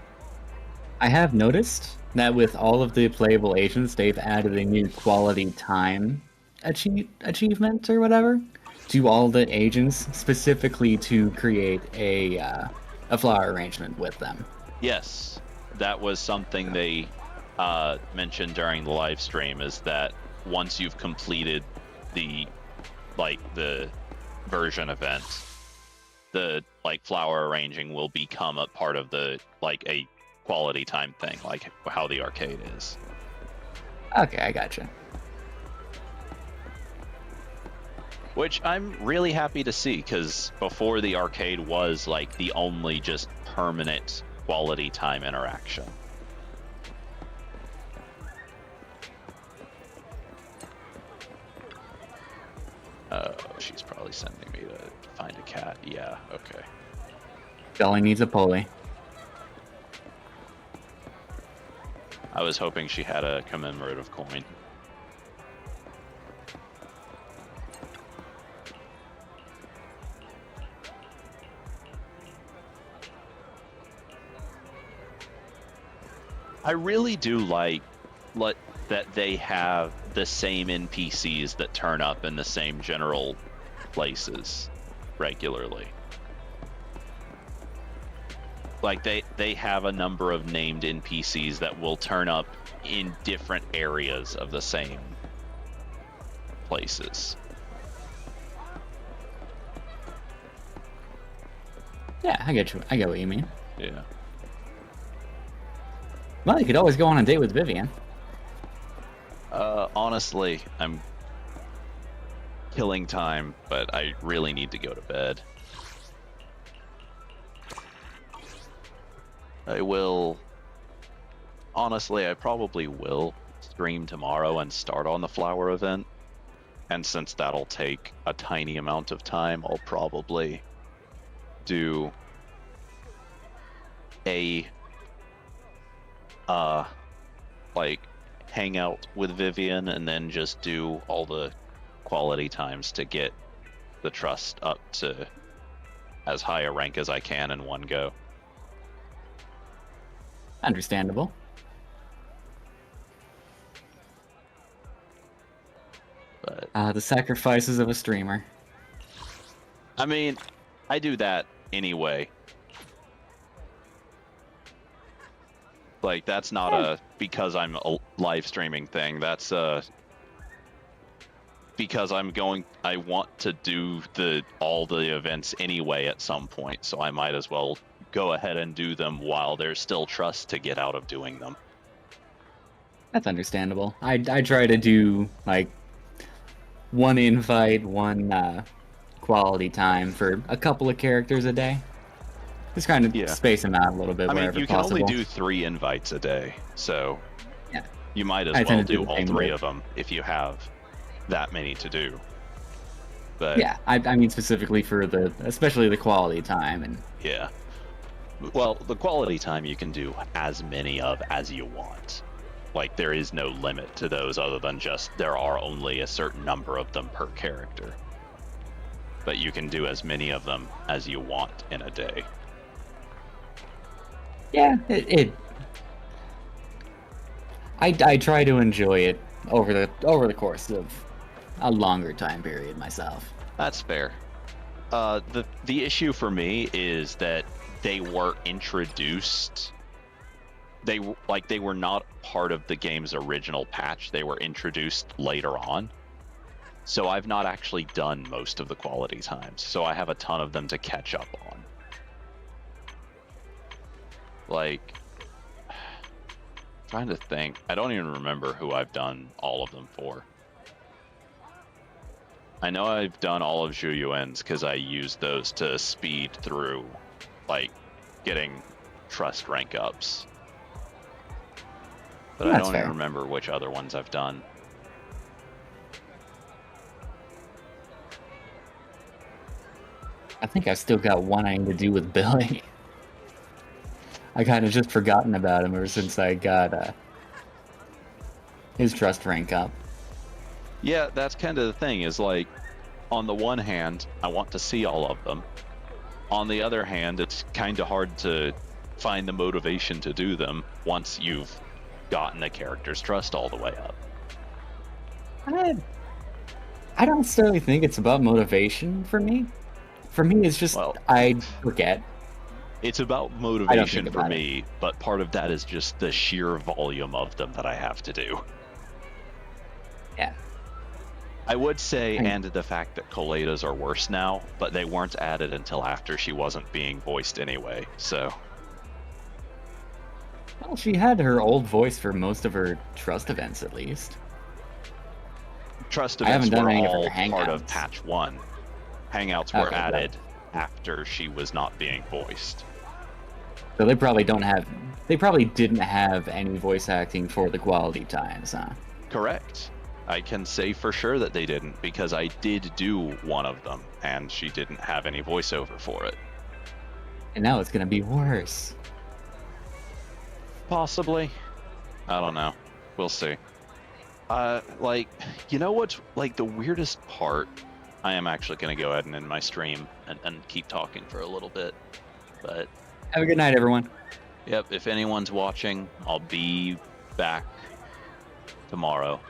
I have noticed that with all of the playable agents, they've added a new quality time achievement or whatever to all the agents, specifically to create a flower arrangement with them. Yes, that was something they mentioned during the live stream, is that once you've completed the version event, the like flower arranging will become a part of the like a quality time thing, like how the arcade is. Okay, I gotcha. Which I'm really happy to see, because before the arcade was like the only just permanent quality time interaction. Oh, she's probably sending me to find a cat. Yeah, okay. Dolly needs a pulley. I was hoping she had a commemorative coin. I really do like that they have the same NPCs that turn up in the same general places regularly. Like they have a number of named NPCs that will turn up in different areas of the same places. Yeah, I get you. I get what you mean. Yeah. Well, you could always go on a date with Vivian. Honestly, I'm killing time, but I really need to go to bed. Honestly, I probably will stream tomorrow and start on the flower event. And since that'll take a tiny amount of time, I'll probably do a like hang out with Vivian and then just do all the quality times to get the trust up to as high a rank as I can in one go. Understandable. But the sacrifices of a streamer. I mean, I do that anyway. Like, that's not a because I'm a live streaming thing. That's because I want to do all the events anyway at some point, so I might as well go ahead and do them while there's still trust to get out of doing them. That's understandable. I try to do like one invite, one quality time for a couple of characters a day. Just kind of space them out a little bit. I mean, wherever you can possible. only do 3 invites a day, so yeah, you might as well do all 3 of them if you have that many to do. But yeah, I mean specifically for especially the quality time and yeah. Well, the quality time you can do as many of as you want. Like, there is no limit to those other than just there are only a certain number of them per character. But you can do as many of them as you want in a day. Yeah, I try to enjoy it over the course of a longer time period myself. That's fair. The issue for me is that they were introduced. They were not part of the game's original patch. They were introduced later on. So I've not actually done most of the quality times. So I have a ton of them to catch up on. Like, trying to think. I don't even remember who I've done all of them for. I know I've done all of Zhu Yuan's because I used those to speed through, like, getting trust rank ups. But I don't even remember which other ones I've done. I think I've still got one I need to do with Billy. I kind of just forgotten about him ever since I got his trust rank up. Yeah, that's kind of the thing, is like, on the one hand, I want to see all of them. On the other hand, it's kind of hard to find the motivation to do them once you've gotten a character's trust all the way up. I don't necessarily think it's about motivation for me. For me, it's just, I forget. It's about motivation for me, but part of that is just the sheer volume of them that I have to do. Yeah. I would say, and the fact that colladas are worse now, but they weren't added until after she wasn't being voiced anyway, so. Well, she had her old voice for most of her Trust events, at least. Trust I haven't events done were any of all her hangouts. part of patch 1. Hangouts were Okay, added after she was not being voiced. So they probably didn't have any voice acting for the quality times, huh? Correct. I can say for sure that they didn't, because I did do one of them, and she didn't have any voiceover for it. And now it's gonna be worse. Possibly. I don't know. We'll see. Like, you know what's, like, the weirdest part? I am actually going to go ahead and end my stream and keep talking for a little bit, but... Have a good night, everyone. Yep, if anyone's watching, I'll be back tomorrow.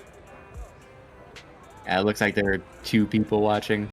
It looks like there are 2 people watching.